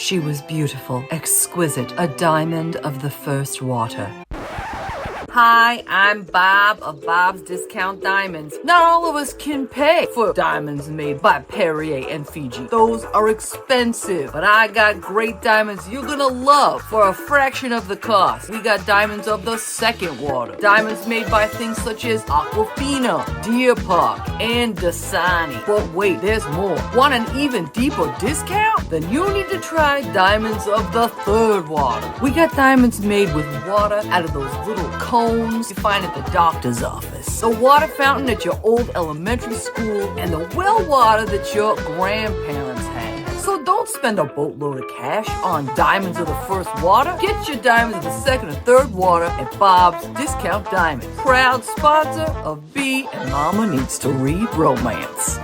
She was beautiful, exquisite, a diamond of the first water. Hi, I'm Bob of Bob's Discount Diamonds. Not all of us can pay for diamonds made by Perrier and Fiji. Those are expensive, but I got great diamonds you're gonna love for a fraction of the cost. We got diamonds of the second water. Diamonds made by things such as Aquafina, Deer Park, and Dasani. But wait, there's more. Want an even deeper discount? Then you need to try diamonds of the third water. We got diamonds made with water out of those little cones you find at the doctor's office, the water fountain at your old elementary school, and the well water that your grandparents had. So don't spend a boatload of cash on diamonds of the first water. Get your diamonds of the second and third water at Bob's Discount Diamonds. Proud sponsor of B and Mama Needs to Read Romance.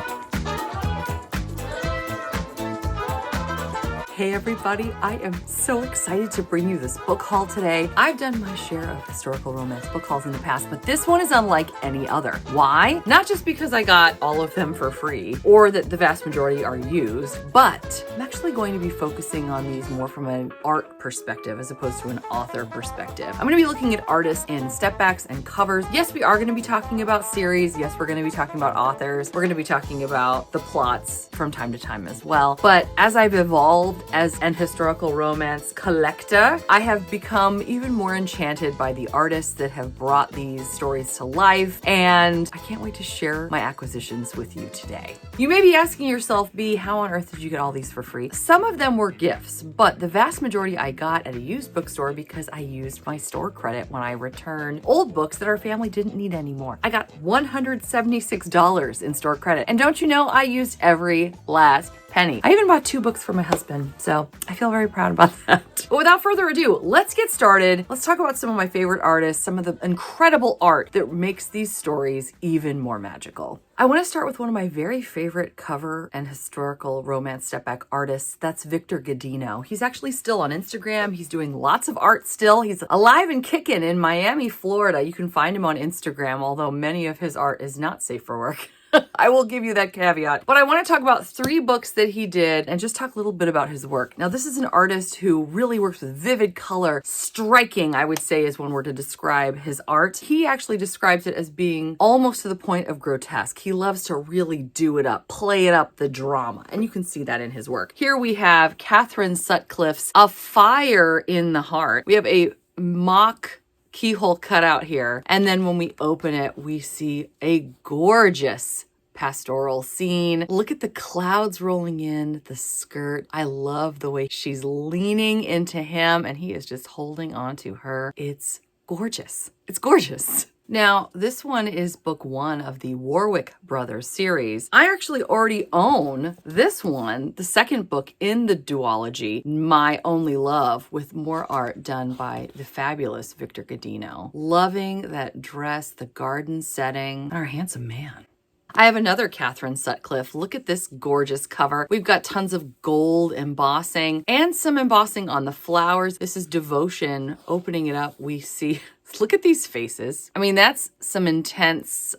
Hey everybody, I am so excited to bring you this book haul today. I've done my share of historical romance book hauls in the past, but this one is unlike any other. Why? Not just because I got all of them for free, or that the vast majority are used, but I'm actually going to be focusing on these more from an art perspective as opposed to an author perspective. I'm going to be looking at artists in step backs and covers. Yes, we are going to be talking about series. Yes, we're going to be talking about authors. We're going to be talking about the plots from time to time as well. But as I've evolved as an historical romance collector, I have become even more enchanted by the artists that have brought these stories to life, and I can't wait to share my acquisitions with you today. You may be asking yourself, B, how on earth did you get all these for free? Some of them were gifts, but the vast majority I got at a used bookstore because I used my store credit when I returned old books that our family didn't need anymore. I got $176 in store credit, and don't you know, I used every last penny. I even bought 2 books for my husband, so I feel very proud about that. But without further ado, let's get started. Let's talk about some of my favorite artists, some of the incredible art that makes these stories even more magical. I want to start with one of my very favorite cover and historical romance step back artists. That's Victor Godino. He's actually still on Instagram. He's doing lots of art still. He's alive and kicking in Miami, Florida. You can find him on Instagram, although many of his art is not safe for work. I will give you that caveat. But I want to talk about 3 books that he did and just talk a little bit about his work. Now, this is an artist who really works with vivid color. Striking, I would say, is one word to describe his art. He actually describes it as being almost to the point of grotesque. He loves to really do it up, play it up, the drama. And you can see that in his work. Here we have Catherine Sutcliffe's A Fire in the Heart. We have a mock keyhole cut out here, and then when we open it we see a gorgeous pastoral scene. Look at the clouds rolling in, the skirt. I love the way she's leaning into him and he is just holding on to her. It's gorgeous. It's gorgeous. Now, this one is book 1 of the Warwick Brothers series. I actually already own this one, the second book in the duology, My Only Love, with more art done by the fabulous Victor Godino. Loving that dress, the garden setting, and our handsome man. I have another Catherine Sutcliffe. Look at this gorgeous cover. We've got tons of gold embossing and some embossing on the flowers. This is Devotion. Opening it up, we see, look at these faces. I mean, that's some intense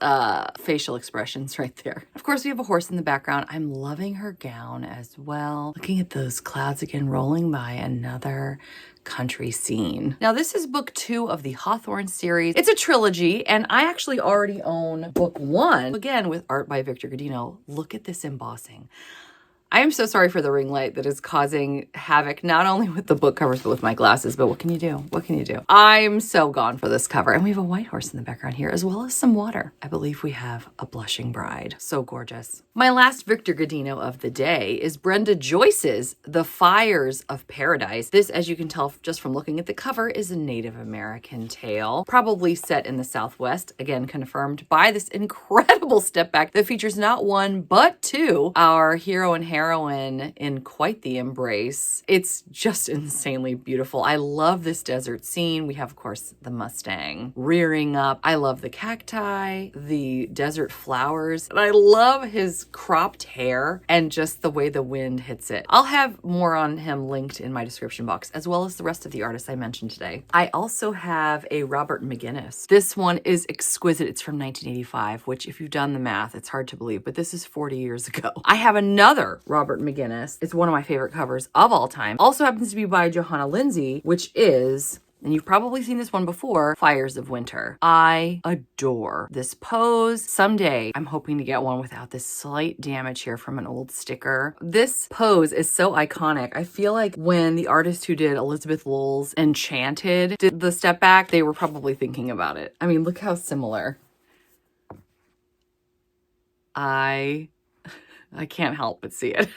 facial expressions right there. Of course, we have a horse in the background. I'm loving her gown as well. Looking at those clouds again, rolling by, another country scene. Now, this is book 2 of the Hawthorne series. It's a trilogy, and I actually already own book 1, again with art by Victor Godino. Look at this embossing. I am so sorry for the ring light that is causing havoc, not only with the book covers, but with my glasses. But what can you do? What can you do? I'm so gone for this cover. And we have a white horse in the background here, as well as some water. I believe we have a blushing bride. So gorgeous. My last Victor Godino of the day is Brenda Joyce's The Fires of Paradise. This, as you can tell just from looking at the cover, is a Native American tale, probably set in the Southwest, again confirmed by this incredible step back that features not 1, but 2, our hero and heroine in quite the embrace. It's just insanely beautiful. I love this desert scene. We have, of course, the Mustang rearing up. I love the cacti, the desert flowers, and I love his cropped hair and just the way the wind hits it. I'll have more on him linked in my description box, as well as the rest of the artists I mentioned today. I also have a Robert McGinnis. This one is exquisite. It's from 1985, which if you've done the math, it's hard to believe, but this is 40 years ago. I have another Robert McGinnis. It's one of my favorite covers of all time. Also happens to be by Johanna Lindsay, which is, and you've probably seen this one before, Fires of Winter. I adore this pose. Someday, I'm hoping to get one without this slight damage here from an old sticker. This pose is so iconic. I feel like when the artist who did Elizabeth Lowell's Enchanted did the step back, they were probably thinking about it. I mean, look how similar. I can't help but see it.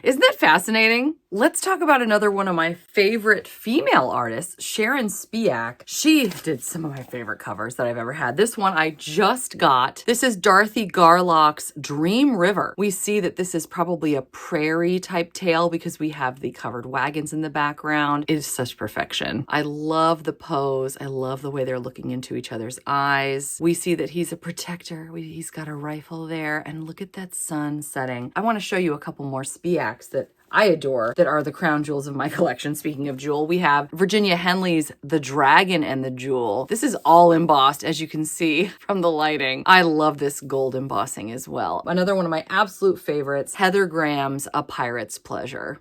Isn't that fascinating? Let's talk about another one of my favorite female artists, Sharon Spiak. She did some of my favorite covers that I've ever had. This one I just got. This is Dorothy Garlock's Dream River. We see that this is probably a prairie type tale because we have the covered wagons in the background. It is such perfection. I love the pose. I love the way they're looking into each other's eyes. We see that he's a protector. He's got a rifle there, and look at that sun setting. I want to show you a couple more Spiaks that I adore that are the crown jewels of my collection. Speaking of jewel, we have Virginia Henley's The Dragon and the Jewel. This is all embossed, as you can see from the lighting. I love this gold embossing as well. Another one of my absolute favorites, Heather Graham's A Pirate's Pleasure.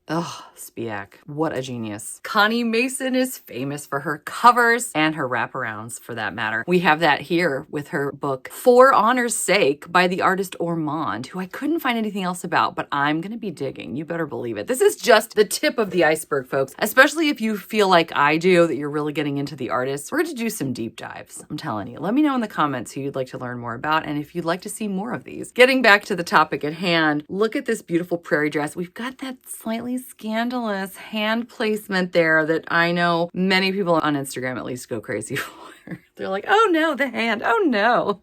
Oh, Spiak, what a genius. Connie Mason is famous for her covers and her wraparounds for that matter. We have that here with her book, For Honor's Sake by the artist Ormond, who I couldn't find anything else about, but I'm going to be digging. You better believe it. This is just the tip of the iceberg, folks, especially if you feel like I do, that you're really getting into the artists. We're going to do some deep dives. I'm telling you. Let me know in the comments who you'd like to learn more about and if you'd like to see more of these. Getting back to the topic at hand, look at this beautiful prairie dress. We've got that slightly scandalous hand placement there that I know many people on Instagram at least go crazy for. They're like, oh no, the hand, oh no.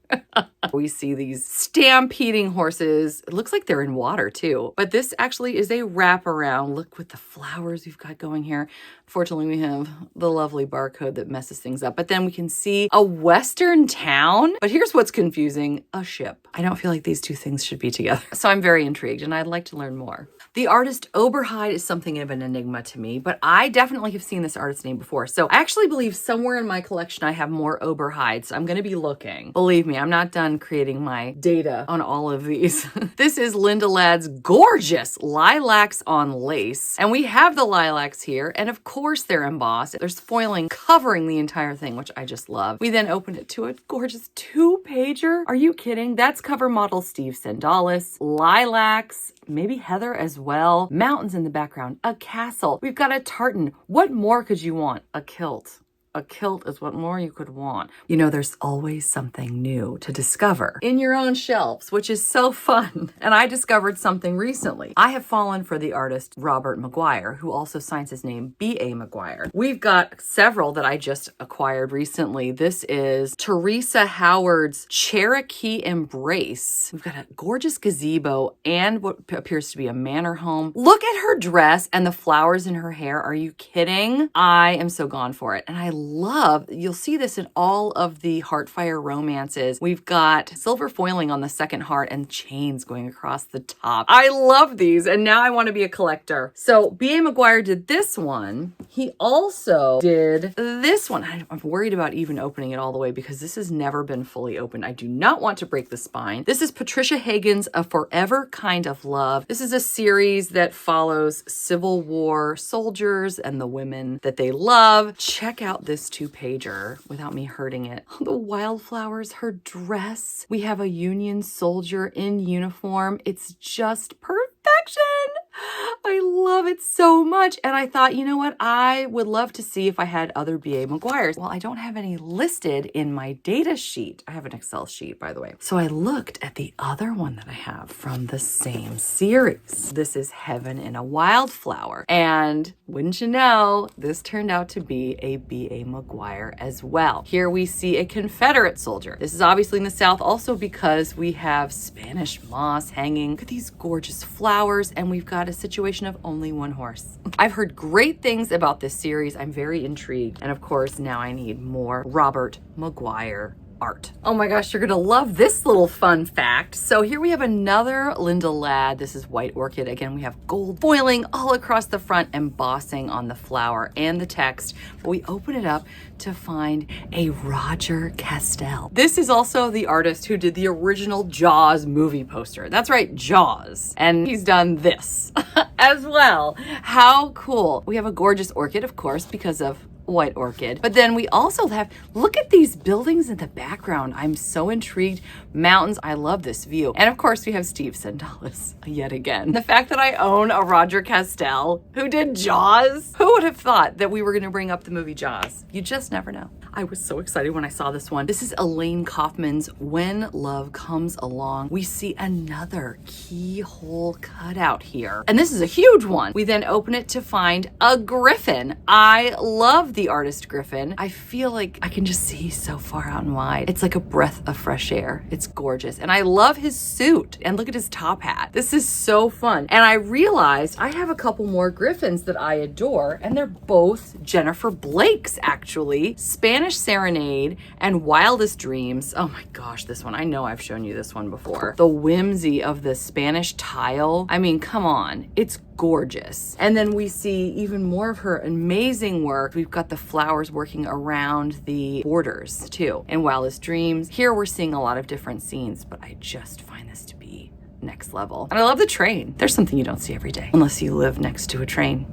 We see these stampeding horses. It looks like they're in water too, but this actually is a wraparound. Look with the flowers we've got going here. Fortunately, we have the lovely barcode that messes things up, but then we can see a Western town. But here's what's confusing, a ship. I don't feel like these two things should be together. So I'm very intrigued and I'd like to learn more. The artist Oberheide is something of an enigma to me, but I definitely have seen this artist's name before. So I actually believe somewhere in my collection I have more Oberheide, so I'm going to be looking. Believe me, I'm not done creating my data on all of these. This is Linda Ladd's gorgeous lilacs on lace, and we have the lilacs here, and of course they're embossed. There's foiling covering the entire thing, which I just love. We then open it to a gorgeous 2-pager. Are you kidding? That's cover model Steve Sandalis. Lilacs, maybe Heather as well. Mountains in the background, a castle. We've got a tartan. What more could you want? A kilt. A kilt is what more you could want. You know, there's always something new to discover in your own shelves, which is so fun. And I discovered something recently. I have fallen for the artist Robert Maguire, who also signs his name B.A. Maguire. We've got several that I just acquired recently. This is Teresa Howard's Cherokee Embrace. We've got a gorgeous gazebo and what appears to be a manor home. Look at her dress and the flowers in her hair. Are you kidding? I am so gone for it. And I love, you'll see this in all of the Heartfire romances. We've got silver foiling on the second heart and chains going across the top. I love these, and now I want to be a collector. So B.A. Maguire did this one. He also did this one. I'm worried about even opening it all the way because this has never been fully opened. I do not want to break the spine. This is Patricia Hagen's A Forever Kind of Love. This is a series that follows Civil War soldiers and the women that they love. Check out this 2-pager without me hurting it. The wildflowers, her dress. We have a Union soldier in uniform. It's just perfection. I love it so much. And I thought, you know what? I would love to see if I had other B.A. Maguires. Well, I don't have any listed in my data sheet. I have an Excel sheet, by the way. So I looked at the other one that I have from the same series. This is Heaven in a Wildflower. And wouldn't you know, this turned out to be a B.A. Maguire as well. Here we see a Confederate soldier. This is obviously in the South also because we have Spanish moss hanging. Look at these gorgeous flowers, and we've got a situation of only one horse. I've heard great things about this series. I'm very intrigued. And of course, now I need more Robert Maguire art. Oh my gosh, you're gonna love this little fun fact. So here we have another Linda Ladd. This is White Orchid. Again, we have gold foiling all across the front, embossing on the flower and the text. But we open it up to find a Roger Castell. This is also the artist who did the original Jaws movie poster. That's right, Jaws. And he's done this as well. How cool. We have a gorgeous orchid, of course, because of White Orchid. But then we also have, look at these buildings in the background. I'm so intrigued. Mountains. I love this view. And of course we have Steve Sendalis yet again. The fact that I own a Roger Castell who did Jaws. Who would have thought that we were going to bring up the movie Jaws? You just never know. I was so excited when I saw this one. This is Elaine Kaufman's When Love Comes Along. We see another keyhole cutout here. And this is a huge one. We then open it to find a griffin. I love the artist Griffin. I feel like I can just see so far out and wide. It's like a breath of fresh air. It's gorgeous. And I love his suit. And look at his top hat. This is so fun. And I realized I have a couple more griffins that I adore. And they're both Jennifer Blake's, actually. Spanish Serenade and Wildest Dreams. Oh my gosh, this one. I know I've shown you this one before. The whimsy of the Spanish tile. I mean, come on. It's gorgeous. And then we see even more of her amazing work. We've got the flowers working around the borders too. In Wildest Dreams. Here we're seeing a lot of different scenes, but I just find this to be next level. And I love the train. There's something you don't see every day unless you live next to a train.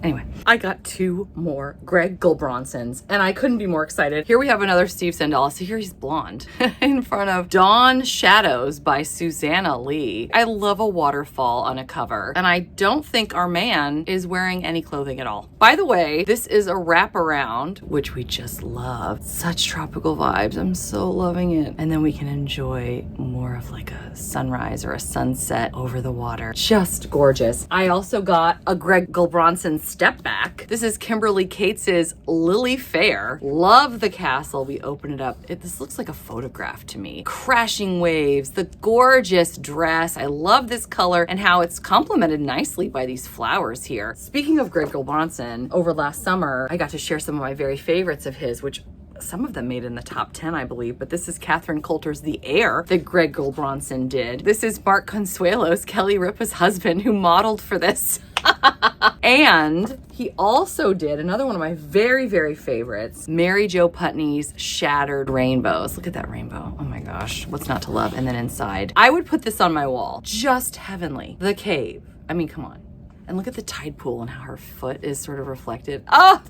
Anyway, I got two more Greg Gulbronsons, and I couldn't be more excited. Here we have another Steve Sendalis. So here he's blonde in front of Dawn Shadows by Susanna Lee. I love a waterfall on a cover, and I don't think our man is wearing any clothing at all. By the way, this is a wraparound, which we just love. Such tropical vibes. I'm so loving it. And then we can enjoy more of like a sunrise or a sunset over the water. Just gorgeous. I also got a Greg Gulbronson step back. This is Kimberly Cates's Lily Fair. Love the castle. We open it up. This looks like a photograph to me. Crashing waves, the gorgeous dress. I love this color and how it's complemented nicely by these flowers here. Speaking of Greg Gulbronson, over last summer, I got to share some of my very favorites of his, which some of them made in the top 10, I believe, but this is Catherine Coulter's The Air that Greg Gulbronson did. This is Mark Consuelos, Kelly Ripa's husband, who modeled for this. And he also did another one of my very, very favorites, Mary Jo Putney's Shattered Rainbows. Look at that rainbow. Oh my gosh, what's not to love? And then inside, I would put this on my wall. Just heavenly. The cave. I mean, come on. And look at the tide pool and how her foot is sort of reflected. Oh,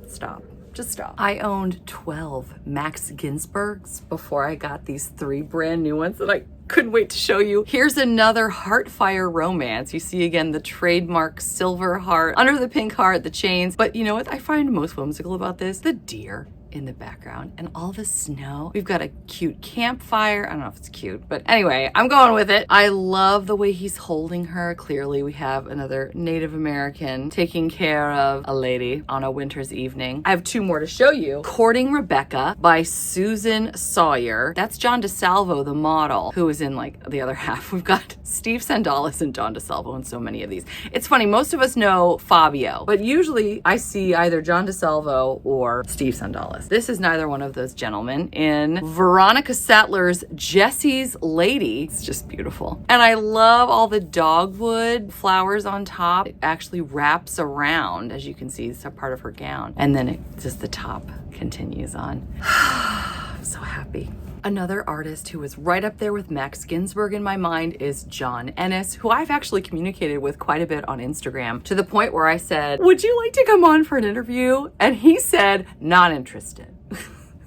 stop. Just stop. I owned 12 Max Ginsbergs before I got these 3 brand new ones that I couldn't wait to show you. Here's another Heartfire romance. You see again the trademark silver heart, under the pink heart, the chains. But you know what I find most whimsical about this? The deer in the background and all the snow. We've got a cute campfire. I don't know if it's cute, but anyway, I'm going with it. I love the way he's holding her. Clearly we have another Native American taking care of a lady on a winter's evening. I have 2 more to show you. Courting Rebecca by Susan Sawyer. That's John DeSalvo, the model, who is in like the other half. We've got Steve Sendalis and John DeSalvo in so many of these. It's funny, most of us know Fabio, but usually I see either John DeSalvo or Steve Sendalis. This is neither one of those gentlemen in Veronica Sattler's Jessie's Lady. It's just beautiful. And I love all the dogwood flowers on top. It actually wraps around, as you can see, it's a part of her gown. And then it just the top continues on. I'm so happy. Another artist who is right up there with Max Ginsberg in my mind is John Ennis, who I've actually communicated with quite a bit on Instagram, to the point where I said, would you like to come on for an interview? And he said, not interested. I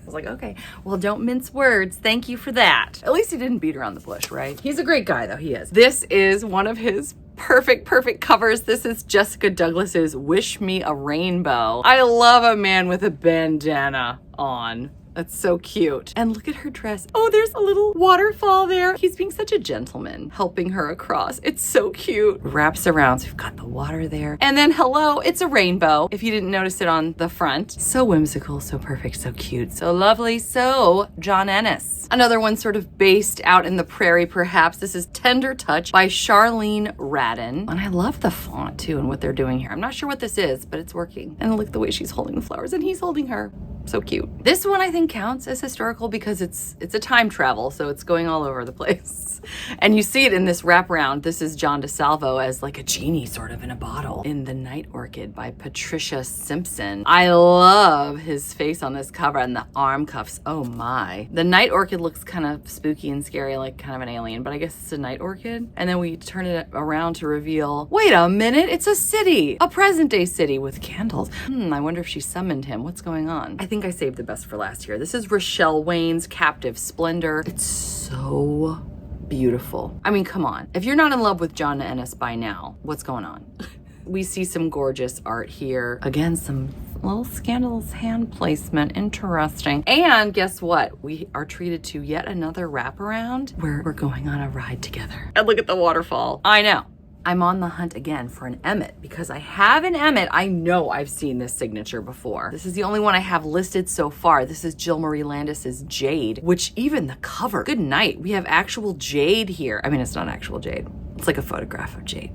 was like, okay, well, don't mince words. Thank you for that. At least he didn't beat around the bush, right? He's a great guy, though. He is. This is one of his perfect covers. This is Jessica Douglas's Wish Me a Rainbow. I love a man with a bandana on. That's so cute. And look at her dress. Oh, there's a little waterfall there. He's being such a gentleman, helping her across. It's so cute. Wraps around, so we've got the water there. And then, hello, it's a rainbow, if you didn't notice it on the front. So whimsical, so perfect, so cute, so lovely. So, John Ennis. Another one sort of based out in the prairie, perhaps. This is Tender Touch by Charlene Radden. And I love the font, too, and what they're doing here. I'm not sure what this is, but it's working. And look at the way she's holding the flowers, and he's holding her. So cute. This one I think counts as historical because it's a time travel, so it's going all over the place. And you see it in this wraparound. This is John DeSalvo as like a genie sort of in a bottle in The Night Orchid by Patricia Simpson. I love his face on this cover and the arm cuffs. Oh my. The Night Orchid looks kind of spooky and scary, like kind of an alien, but I guess it's a night orchid. And then we turn it around to reveal, wait a minute, it's a city, a present day city with candles. I wonder if she summoned him. What's going on? I think I saved the best for last here. This is Rochelle Wayne's Captive Splendor. It's so beautiful. I mean, come on. If you're not in love with John Ennis by now, what's going on? We see some gorgeous art here. Again, some little scandalous hand placement. Interesting. And guess what? We are treated to yet another wraparound where we're going on a ride together. And look at the waterfall. I know. I'm on the hunt again for an Emmett because I have an Emmett. I know I've seen this signature before. This is the only one I have listed so far. This is Jill Marie Landis's Jade, which even the cover, good night. We have actual jade here. I mean, it's not actual jade. It's like a photograph of jade.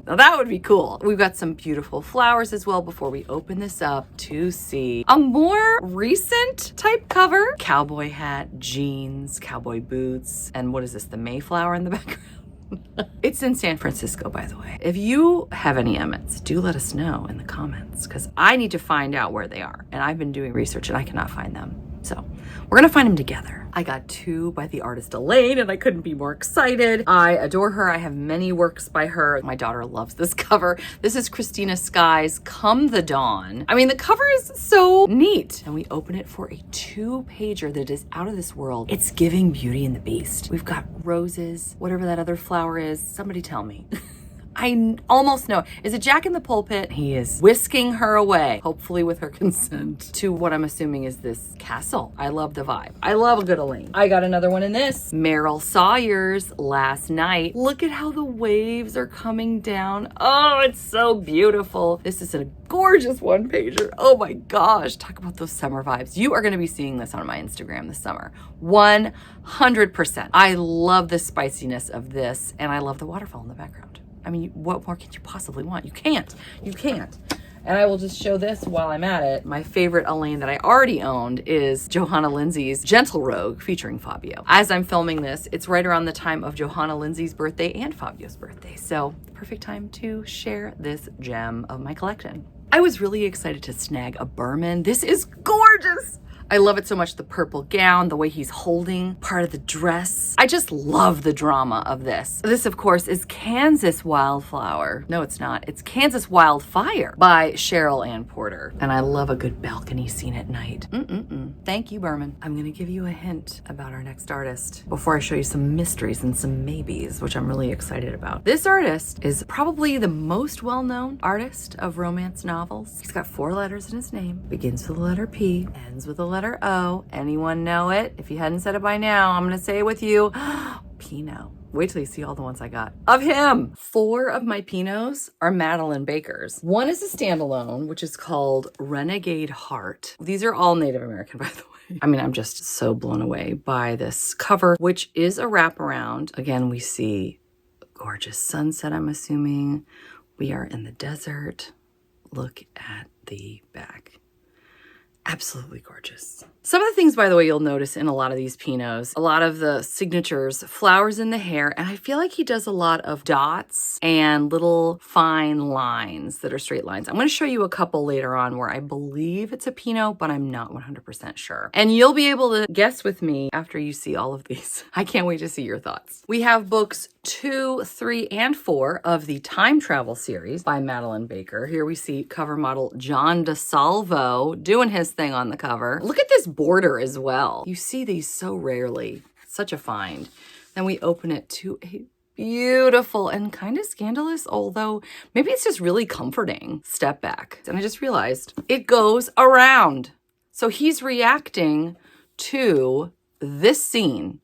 Now that would be cool. We've got some beautiful flowers as well before we open this up to see a more recent type cover. Cowboy hat, jeans, cowboy boots, and what is this, the Mayflower in the background? It's in San Francisco, by the way. If you have any Emmets, do let us know in the comments because I need to find out where they are. And I've been doing research and I cannot find them. So we're gonna find them together. I got 2 by the artist Elaine and I couldn't be more excited. I adore her. I have many works by her. My daughter loves this cover. This is Christina Sky's Come the Dawn. I mean, the cover is so neat. And we open it for a 2-pager that is out of this world. It's giving Beauty and the Beast. We've got roses, whatever that other flower is. Somebody tell me. I almost know. Is it Jack in the Pulpit? He is whisking her away, hopefully with her consent, to what I'm assuming is this castle. I love the vibe. I love a good Elaine. I got another one in this. Meryl Sawyer's Last Night. Look at how the waves are coming down. Oh, it's so beautiful. This is a gorgeous 1-pager. Oh my gosh. Talk about those summer vibes. You are going to be seeing this on my Instagram this summer. 100%. I love the spiciness of this, and I love the waterfall in the background. I mean, what more could you possibly want? You can't. And I will just show this while I'm at it. My favorite Elaine that I already owned is Johanna Lindsay's Gentle Rogue featuring Fabio. As I'm filming this, it's right around the time of Johanna Lindsay's birthday and Fabio's birthday. So perfect time to share this gem of my collection. I was really excited to snag a Berman. This is gorgeous. I love it so much. The purple gown, the way he's holding part of the dress. I just love the drama of this. This, of course, is Kansas Wildflower. No, it's not. It's Kansas Wildfire by Cheryl Ann Porter. And I love a good balcony scene at night. Thank you, Berman. I'm gonna give you a hint about our next artist before I show you some mysteries and some maybes, which I'm really excited about. This artist is probably the most well-known artist of romance novels. He's got 4 letters in his name. Begins with the letter P, ends with the letter O. Anyone know it? If you hadn't said it by now, I'm gonna say it with you. Pinot. Wait till you see all the ones I got of him. 4 of my Pinots are Madeline Baker's. One is a standalone, which is called Renegade Heart. These are all Native American, by the way. I mean, I'm just so blown away by this cover, which is a wraparound. Again, we see a gorgeous sunset, I'm assuming. We are in the desert. Look at the back. Absolutely gorgeous. Some of the things, by the way, you'll notice in a lot of these Pinots, a lot of the signatures, flowers in the hair, and I feel like he does a lot of dots and little fine lines that are straight lines. I'm going to show you a couple later on where I believe it's a Pinot, but I'm not 100% sure. And you'll be able to guess with me after you see all of these. I can't wait to see your thoughts. We have books 2, 3, and 4 of the Time Travel series by Madeline Baker. Here we see cover model John DeSalvo doing his thing on the cover. Look at this border as well. You see these so rarely. Such a find. Then we open it to a beautiful and kind of scandalous, although maybe it's just really comforting, step back. And I just realized it goes around. So he's reacting to this scene,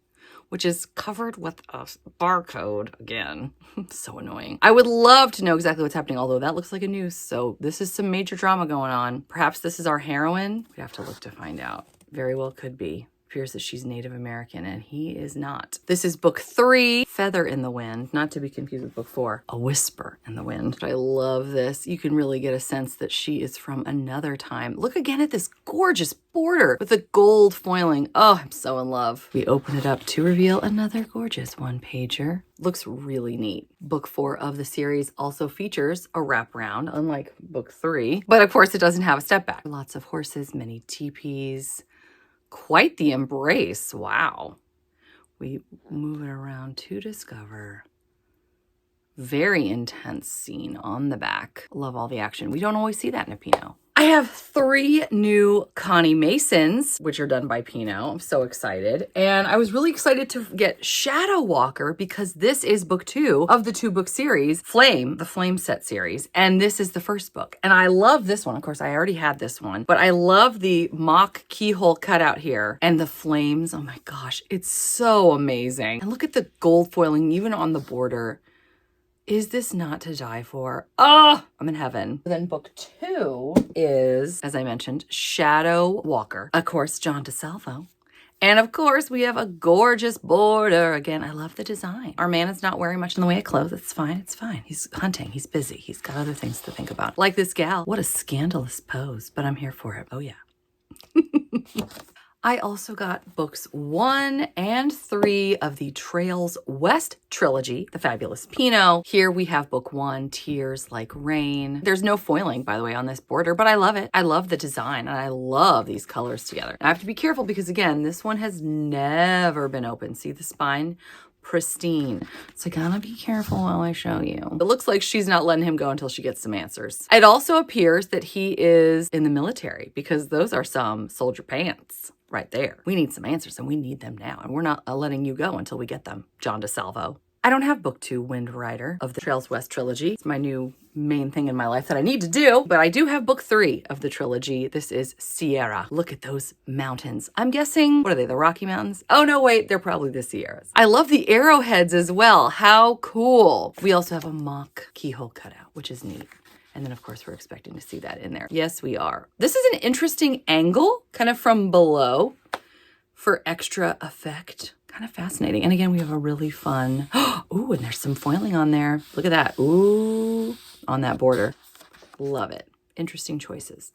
which is covered with a barcode again. So annoying. I would love to know exactly what's happening, although that looks like a noose. So this is some major drama going on. Perhaps this is our heroine. We have to look to find out. Very well could be. appears that she's Native American, and he is not. This is book 3, Feather in the Wind, not to be confused with book 4, A Whisper in the Wind. I love this. You can really get a sense that she is from another time. Look again at this gorgeous border with the gold foiling. Oh, I'm so in love. We open it up to reveal another gorgeous one-pager. Looks really neat. Book 4 of the series also features a wraparound, unlike book 3. But of course, it doesn't have a step back. Lots of horses, many teepees. Quite the embrace. Wow. We move it around to discover. Very intense scene on the back. Love all the action. We don't always see that in a Pinot. I have 3 new Connie Masons, which are done by Pinot. I'm so excited. And I was really excited to get Shadow Walker because this is book 2 of the 2-book series, Flame, the Flame set series. And this is the first book. And I love this one. Of course, I already had this one, but I love the mock keyhole cutout here and the flames. Oh my gosh, it's so amazing. And look at the gold foiling even on the border. Is this not to die for? Oh, I'm in heaven. Then book 2 is, as I mentioned, Shadow Walker. Of course, John DeSalvo. And of course, we have a gorgeous border. Again, I love the design. Our man is not wearing much in the way of clothes. It's fine. It's fine. He's hunting. He's busy. He's got other things to think about. Like this gal. What a scandalous pose, but I'm here for it. Oh, yeah. I also got books 1 and 3 of the Trails West trilogy, The Fabulous Pinot. Here we have book 1, Tears Like Rain. There's no foiling, by the way, on this border, but I love it. I love the design, and I love these colors together. I have to be careful because, again, this one has never been opened. See the spine? Pristine. So I gotta be careful while I show you. It looks like she's not letting him go until she gets some answers. It also appears that he is in the military because those are some soldier pants right there. We need some answers and we need them now. And we're not letting you go until we get them, John DeSalvo. I don't have book 2, Wind Rider, of the Trails West trilogy. It's my new main thing in my life that I need to do, but I do have book 3 of the trilogy. This is Sierra. Look at those mountains. I'm guessing, what are they, the Rocky Mountains? Oh no, wait, they're probably the Sierras. I love the arrowheads as well. How cool. We also have a mock keyhole cutout, which is neat. And then, of course, we're expecting to see that in there. Yes, we are. This is an interesting angle, kind of from below for extra effect. Kind of fascinating. And again, we have a really fun, ooh, and there's some foiling on there. Look at that. Ooh, on that border. Love it. Interesting choices.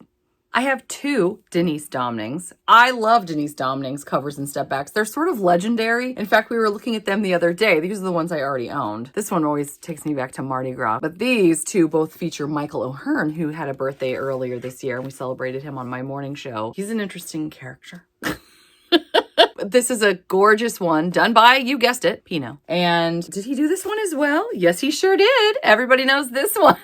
I have 2 Denise Domnings. I love Denise Domning's covers and step backs. They're sort of legendary. In fact, we were looking at them the other day. These are the ones I already owned. This one always takes me back to Mardi Gras. But these 2 both feature Michael O'Hearn, who had a birthday earlier this year. And we celebrated him on my morning show. He's an interesting character. This is a gorgeous one done by, you guessed it, Pinot. And did he do this one as well? Yes, he sure did. Everybody knows this one.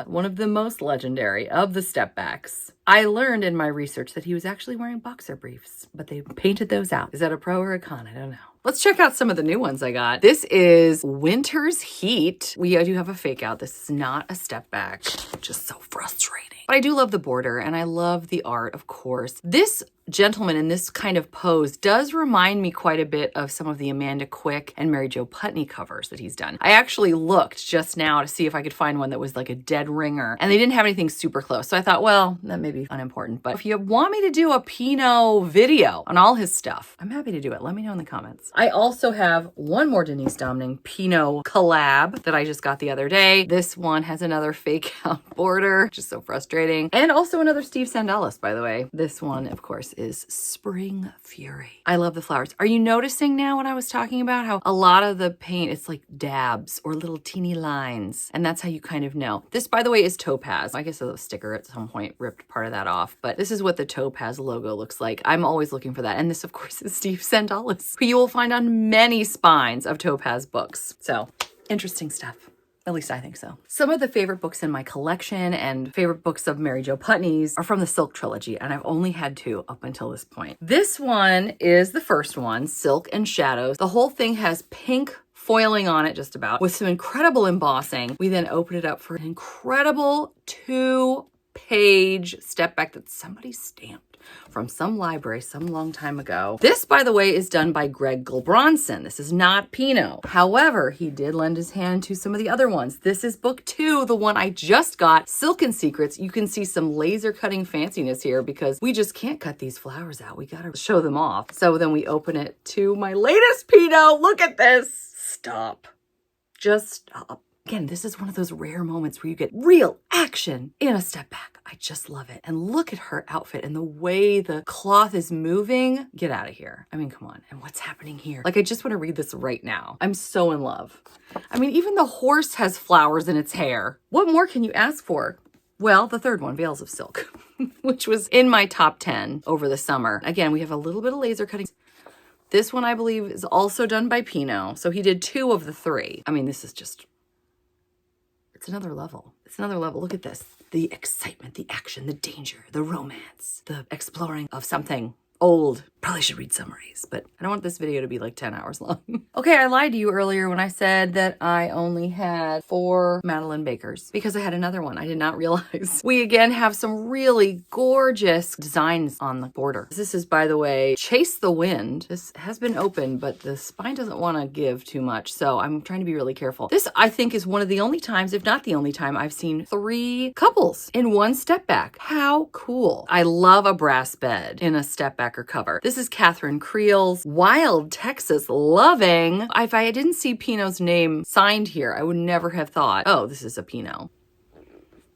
One of the most legendary of the step backs. I learned in my research that he was actually wearing boxer briefs, but they painted those out. Is that a pro or a con? I don't know. Let's check out some of the new ones I got. This is Winter's Heat. We do have a fake out. This is not a step back. Just so frustrating. But I do love the border and I love the art, of course. This gentleman in this kind of pose does remind me quite a bit of some of the Amanda Quick and Mary Jo Putney covers that he's done. I actually looked just now to see if I could find one that was like a dead ringer, and they didn't have anything super close. So I thought, well, that may be unimportant. But if you want me to do a Pinot video on all his stuff, I'm happy to do it. Let me know in the comments. I also have one more Denise Domning Pinot collab that I just got the other day. This one has another fake out border, just so frustrating. And also another Steve Sandalis, by the way. This one, of course, is Spring Fury. I love the flowers. Are you noticing now what I was talking about? How a lot of the paint, it's like dabs or little teeny lines. And that's how you kind of know. This, by the way, is Topaz. I guess a sticker at some point ripped part of that off, but this is what the Topaz logo looks like. I'm always looking for that. And this, of course, is Steve Sandalis, who you will find on many spines of Topaz books. So interesting stuff. At least I think so. Some of the favorite books in my collection and favorite books of Mary Jo Putney's are from the Silk trilogy, and I've only had 2 up until this point. This one is the first one, Silk and Shadows. The whole thing has pink foiling on it just about with some incredible embossing. We then open it up for an incredible 2 page step back that somebody stamped from some library some long time ago. This, by the way, is done by Greg Gulbranson. This is not Pinot. However, he did lend his hand to some of the other ones. This is book 2, the one I just got, Silken Secrets. You can see some laser cutting fanciness here because we just can't cut these flowers out. We gotta show them off. So then we open it to my latest Pinot. Look at this. Stop. Just stop. Again, this is one of those rare moments where you get real action in a step back. I just love it. And look at her outfit and the way the cloth is moving. Get out of here. I mean, come on. And what's happening here? Like, I just want to read this right now. I'm so in love. I mean, even the horse has flowers in its hair. What more can you ask for? Well, the third one, Veils of Silk, which was in my top 10 over the summer. Again, we have a little bit of laser cutting. This one, I believe, is also done by Pinot. So he did 2 of the 3. I mean, this is just... it's another level. It's another level. Look at this. The excitement, the action, the danger, the romance, the exploring of something old. Probably should read summaries, but I don't want this video to be like 10 hours long. Okay, I lied to you earlier when I said that I only had 4 Madeleine Bakers because I had another one. I did not realize. We again have some really gorgeous designs on the border. This is, by the way, Chase the Wind. This has been opened, but the spine doesn't want to give too much, so I'm trying to be really careful. This, I think, is one of the only times, if not the only time, I've seen 3 couples in one step back. How cool. I love a brass bed in a step backer cover. This is Catherine Creel's Wild Texas Loving. If I didn't see Pinot's name signed here, I would never have thought, oh, this is a Pinot.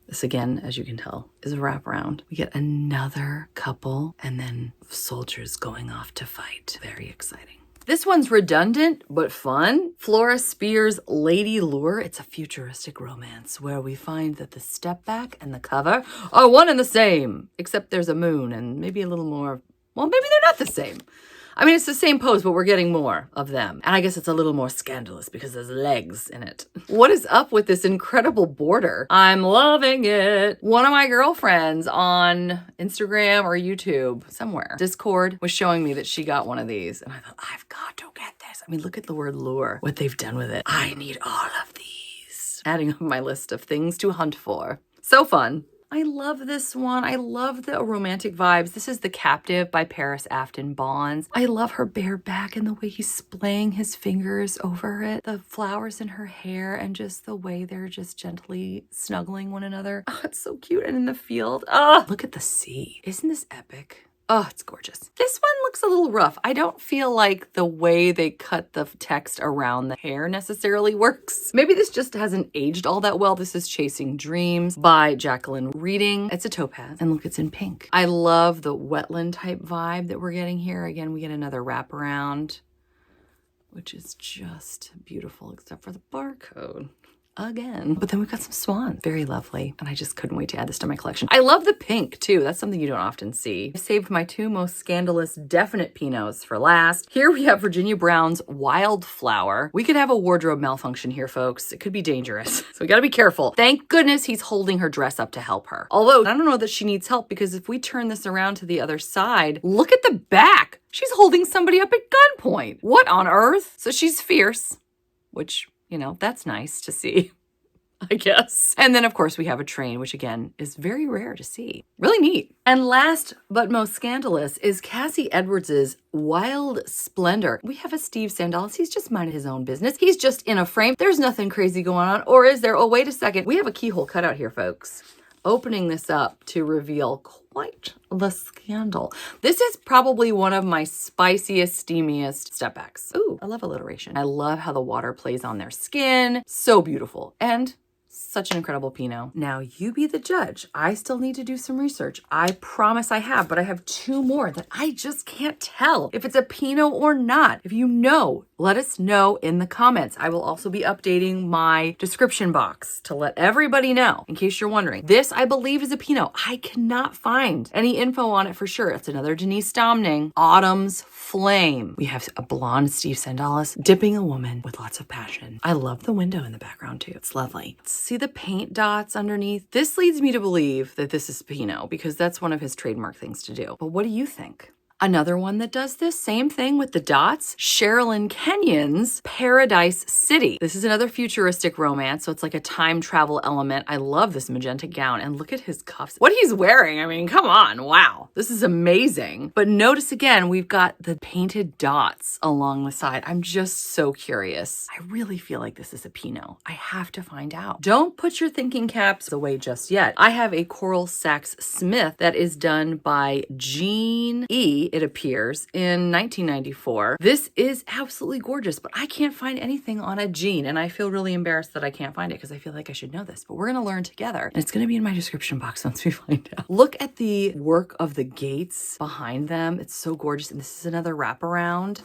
This again, as you can tell, is a wraparound. We get another couple and then soldiers going off to fight. Very exciting. This one's redundant, but fun. Flora Spear's Lady Lure. It's a futuristic romance where we find that the step back and the cover are one and the same, except there's a moon and maybe a little more. Well, maybe they're not the same. I mean, it's the same pose, but we're getting more of them. And I guess it's a little more scandalous because there's legs in it. What is up with this incredible border? I'm loving it. One of my girlfriends on Instagram or YouTube, somewhere, Discord, was showing me that she got one of these. And I thought, I've got to get this. I mean, look at the word lure, what they've done with it. I need all of these. Adding on my list of things to hunt for. So fun. I love this one. I love the romantic vibes. This is The Captive by Paris Afton Bonds. I love her bare back and the way he's splaying his fingers over it. The flowers in her hair and just the way they're just gently snuggling one another. Oh, it's so cute. And in the field. Oh, look at the sea. Isn't this epic? Oh, it's gorgeous. This one looks a little rough. I don't feel like the way they cut the text around the hair necessarily works. Maybe this just hasn't aged all that well. This is Chasing Dreams by Jacqueline Reading. It's a topaz, and look, it's in pink. I love the wetland type vibe that we're getting here. Again, we get another wraparound, which is just beautiful, except for the barcode. Again. But then we've got some swans. Very lovely. And I just couldn't wait to add this to my collection. I love the pink too. That's something you don't often see. I saved my 2 most scandalous definite Pinots for last. Here we have Virginia Brown's Wildflower. We could have a wardrobe malfunction here, folks. It could be dangerous. So we gotta be careful. Thank goodness he's holding her dress up to help her. Although I don't know that she needs help because if we turn this around to the other side, look at the back. She's holding somebody up at gunpoint. What on earth? So she's fierce, which, you know, that's nice to see, I guess. And then, of course, we have a train, which, again, is very rare to see. Really neat. And last but most scandalous is Cassie Edwards's Wild Splendor. We have a Steve Sandalis. He's just minding his own business. He's just in a frame. There's nothing crazy going on. Or is there? Oh, wait a second. We have a keyhole cutout here, folks. Opening this up to reveal quite the scandal. This is probably one of my spiciest, steamiest step backs. Ooh, I love alliteration. I love how the water plays on their skin. So beautiful. And such an incredible Pinot. Now you be the judge. I still need to do some research. I promise I have, but I have 2 more that I just can't tell if it's a Pinot or not. If you know, let us know in the comments. I will also be updating my description box to let everybody know, in case you're wondering. This, I believe, is a Pinot. I cannot find any info on it for sure. It's another Denise Domning, Autumn's Flame. We have a blonde Steve Sandalis dipping a woman with lots of passion. I love the window in the background too. It's lovely. See the paint dots underneath? This leads me to believe that this is Pinot because that's one of his trademark things to do. But what do you think? Another one that does this same thing with the dots, Sherilyn Kenyon's Paradise City. This is another futuristic romance, so it's like a time travel element. I love this magenta gown, and look at his cuffs. What he's wearing, I mean, come on, wow. This is amazing. But notice again, we've got the painted dots along the side. I'm just so curious. I really feel like this is a Pinot. I have to find out. Don't put your thinking caps away just yet. I have a Coral Sachs Smith that is done by Jean E., it appears, in 1994. This is absolutely gorgeous, but I can't find anything on a Jean, and I feel really embarrassed that I can't find it because I feel like I should know this, but we're going to learn together, and it's going to be in my description box once we find out. Look at the work of the gates behind them. It's so gorgeous, and this is another wraparound.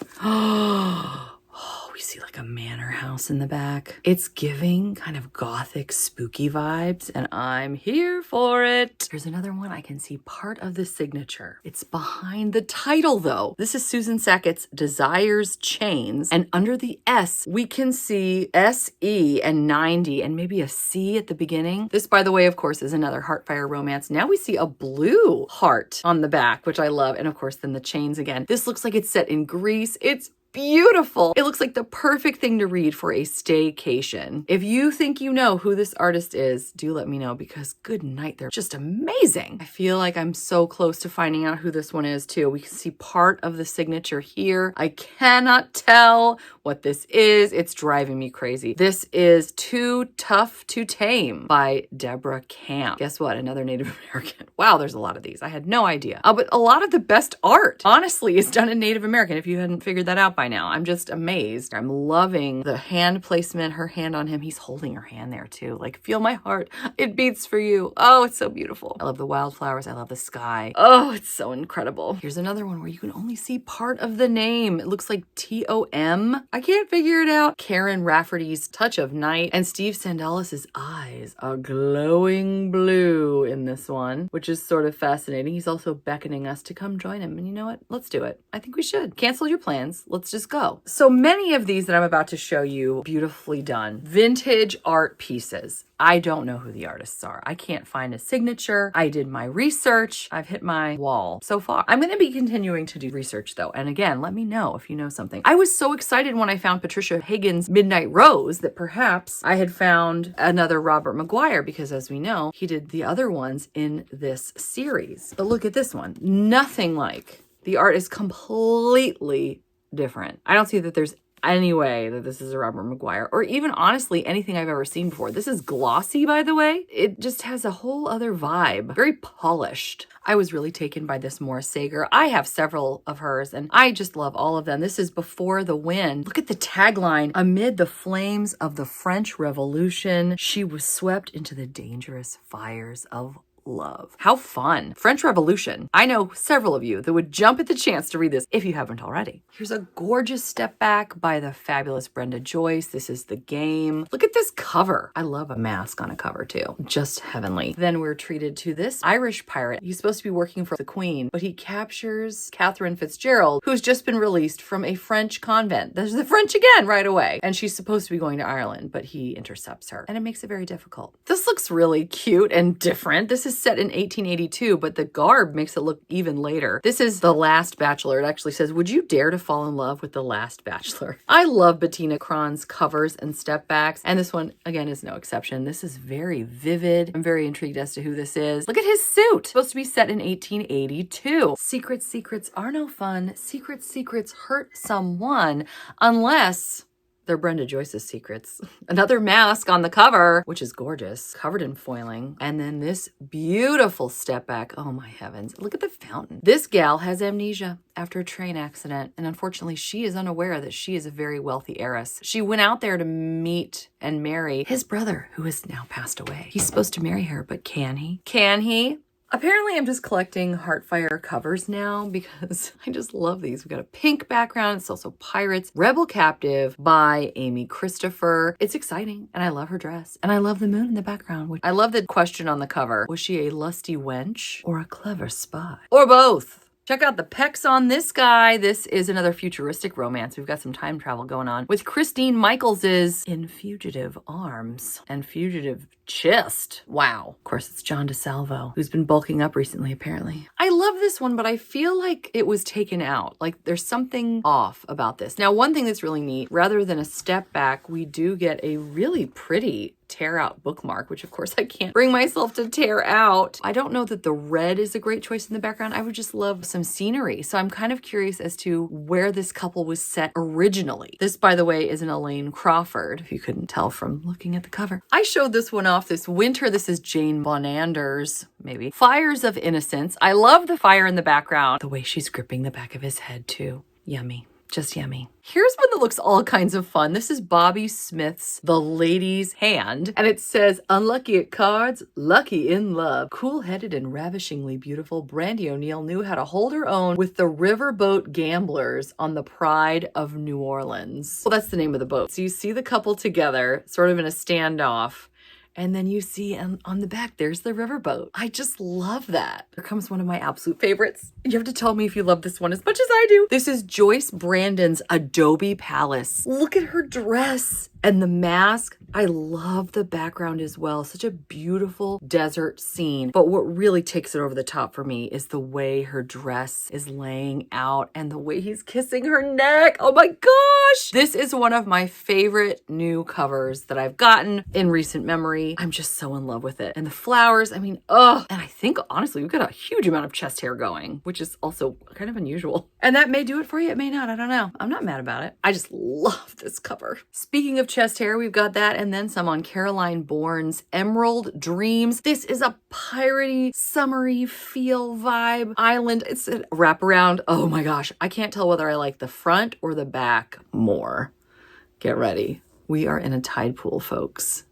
Oh, we see like a manor house in the back. It's giving kind of gothic, spooky vibes, and I'm here for it. Here's another one. I can see part of the signature. It's behind the title, though. This is Susan Sackett's Desires Chains, and under the S, we can see SE and 90 and maybe a C at the beginning. This, by the way, of course, is another Heartfire romance. Now we see a blue heart on the back, which I love, and of course, then the chains again. This looks like it's set in Greece. It's beautiful. It looks like the perfect thing to read for a staycation. If you think you know who this artist is, do let me know, because good night, they're just amazing. I feel like I'm so close to finding out who this one is too. We can see part of the signature here. I cannot tell what this is. It's driving me crazy. This is Too Tough to Tame by Deborah Camp. Guess what? Another Native American. Wow, there's a lot of these. I had no idea. But a lot of the best art, honestly, is done in Native American, if you hadn't figured that out by now. I'm just amazed. I'm loving the hand placement, her hand on him. He's holding her hand there too. Like, feel my heart. It beats for you. Oh, it's so beautiful. I love the wildflowers. I love the sky. Oh, it's so incredible. Here's another one where you can only see part of the name. It looks like T-O-M. I can't figure it out. Karen Rafferty's Touch of Night, and Steve Sandalis' eyes are glowing blue in this one, which is sort of fascinating. He's also beckoning us to come join him. And you know what? Let's do it. I think we should. Cancel your plans. Let's just go. So many of these that I'm about to show you, beautifully done. Vintage art pieces. I don't know who the artists are. I can't find a signature. I did my research. I've hit my wall so far. I'm going to be continuing to do research though. And again, let me know if you know something. I was so excited when I found Patricia Higgins' Midnight Rose that perhaps I had found another Robert Maguire, because as we know, he did the other ones in this series. But look at this one. Nothing like. The art is completely different. I don't see that there's any way that this is a Robert Maguire, or even honestly anything I've ever seen before. This is glossy, by the way. It just has a whole other vibe. Very polished. I was really taken by this Morris Sager. I have several of hers and I just love all of them. This is Before the Wind. Look at the tagline. Amid the flames of the French Revolution, she was swept into the dangerous fires of love. How fun. French Revolution. I know several of you that would jump at the chance to read this if you haven't already. Here's a gorgeous step back by the fabulous Brenda Joyce. This is The Game. Look at this cover. I love a mask on a cover too. Just heavenly. Then we're treated to this Irish pirate. He's supposed to be working for the Queen, but he captures Catherine Fitzgerald, who's just been released from a French convent. There's the French again right away. And she's supposed to be going to Ireland, but he intercepts her. And it makes it very difficult. This looks really cute and different. This is set in 1882, but the garb makes it look even later. This is The Last Bachelor. It actually says, would you dare to fall in love with the last bachelor? I love Bettina Cron's covers and step backs, and this one, again, is no exception. This is very vivid. I'm very intrigued as to who this is. Look at his suit. It's supposed to be set in 1882. Secrets are no fun. Secrets hurt someone unless they're Brenda Joyce's secrets. Another mask on the cover, which is gorgeous, covered in foiling. And then this beautiful step back. Oh my heavens. Look at the fountain. This gal has amnesia after a train accident. And unfortunately, she is unaware that she is a very wealthy heiress. She went out there to meet and marry his brother, who has now passed away. He's supposed to marry her, but can he? Can he? Apparently, I'm just collecting Heartfire covers now because I just love these. We've got a pink background. It's also Pirates. Rebel Captive by Amy Christopher. It's exciting, and I love her dress. And I love the moon in the background. I love the question on the cover. Was she a lusty wench or a clever spy? Or both? Check out the pecs on this guy. This is another futuristic romance. We've got some time travel going on with Christine Michaels's In Fugitive Arms and Fugitive chest. Wow. Of course, it's John DeSalvo, who's been bulking up recently, apparently. I love this one, but I feel like it was taken out. Like there's something off about this. Now, one thing that's really neat, rather than a step back, we do get a really pretty tear out bookmark, which of course I can't bring myself to tear out. I don't know that the red is a great choice in the background. I would just love some scenery. So I'm kind of curious as to where this couple was set originally. This, by the way, is an Elaine Crawford, if you couldn't tell from looking at the cover. I showed this one off this winter. This is Jane Bonander's, maybe, Fires of Innocence. I love the fire in the background. The way she's gripping the back of his head too. Yummy. Just yummy. Here's one that looks all kinds of fun. This is Bobby Smith's The Lady's Hand, and it says, unlucky at cards, lucky in love. Cool-headed and ravishingly beautiful, Brandy O'Neill knew how to hold her own with the riverboat gamblers on the Pride of New Orleans. Well, that's the name of the boat. So you see the couple together, sort of in a standoff. And then you see on the back, there's the riverboat. I just love that. Here comes one of my absolute favorites. You have to tell me if you love this one as much as I do. This is Joyce Brandon's Adobe Palace. Look at her dress and the mask. I love the background as well. Such a beautiful desert scene. But what really takes it over the top for me is the way her dress is laying out and the way he's kissing her neck. Oh my gosh. This is one of my favorite new covers that I've gotten in recent memory. I'm just so in love with it. And the flowers, I mean, oh, and I think honestly, we've got a huge amount of chest hair going, which is also kind of unusual. And that may do it for you. It may not. I don't know. I'm not mad about it. I just love this cover. Speaking of chest hair, we've got that and then some on Caroline Bourne's Emerald Dreams. This is a piratey, summery feel vibe island. It's a wraparound. Oh my gosh. I can't tell whether I like the front or the back more. Get ready. We are in a tide pool, folks.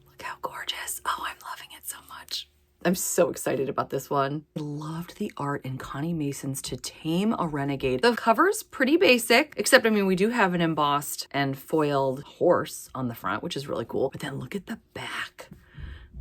Look how gorgeous. Oh, I'm loving it so much. I'm so excited about this one. I loved the art in Connie Mason's To Tame a Renegade. The cover's pretty basic, except, I mean, we do have an embossed and foiled horse on the front, which is really cool. But then look at the back.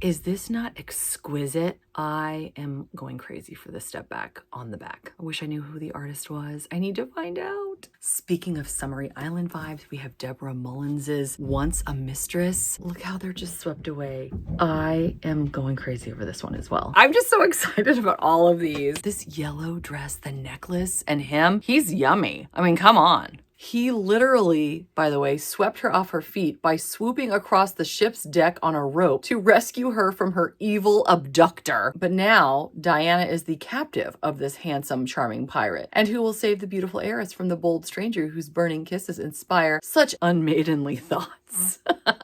Is this not exquisite? I am going crazy for the step back on the back. I wish I knew who the artist was. I need to find out. Speaking of summery island vibes, we have Deborah Mullins's Once a Mistress. Look how they're just swept away. I am going crazy over this one as well. I'm just so excited about all of these. This yellow dress, the necklace, and him, he's yummy. I mean, come on. He literally, by the way, swept her off her feet by swooping across the ship's deck on a rope to rescue her from her evil abductor. But now, Diana is the captive of this handsome, charming pirate, and who will save the beautiful heiress from the bold stranger whose burning kisses inspire such unmaidenly thoughts.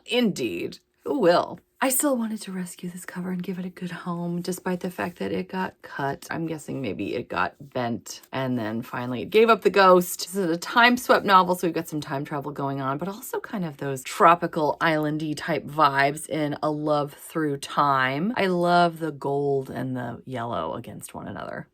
Indeed, who will? I still wanted to rescue this cover and give it a good home, despite the fact that it got cut. I'm guessing maybe it got bent, and then finally it gave up the ghost. This is a time-swept novel, so we've got some time travel going on, but also kind of those tropical, islandy type vibes in A Love Through Time. I love the gold and the yellow against one another.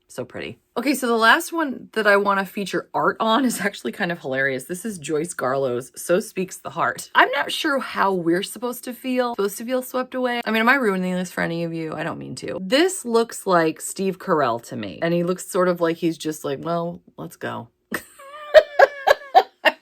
So pretty. Okay, so the last one that I want to feature art on is actually kind of hilarious. This is Joyce Garlow's So Speaks the Heart. I'm not sure how we're supposed to feel swept away. I mean, am I ruining this for any of you? I don't mean to. This looks like Steve Carell to me. And he looks sort of like he's just like, well, let's go.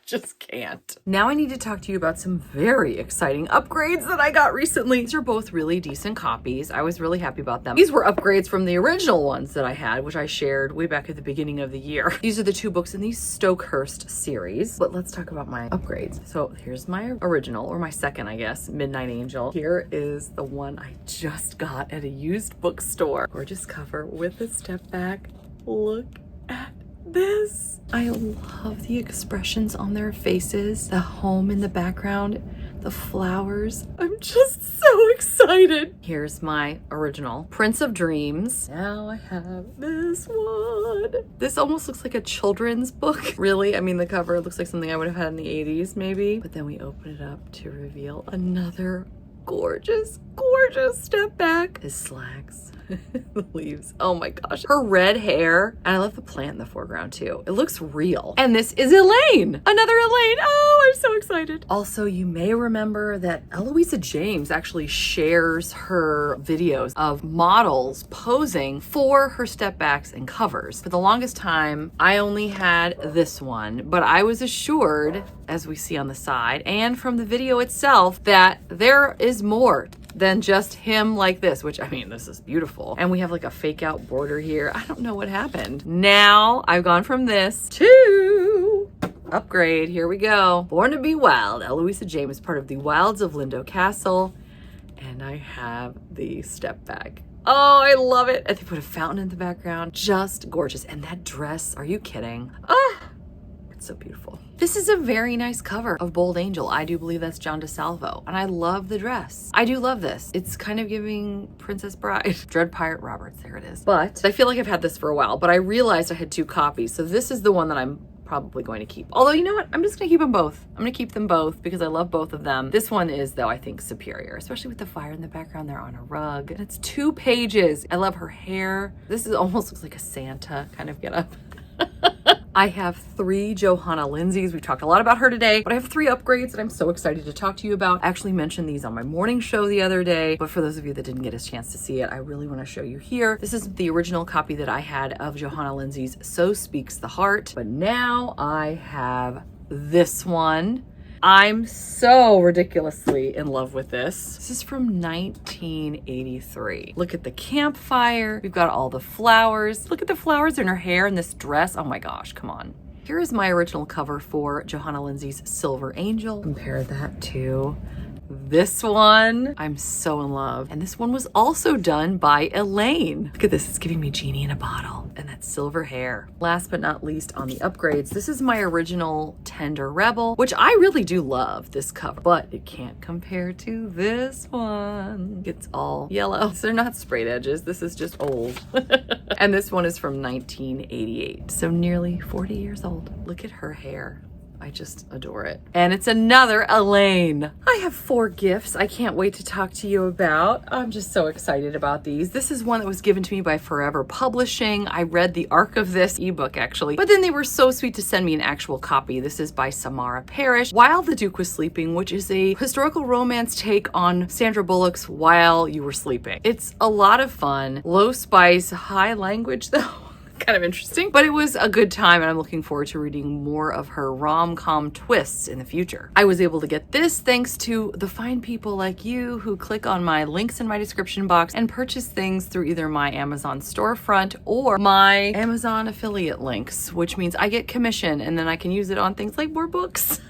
Just can't. Now I need to talk to you about some very exciting upgrades that I got recently. These are both really decent copies. I was really happy about them. These were upgrades from the original ones that I had, which I shared way back at the beginning of the year. These are the two books in the Stokehurst series. But let's talk about my upgrades. So here's my original, or my second, I guess, Midnight Angel. Here is the one I just got at a used bookstore. Gorgeous cover with a step back. Look at this. I love the expressions on their faces, the home in the background, the flowers. I'm just so excited. Here's my original Prince of Dreams. Now I have this one. This almost looks like a children's book. Really, I mean, the cover looks like something I would have had in the 80s maybe. But then we open it up to reveal another gorgeous, gorgeous step back. His slacks. The leaves. Oh my gosh. Her red hair. And I love the plant in the foreground too. It looks real. And this is Elaine. Another Elaine. Oh, I'm so excited. Also, you may remember that Eloisa James actually shares her videos of models posing for her step backs and covers. For the longest time, I only had this one, but I was assured, as we see on the side and from the video itself, that there is more than just him like this, which, I mean, this is beautiful. And we have like a fake out border here. I don't know what happened. Now I've gone from this to upgrade. Here we go. Born to be Wild. Eloisa James is part of the Wilds of Lindo Castle. And I have the step back. Oh, I love it. And they put a fountain in the background. Just gorgeous. And that dress, are you kidding? Ah, it's so beautiful. This is a very nice cover of Bold Angel. I do believe that's John DeSalvo. And I love the dress. I do love this. It's kind of giving Princess Bride. Dread Pirate Roberts, there it is. But I feel like I've had this for a while, but I realized I had 2 copies. So this is the one that I'm probably going to keep. Although, you know what? I'm just going to keep them both. I'm going to keep them both because I love both of them. This one is, though, I think superior, especially with the fire in the background. They're on a rug. And it's 2 pages. I love her hair. This is almost looks like a Santa kind of getup. I have 3 Johanna Lindsays. We've talked a lot about her today, but I have 3 upgrades that I'm so excited to talk to you about. I actually mentioned these on my morning show the other day, but for those of you that didn't get a chance to see it, I really want to show you here. This is the original copy that I had of Johanna Lindsays So Speaks the Heart, but now I have this one. I'm so ridiculously in love with this. This is from 1983. Look at the campfire. We've got all the flowers. Look at the flowers in her hair and this dress. Oh my gosh, come on. Here is my original cover for Johanna Lindsays Silver Angel. Compare that to this one. I'm so in love. And this one was also done by Elaine. Look at this, it's giving me Genie in a bottle and that silver hair. Last but not least on the upgrades, this is my original Tender Rebel, which I really do love this cover, but it can't compare to this one. It's all yellow. They're not sprayed edges. This is just old. And this one is from 1988. So nearly 40 years old. Look at her hair. I just adore it. And it's another Elaine. I have 4 gifts I can't wait to talk to you about. I'm just so excited about these. This is one that was given to me by Forever Publishing. I read the arc of this ebook actually, but then they were so sweet to send me an actual copy. This is by Samara Parrish, While the Duke Was Sleeping, which is a historical romance take on Sandra Bullock's While You Were Sleeping. It's a lot of fun, low spice, high language though. Kind of interesting, but it was a good time and I'm looking forward to reading more of her rom-com twists in the future. I was able to get this thanks to the fine people like you who click on my links in my description box and purchase things through either my Amazon storefront or my Amazon affiliate links, which means I get commission and then I can use it on things like more books.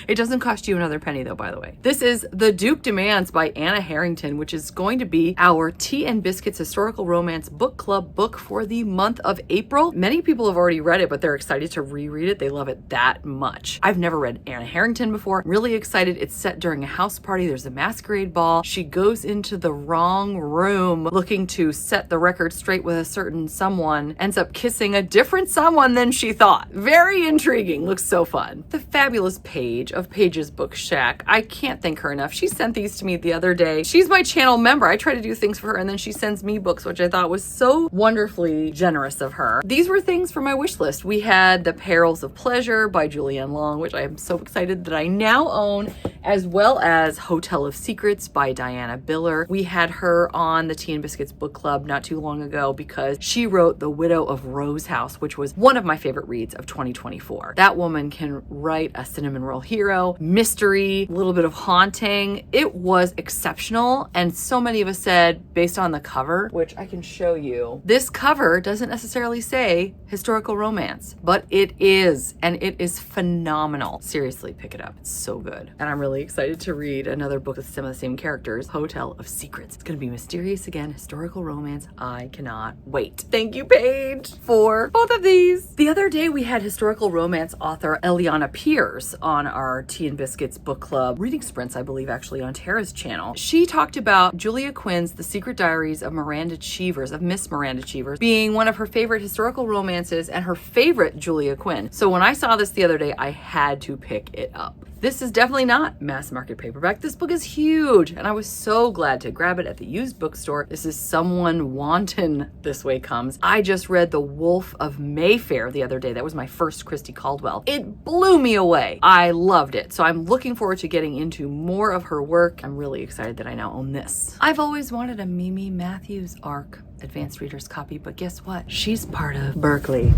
It doesn't cost you another penny though, by the way. This is The Duke Demands by Anna Harrington, which is going to be our Tea and Biscuits Historical Romance Book Club book for the month of April. Many people have already read it, but they're excited to reread it. They love it that much. I've never read Anna Harrington before. I'm really excited. It's set during a house party. There's a masquerade ball. She goes into the wrong room looking to set the record straight with a certain someone, ends up kissing a different someone than she thought. Very intriguing. Looks so fun. The fabulous Paige of Paige's Book Shack. I can't thank her enough. She sent these to me the other day. She's my channel member. I try to do things for her and then she sends me books, which I thought was so wonderfully generous of her. These were things for my wish list. We had The Perils of Pleasure by Julianne Long, which I am so excited that I now own, as well as Hotel of Secrets by Diana Biller. We had her on the Tea and Biscuits Book Club not too long ago because she wrote The Widow of Rose House, which was one of my favorite reads of 2024. That woman can write a cinnamon roll hero, mystery, a little bit of haunting. It was exceptional. And so many of us said, based on the cover, which I can show you, this cover doesn't necessarily say historical romance, but it is, and it is phenomenal. Seriously, pick it up. It's so good. And I'm really excited to read another book with some of the same characters, Hotel of Secrets. It's going to be mysterious again, historical romance. I cannot wait. Thank you, Paige, for both of these. The other day we had historical romance author Eliana Pierce on our Tea and Biscuits Book Club reading sprints, I believe actually on Tara's channel. She talked about Julia Quinn's The Secret Diaries of Miranda Cheevers, of Miss Miranda Cheevers, being one of her favorite historical romances and her favorite Julia Quinn. So when I saw this the other day, I had to pick it up. This is definitely not mass market paperback. This book is huge, and I was so glad to grab it at the used bookstore. This is Someone Wanton This Way Comes. I just read The Wolf of Mayfair the other day. That was my first Christy Caldwell. It blew me away. I loved it. So I'm looking forward to getting into more of her work. I'm really excited that I now own this. I've always wanted a Mimi Matthews ARC advanced reader's copy, but guess what? She's part of Berkeley.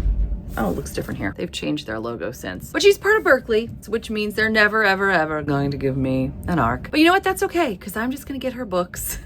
Oh, it looks different here. They've changed their logo since. But she's part of Berkeley, which means they're never, ever, ever going to give me an ARC. But you know what? That's okay, because I'm just going to get her books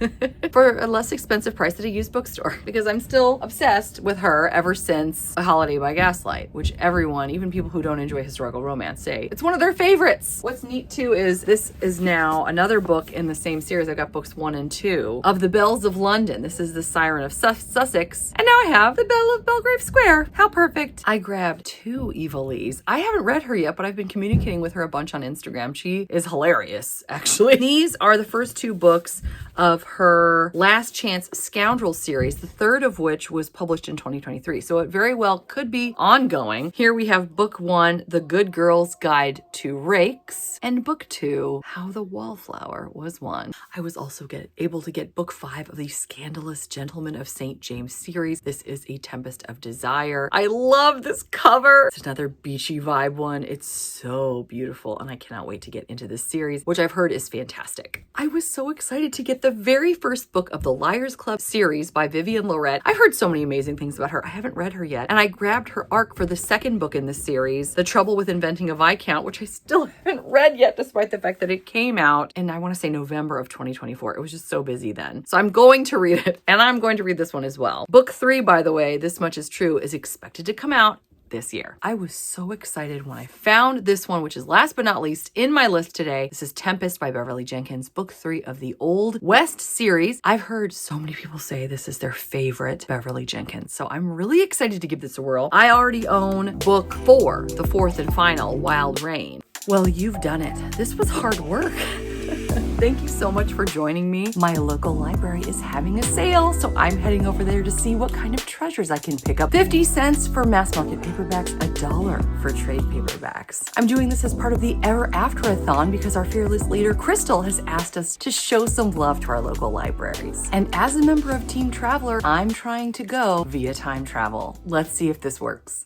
for a less expensive price at a used bookstore, because I'm still obsessed with her ever since A Holiday by Gaslight, which everyone, even people who don't enjoy historical romance, say it's one of their favorites. What's neat too is this is now another book in the same series. I've got books 1 and 2 of The Bells of London. This is The Siren of Sussex. And now I have The Belle of Belgrave Square. How perfect. I grabbed 2 Evilise. I haven't read her yet, but I've been communicating with her a bunch on Instagram. She is hilarious, actually. These are the first 2 books of her Last Chance Scoundrel series, the third of which was published in 2023. So it very well could be ongoing. Here we have book 1, The Good Girl's Guide to Rakes, and book 2, How the Wallflower Was Won. I was also able to get book 5 of the Scandalous Gentleman of St. James series. This is A Tempest of Desire. I love this cover. It's another beachy vibe one. It's so beautiful, and I cannot wait to get into this series, which I've heard is fantastic. I was so excited to get the very first book of the Liars Club series by Vivian Lorette. I've heard so many amazing things about her. I haven't read her yet, and I grabbed her ARC for the second book in this series, The Trouble with Inventing a Viscount, which I still haven't read yet, despite the fact that it came out in, I want to say, November of 2024. It was just so busy then. So I'm going to read it, and I'm going to read this one as well. Book 3, by the way, This Much Is True, is expected to come out this year. I was so excited when I found this one, which is last but not least in my list today. This is Tempest by Beverly Jenkins, book 3 of the Old West series. I've heard so many people say this is their favorite Beverly Jenkins, so I'm really excited to give this a whirl. I already own book 4, the fourth and final, Wild Rain. Well, you've done it. This was hard work. Thank you so much for joining me. My local library is having a sale, so I'm heading over there to see what kind of treasures I can pick up. 50 cents for mass market paperbacks, $1 for trade paperbacks. I'm doing this as part of the Ever After-a-thon because our fearless leader, Crystal, has asked us to show some love to our local libraries. And as a member of Team Traveler, I'm trying to go via time travel. Let's see if this works.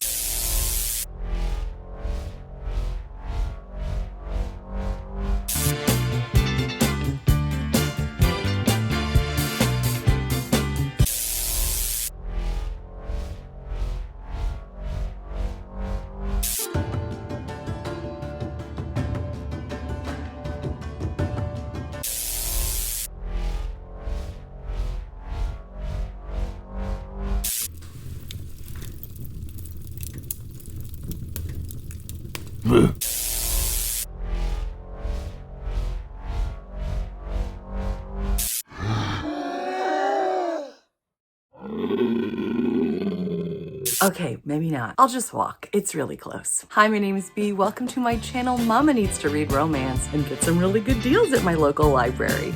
Okay, maybe not. I'll just walk. It's really close. Hi, my name is Bea. Welcome to my channel, Mama Needs to Read Romance, and get some really good deals at my local library.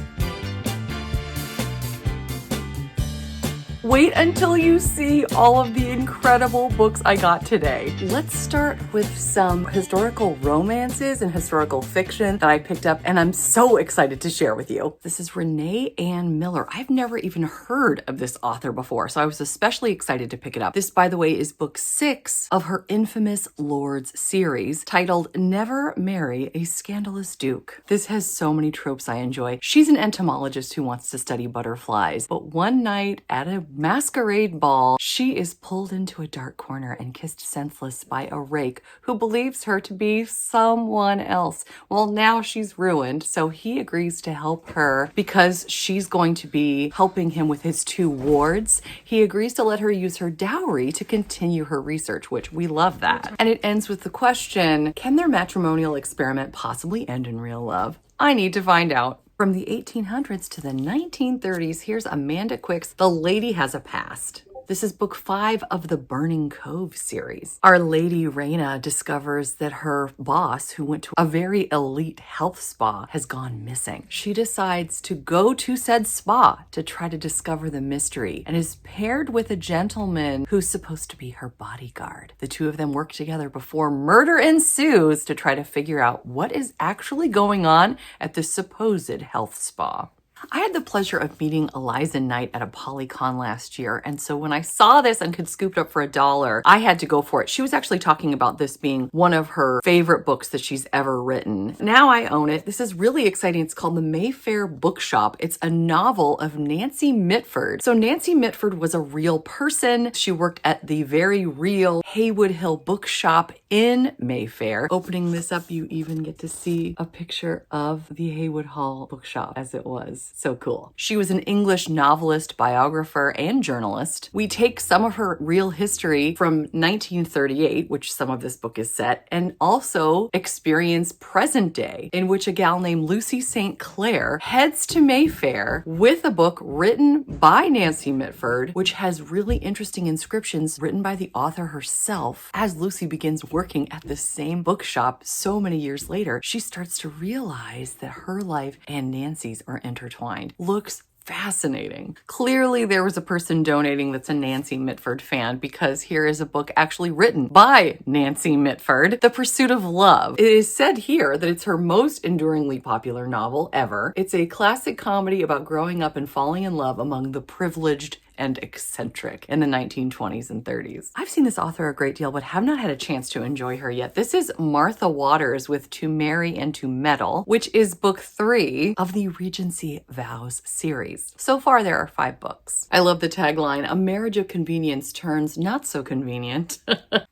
Wait until you see all of the incredible books I got today. Let's start with some historical romances and historical fiction that I picked up, and I'm so excited to share with you. This is Renee Ann Miller. I've never even heard of this author before, so I was especially excited to pick it up. This, by the way, is book 6 of her infamous Lords series, titled Never Marry a Scandalous Duke. This has so many tropes I enjoy. She's an entomologist who wants to study butterflies, but one night at a masquerade ball, she is pulled into a dark corner and kissed senseless by a rake who believes her to be someone else. Well, now she's ruined, so he agrees to help her because she's going to be helping him with his 2 wards. He agrees to let her use her dowry to continue her research, which we love that. And it ends with the question, can their matrimonial experiment possibly end in real love? I need to find out. From the 1800s to the 1930s, here's Amanda Quick's The Lady Has a Past. This is book 5 of the Burning Cove series. Our lady Raina discovers that her boss, who went to a very elite health spa, has gone missing. She decides to go to said spa to try to discover the mystery and is paired with a gentleman who's supposed to be her bodyguard. The two of them work together before murder ensues to try to figure out what is actually going on at the supposed health spa. I had the pleasure of meeting Eliza Knight at a Polycon last year, and so when I saw this and could scoop it up for $1, I had to go for it. She was actually talking about this being one of her favorite books that she's ever written. Now I own it. This is really exciting. It's called The Mayfair Bookshop. It's a novel of Nancy Mitford. So Nancy Mitford was a real person. She worked at the very real Haywood Hill Bookshop in Mayfair. Opening this up, you even get to see a picture of the Haywood Hall Bookshop as it was. So cool. She was an English novelist, biographer, and journalist. We take some of her real history from 1938, which some of this book is set, and also experience present day, in which a gal named Lucy St. Clair heads to Mayfair with a book written by Nancy Mitford, which has really interesting inscriptions written by the author herself. As Lucy begins working at the same bookshop so many years later, she starts to realize that her life and Nancy's are intertwined. Looks fascinating. Clearly there was a person donating that's a Nancy Mitford fan, because here is a book actually written by Nancy Mitford, The Pursuit of Love. It is said here that it's her most enduringly popular novel ever. It's a classic comedy about growing up and falling in love among the privileged and eccentric in the 1920s and 30s. I've seen this author a great deal, but have not had a chance to enjoy her yet. This is Martha Waters with To Marry and to Meddle, which is book 3 of the Regency Vows series. So far, there are 5 books. I love the tagline, "A marriage of convenience turns not so convenient."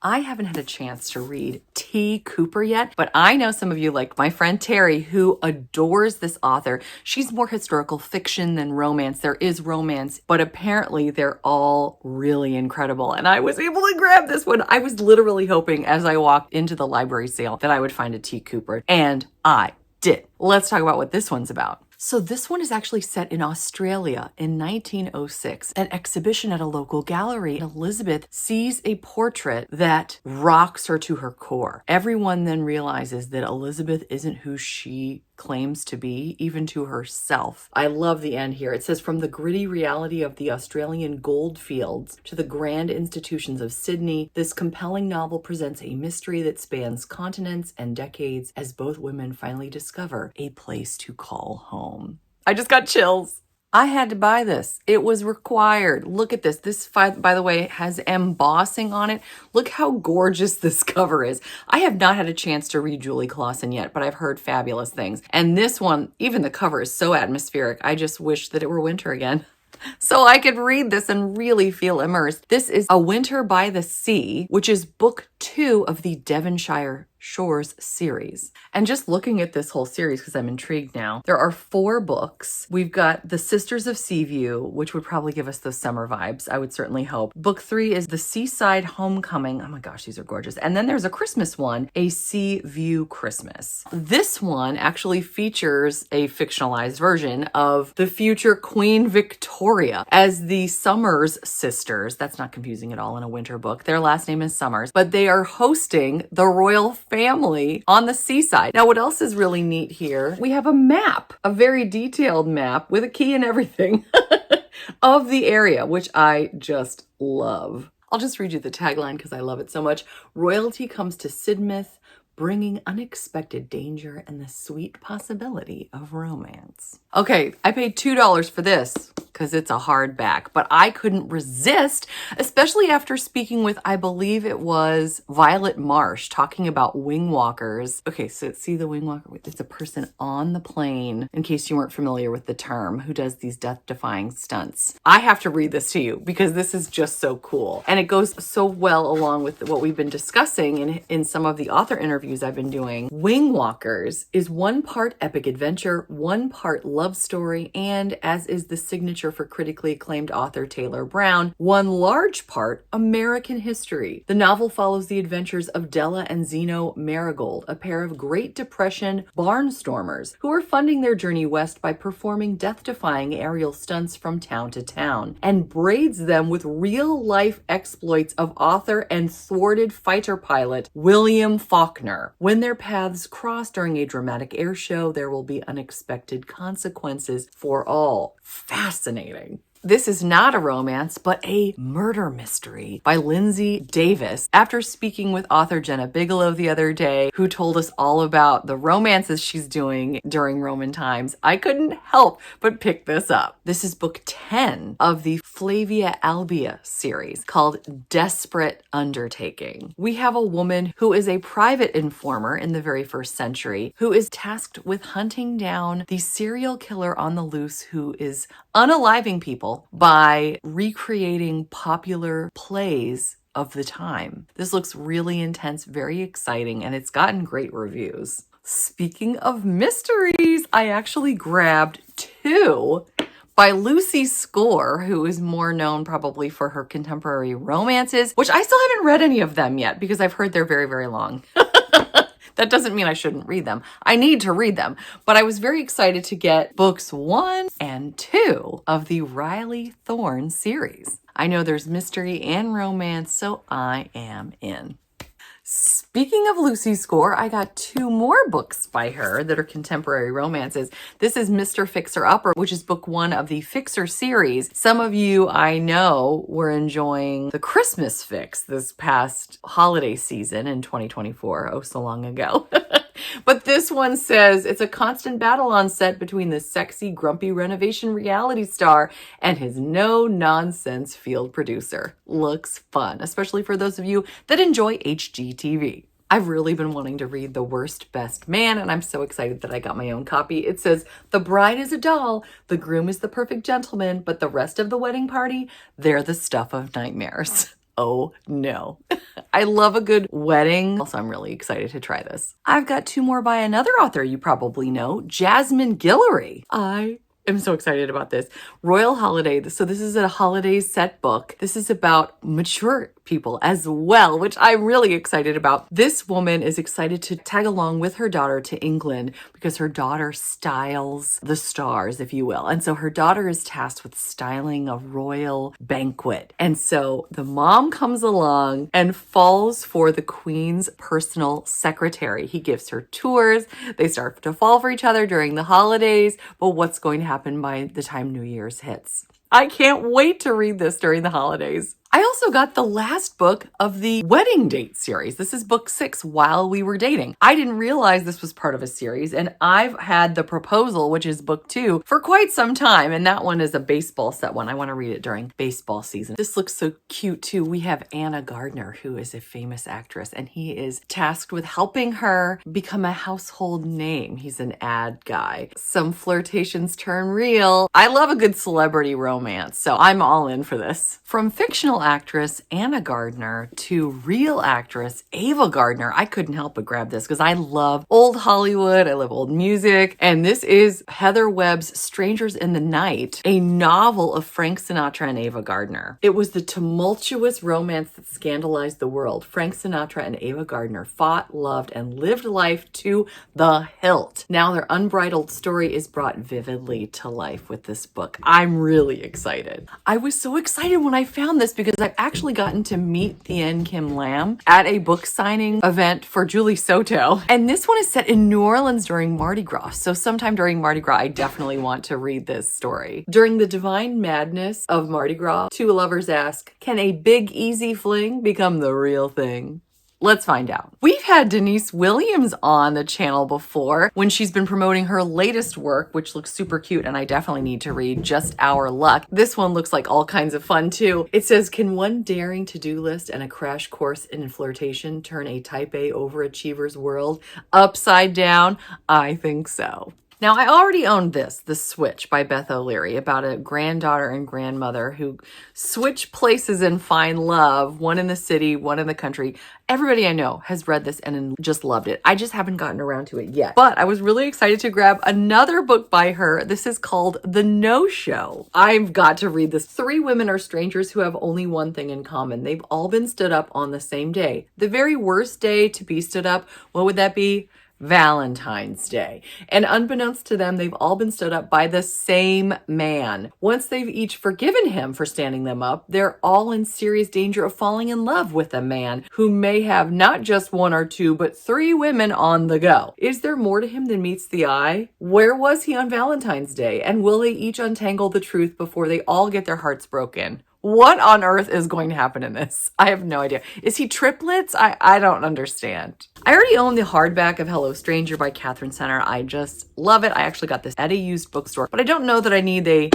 I haven't had a chance to read T. Cooper yet, but I know some of you, like my friend Terry, who adores this author. She's more historical fiction than romance. There is romance, but apparently they're all really incredible. And I was able to grab this one. I was literally hoping as I walked into the library sale that I would find a T. Cooper, and I did. Let's talk about what this one's about. So this one is actually set in Australia in 1906, an exhibition at a local gallery. Elizabeth sees a portrait that rocks her to her core. Everyone then realizes that Elizabeth isn't who she claims to be, even to herself. I love the end here. It says, "From the gritty reality of the Australian goldfields to the grand institutions of Sydney, this compelling novel presents a mystery that spans continents and decades as both women finally discover a place to call home." I just got chills. I had to buy this. It was required. Look at this. This, by the way, has embossing on it. Look how gorgeous this cover is. I have not had a chance to read Julie Clausen yet, but I've heard fabulous things. And this one, even the cover is so atmospheric. I just wish that it were winter again, so I could read this and really feel immersed. This is A Winter by the Sea, which is book 2 of the Devonshire Shores series. And just looking at this whole series, because I'm intrigued now, there are 4 books. We've got The Sisters of Seaview, which would probably give us those summer vibes, I would certainly hope. Book 3 is The Seaside Homecoming. Oh my gosh, these are gorgeous. And then there's a Christmas one, A Sea View Christmas. This one actually features a fictionalized version of the future Queen Victoria as the Summers sisters. That's not confusing at all in a winter book. Their last name is Summers, but they are hosting the royal family on the seaside. Now, what else is really neat here? We have a map, a very detailed map with a key and everything of the area, which I just love. I'll just read you the tagline because I love it so much. "Royalty comes to Sidmouth, bringing unexpected danger and the sweet possibility of romance." Okay, I paid $2 for this because it's a hardback, but I couldn't resist, especially after speaking with, I believe it was Violet Marsh, talking about wing walkers. Okay, so see the wing walker? It's a person on the plane, in case you weren't familiar with the term, who does these death-defying stunts. I have to read this to you because this is just so cool. And it goes so well along with what we've been discussing in some of the author interviews reviews I've been doing. Wing Walkers is one part epic adventure, one part love story, and as is the signature for critically acclaimed author Taylor Brown, one large part American history. The novel follows the adventures of Della and Zeno Marigold, a pair of Great Depression barnstormers who are funding their journey west by performing death-defying aerial stunts from town to town, and braids them with real-life exploits of author and thwarted fighter pilot William Faulkner. When their paths cross during a dramatic air show, there will be unexpected consequences for all. Fascinating. This is not a romance, but a murder mystery by Lindsay Davis. After speaking with author Jenna Bigelow the other day, who told us all about the romances she's doing during Roman times, I couldn't help but pick this up. This is book 10 of the Flavia Albia series called Desperate Undertaking. We have a woman who is a private informer in the very first century who is tasked with hunting down the serial killer on the loose who is unaliving people by recreating popular plays of the time. This looks really intense, very exciting, and it's gotten great reviews. Speaking of mysteries, I actually grabbed two by Lucy Score, who is more known probably for her contemporary romances, which I still haven't read any of them yet because I've heard they're very, very long. That doesn't mean I shouldn't read them. I need to read them. But I was very excited to get books 1 and 2 of the Riley Thorne series. I know there's mystery and romance, so I am in. Speaking of Lucy Score, I got 2 more books by her that are contemporary romances. This is Mr. Fixer-Upper, which is book 1 of the Fixer series. Some of you I know were enjoying the Christmas fix this past holiday season in 2024, oh so long ago. But this one says it's a constant battle on set between the sexy, grumpy renovation reality star and his no-nonsense field producer. Looks fun, especially for those of you that enjoy HGTV. I've really been wanting to read The Worst Best Man, and I'm so excited that I got my own copy. It says, the bride is a doll, the groom is the perfect gentleman, but the rest of the wedding party, they're the stuff of nightmares. Oh no. I love a good wedding. Also, I'm really excited to try this. I've got 2 more by another author you probably know, Jasmine Guillory. I'm so excited about this. Royal Holiday. So this is a holidays set book. This is about mature people as well, which I'm really excited about. This woman is excited to tag along with her daughter to England because her daughter styles the stars, if you will. And so her daughter is tasked with styling a royal banquet. And so the mom comes along and falls for the Queen's personal secretary. He gives her tours. They start to fall for each other during the holidays. But what's going to happen by the time New Year's hits? I can't wait to read this during the holidays. I also got the last book of the Wedding Date series. This is book 6, While We Were Dating. I didn't realize this was part of a series, and I've had The Proposal, which is book 2, for quite some time, and that one is a baseball set one. I want to read it during baseball season. This looks so cute too. We have Anna Gardner, who is a famous actress, and he is tasked with helping her become a household name. He's an ad guy. Some flirtations turn real. I love a good celebrity romance, so I'm all in for this. From fictional actress Anna Gardner to real actress Ava Gardner, I couldn't help but grab this because I love old Hollywood, I love old music, and this is Heather Webb's Strangers in the Night, a novel of Frank Sinatra and Ava Gardner. It was the tumultuous romance that scandalized the world. Frank Sinatra and Ava Gardner fought, loved, and lived life to the hilt. Now their unbridled story is brought vividly to life with this book. I'm really excited. I was so excited when I found this because I've actually gotten to meet Thien Kim Lam at a book signing event for Julie Soto. And this one is set in New Orleans during Mardi Gras. So sometime during Mardi Gras, I definitely want to read this story. During the divine madness of Mardi Gras, 2 lovers ask, can a big easy fling become the real thing? Let's find out. We've had Denise Williams on the channel before when she's been promoting her latest work, which looks super cute, and I definitely need to read, Just Our Luck. This one looks like all kinds of fun too. It says, can one daring to-do list and a crash course in flirtation turn a type A overachiever's world upside down? I think so. Now, I already owned this, The Switch by Beth O'Leary, about a granddaughter and grandmother who switch places and find love, one in the city, one in the country. Everybody I know has read this and just loved it. I just haven't gotten around to it yet. But I was really excited to grab another book by her. This is called The No-Show. I've got to read this. 3 women are strangers who have only one thing in common. They've all been stood up on the same day. The very worst day to be stood up, what would that be? Valentine's Day. And unbeknownst to them, they've all been stood up by the same man. Once they've each forgiven him for standing them up, they're all in serious danger of falling in love with a man who may have not just 1 or 2, but 3 women on the go. Is there more to him than meets the eye? Where was he on Valentine's Day? And will they each untangle the truth before they all get their hearts broken? What on earth is going to happen in this? I have no idea. Is he triplets? I don't understand. I already own the hardback of Hello Stranger by Catherine Center. I just love it. I actually got this at a used bookstore, but I don't know that I need a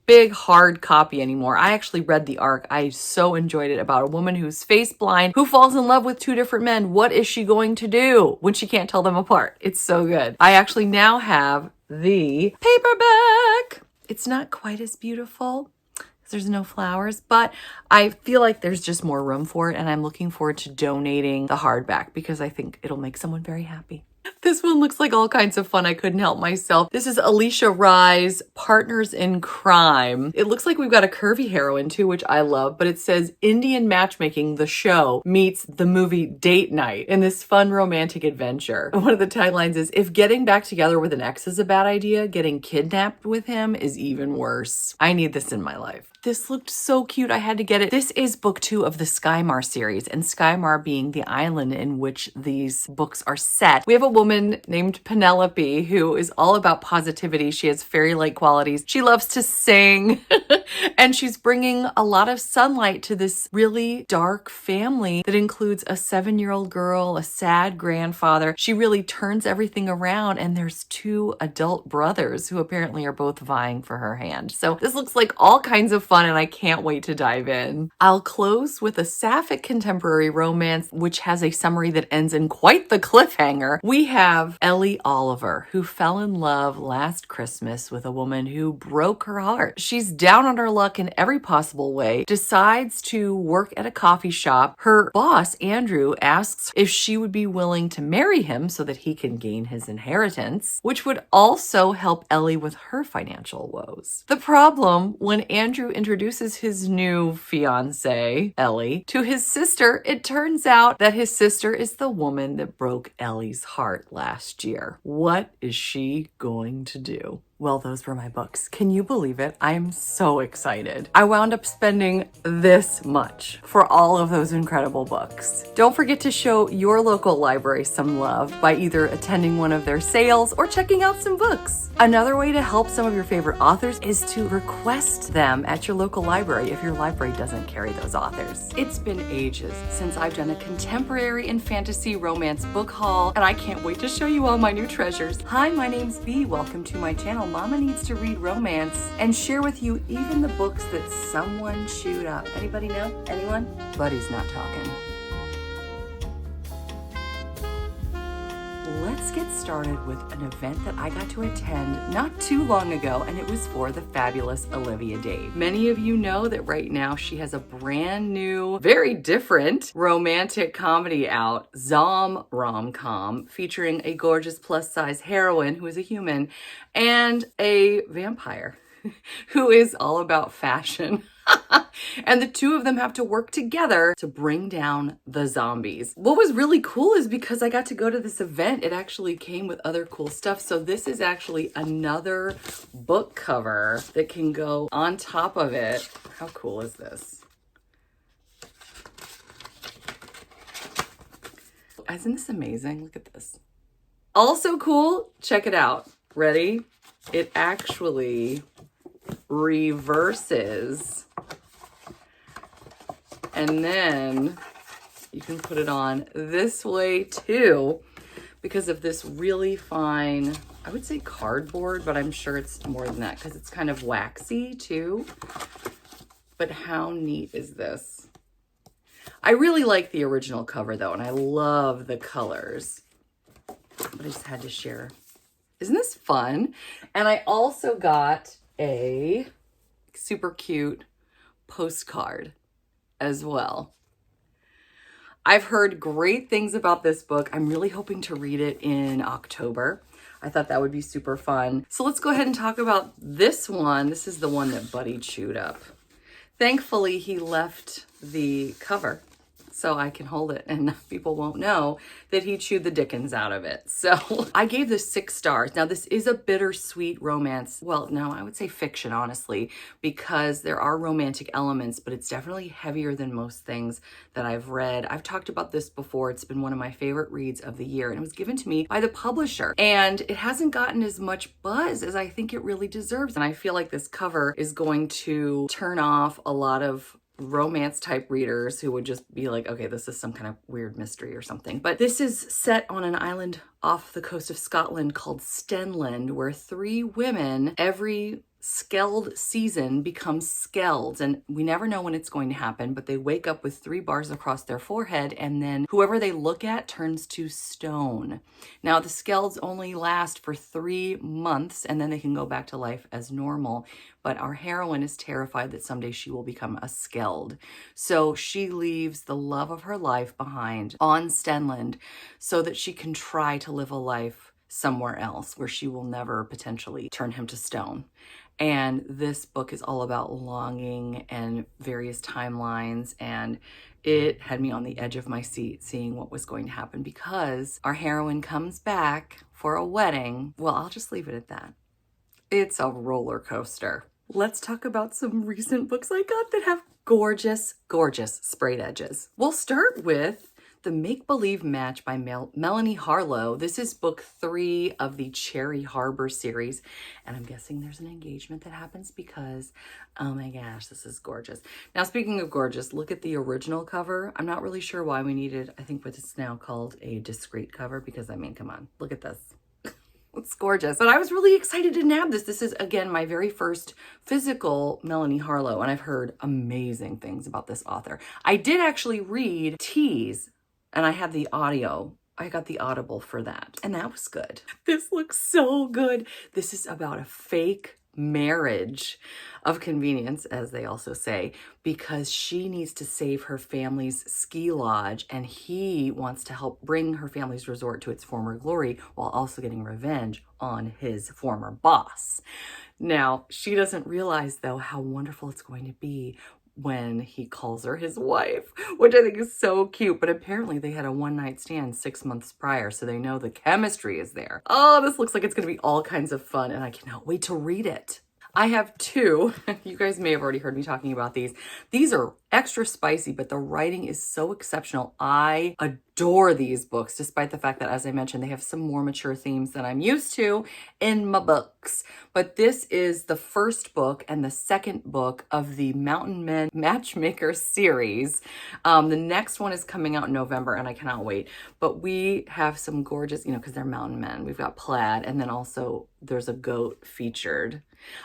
big hard copy anymore. I actually read the arc. I so enjoyed it, about a woman who's face blind, who falls in love with 2 different men. What is she going to do when she can't tell them apart? It's so good. I actually now have the paperback. It's not quite as beautiful. There's no flowers, but I feel like there's just more room for it, and I'm looking forward to donating the hardback because I think it'll make someone very happy. This one looks like all kinds of fun. I couldn't help myself. This is Alicia Rye's Partners in Crime. It looks like we've got a curvy heroine too, which I love, but it says Indian matchmaking, the show, meets the movie Date Night in this fun romantic adventure. One of the taglines is, if getting back together with an ex is a bad idea, getting kidnapped with him is even worse. I need this in my life. This looked so cute. I had to get it. This is book 2 of the Skymar series, and Skymar being the island in which these books are set. We have a woman named Penelope who is all about positivity. She has fairy-like qualities. She loves to sing, and she's bringing a lot of sunlight to this really dark family that includes a 7-year-old girl, a sad grandfather. She really turns everything around, and there's 2 adult brothers who apparently are both vying for her hand. So this looks like all kinds of fun, and I can't wait to dive in. I'll close with a sapphic contemporary romance, which has a summary that ends in quite the cliffhanger. We have Ellie Oliver, who fell in love last Christmas with a woman who broke her heart. She's down on her luck in every possible way, decides to work at a coffee shop. Her boss, Andrew, asks if she would be willing to marry him so that he can gain his inheritance, which would also help Ellie with her financial woes. The problem, when Andrew introduces his new fiancée, Ellie, to his sister, it turns out that his sister is the woman that broke Ellie's heart last year. What is she going to do? Well, those were my books. Can you believe it? I'm so excited. I wound up spending this much for all of those incredible books. Don't forget to show your local library some love by either attending one of their sales or checking out some books. Another way to help some of your favorite authors is to request them at your local library if your library doesn't carry those authors. It's been ages since I've done a contemporary and fantasy romance book haul, and I can't wait to show you all my new treasures. Hi, my name's Bea. Welcome to my channel. Mama Needs to Read Romance, and share with you even the books that someone chewed up. Anybody know? Anyone? Buddy's not talking. Let's get started with an event that I got to attend not too long ago, and it was for the fabulous Olivia Dave. Many of you know that right now she has a brand new, very different romantic comedy out, Zom Rom-Com, featuring a gorgeous plus-size heroine who is a human and a vampire who is all about fashion. And the 2 of them have to work together to bring down the zombies. What was really cool is because I got to go to this event, it actually came with other cool stuff. So this is actually another book cover that can go on top of it. How cool is this? Isn't this amazing? Look at this. Also cool, check it out. Ready? It actually reverses, and then you can put it on this way too because of this really fine, I would say cardboard, but I'm sure it's more than that because it's kind of waxy too. But how neat is this? I really like the original cover though, and I love the colors, but I just had to share Isn't this fun? And I also got a super cute postcard as well. I've heard great things about this book. I'm really hoping to read it in October. I thought that would be super fun. So let's go ahead and talk about this one. This is the one that Buddy chewed up. Thankfully, he left the cover so I can hold it and people won't know that he chewed the dickens out of it. So I gave this 6 stars. Now, this is a bittersweet romance. Well, no, I would say fiction, honestly, because there are romantic elements, but it's definitely heavier than most things that I've read. I've talked about this before. It's been one of my favorite reads of the year, and it was given to me by the publisher. And it hasn't gotten as much buzz as I think it really deserves. And I feel like this cover is going to turn off a lot of romance type readers who would just be like, okay, this is some kind of weird mystery or something. But this is set on an island off the coast of Scotland called Stenland, where 3 women every skeld season become skelds, and we never know when it's going to happen, but they wake up with 3 bars across their forehead, and then whoever they look at turns to stone. Now, the skelds only last for 3 months, and then they can go back to life as normal, but our heroine is terrified that someday she will become a skeld. So she leaves the love of her life behind on Stenland so that she can try to live a life somewhere else where she will never potentially turn him to stone. And this book is all about longing and various timelines, and it had me on the edge of my seat seeing what was going to happen because our heroine comes back for a wedding. Well, I'll just leave it at that. It's a roller coaster. Let's talk about some recent books I got that have gorgeous, gorgeous sprayed edges. We'll start with The Make-Believe Match by Melanie Harlow. This is book 3 of the Cherry Harbor series. And I'm guessing there's an engagement that happens because, oh my gosh, this is gorgeous. Now, speaking of gorgeous, look at the original cover. I'm not really sure why we needed, I think what it's now called a discreet cover, because I mean, come on, look at this. It's gorgeous. But I was really excited to nab this. This is, again, my very first physical Melanie Harlow, and I've heard amazing things about this author. I did actually read Tease, and I had the audio. I got the Audible for that, and that was good. This looks so good. This is about a fake marriage of convenience, as they also say, because she needs to save her family's ski lodge, and he wants to help bring her family's resort to its former glory while also getting revenge on his former boss. Now, she doesn't realize, though, how wonderful it's going to be when he calls her his wife, which I think is so cute. But apparently they had a one-night stand 6 months prior, so they know the chemistry is there. Oh, this looks like it's going to be all kinds of fun, and I cannot wait to read it. I have 2. You guys may have already heard me talking about these. These are extra spicy, but the writing is so exceptional. I adore these books, despite the fact that, as I mentioned, they have some more mature themes than I'm used to in my books. But this is the first book and the second book of the Mountain Men Matchmaker series. The next one is coming out in November, and I cannot wait. But we have some gorgeous, because they're mountain men. We've got plaid, and then also there's a goat featured.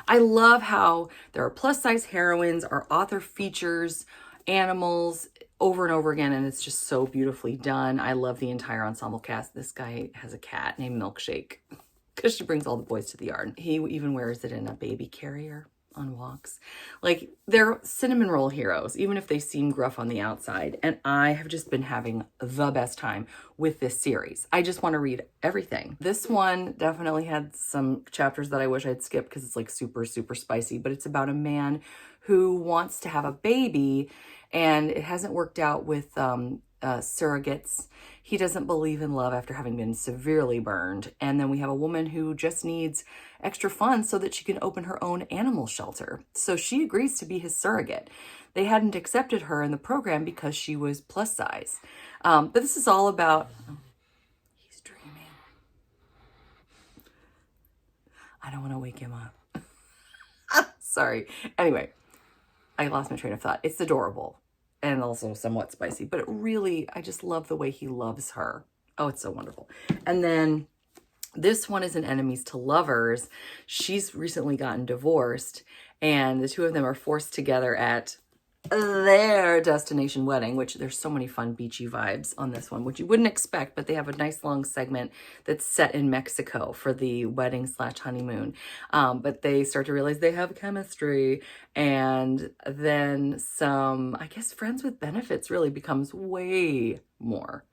I love how there are plus-size heroines. Our author features animals over and over again, and it's just so beautifully done. I love the entire ensemble cast. This guy has a cat named Milkshake because she brings all the boys to the yard. He even wears it in a baby carrier on walks. Like, they're cinnamon roll heroes, even if they seem gruff on the outside. And I have just been having the best time with this series. I just want to read everything. This one definitely had some chapters that I wish I'd skipped because it's like super, super spicy, but it's about a man who wants to have a baby, and it hasn't worked out with surrogates. He doesn't believe in love after having been severely burned. And then we have a woman who just needs extra funds so that she can open her own animal shelter. So she agrees to be his surrogate. They hadn't accepted her in the program because she was plus size. But this is all about, he's dreaming. I don't want to wake him up. Sorry. Anyway, I lost my train of thought. It's adorable and also somewhat spicy, but I just love the way he loves her. Oh, it's so wonderful. And then this one is an enemies to lovers. She's recently gotten divorced, and the two of them are forced together at their destination wedding, which there's so many fun beachy vibes on this one, which you wouldn't expect, but they have a nice long segment that's set in Mexico for the wedding slash honeymoon. But they start to realize they have chemistry, and then some, I guess, friends with benefits really becomes way more.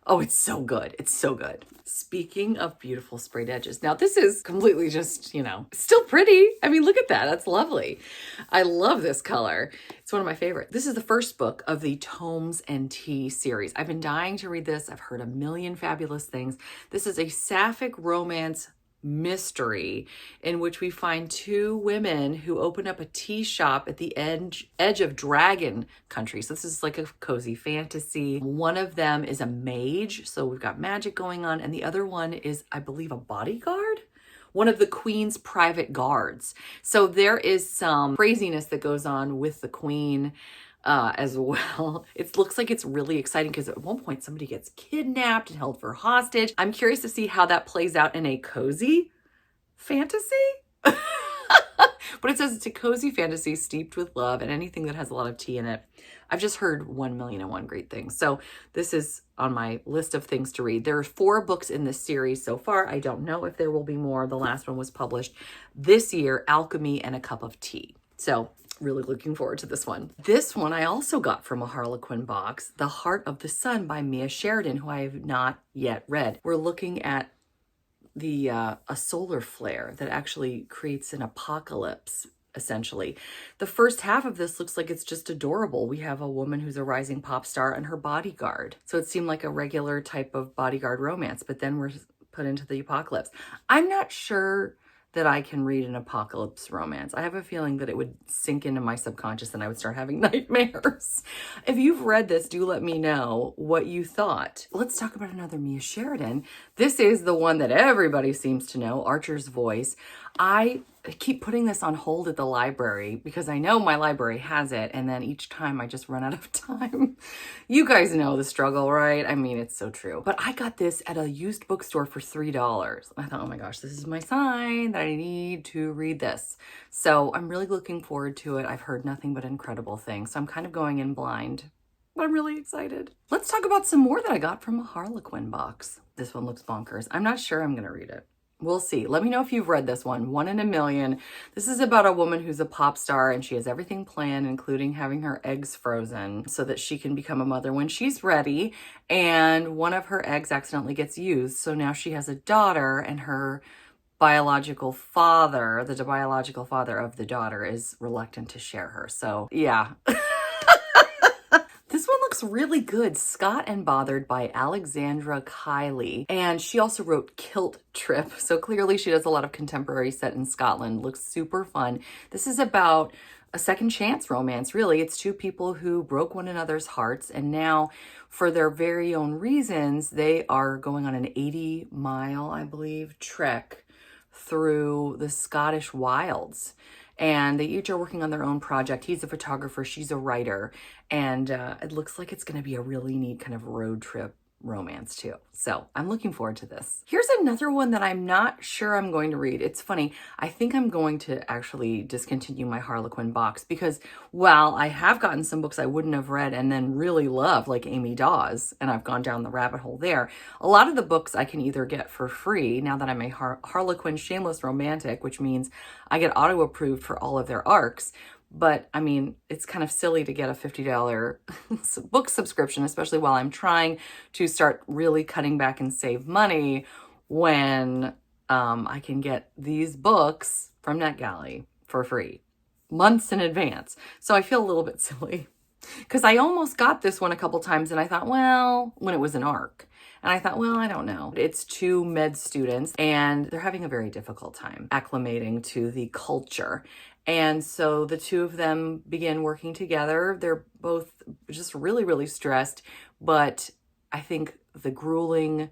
Oh, it's so good. It's so good. Speaking of beautiful sprayed edges. Now, this is completely just, still pretty. I mean, look at that. That's lovely. I love this color. It's one of my favorites. This is the first book of the Tomes and Tea series. I've been dying to read this. I've heard a million fabulous things. This is a sapphic romance mystery in which we find two women who open up a tea shop at the edge of dragon country. So this is like a cozy fantasy. One of them is a mage, so we've got magic going on, and the other one is, I believe, a bodyguard, one of the queen's private guards. So there is some craziness that goes on with the queen as well. It looks like it's really exciting because at one point somebody gets kidnapped and held for hostage. I'm curious to see how that plays out in a cozy fantasy. But it says it's a cozy fantasy steeped with love and anything that has a lot of tea in it. I've just heard 1,000,001 great things. So this is on my list of things to read. There are 4 books in this series so far. I don't know if there will be more. The last one was published this year, Alchemy and a Cup of Tea. So really looking forward to this one. This one I also got from a Harlequin box, The Heart of the Sun by Mia Sheridan, who I have not yet read. We're looking at a solar flare that actually creates an apocalypse, essentially. The first half of this looks like it's just adorable. We have a woman who's a rising pop star and her bodyguard. So it seemed like a regular type of bodyguard romance, but then we're put into the apocalypse. I'm not sure that I can read an apocalypse romance. I have a feeling that it would sink into my subconscious and I would start having nightmares. If you've read this, do let me know what you thought. Let's talk about another Mia Sheridan. This is the one that everybody seems to know, Archer's Voice. I keep putting this on hold at the library because I know my library has it, and then each time I just run out of time. You guys know the struggle, right? I mean, it's so true. But I got this at a used bookstore for $3. I thought, oh my gosh, this is my sign that I need to read this. So I'm really looking forward to it. I've heard nothing but incredible things. So I'm kind of going in blind, but I'm really excited. Let's talk about some more that I got from a Harlequin box. This one looks bonkers. I'm not sure I'm going to read it. We'll see. Let me know if you've read this one, One in a Million. This is about a woman who's a pop star and she has everything planned, including having her eggs frozen so that she can become a mother when she's ready. And one of her eggs accidentally gets used. So now she has a daughter, and her biological father, the biological father of the daughter, is reluctant to share her. So yeah. This one looks really good. Scott and Bothered by Alexandra Kiley. And she also wrote Kilt Trip. So clearly she does a lot of contemporary set in Scotland. Looks super fun. This is about a second chance romance, really. It's 2 people who broke one another's hearts, and now for their very own reasons, they are going on an 80-mile, I believe, trek through the Scottish wilds. And they each are working on their own project. He's a photographer, she's a writer. And it looks like it's gonna be a really neat kind of road trip romance too. So I'm looking forward to this. Here's another one that I'm not sure I'm going to read. It's funny. I think I'm going to actually discontinue my Harlequin box because while I have gotten some books I wouldn't have read and then really love, like Amy Dawes, and I've gone down the rabbit hole there, a lot of the books I can either get for free now that I'm a Harlequin Shameless Romantic, which means I get auto approved for all of their arcs. But I mean, it's kind of silly to get a $50 book subscription, especially while I'm trying to start really cutting back and save money when I can get these books from NetGalley for free months in advance. So I feel a little bit silly because I almost got this one a couple times and I thought, well, when it was an ARC. And I thought, well, I don't know. It's 2 med students and they're having a very difficult time acclimating to the culture. And so the 2 of them begin working together. They're both just really, really stressed. But I think the grueling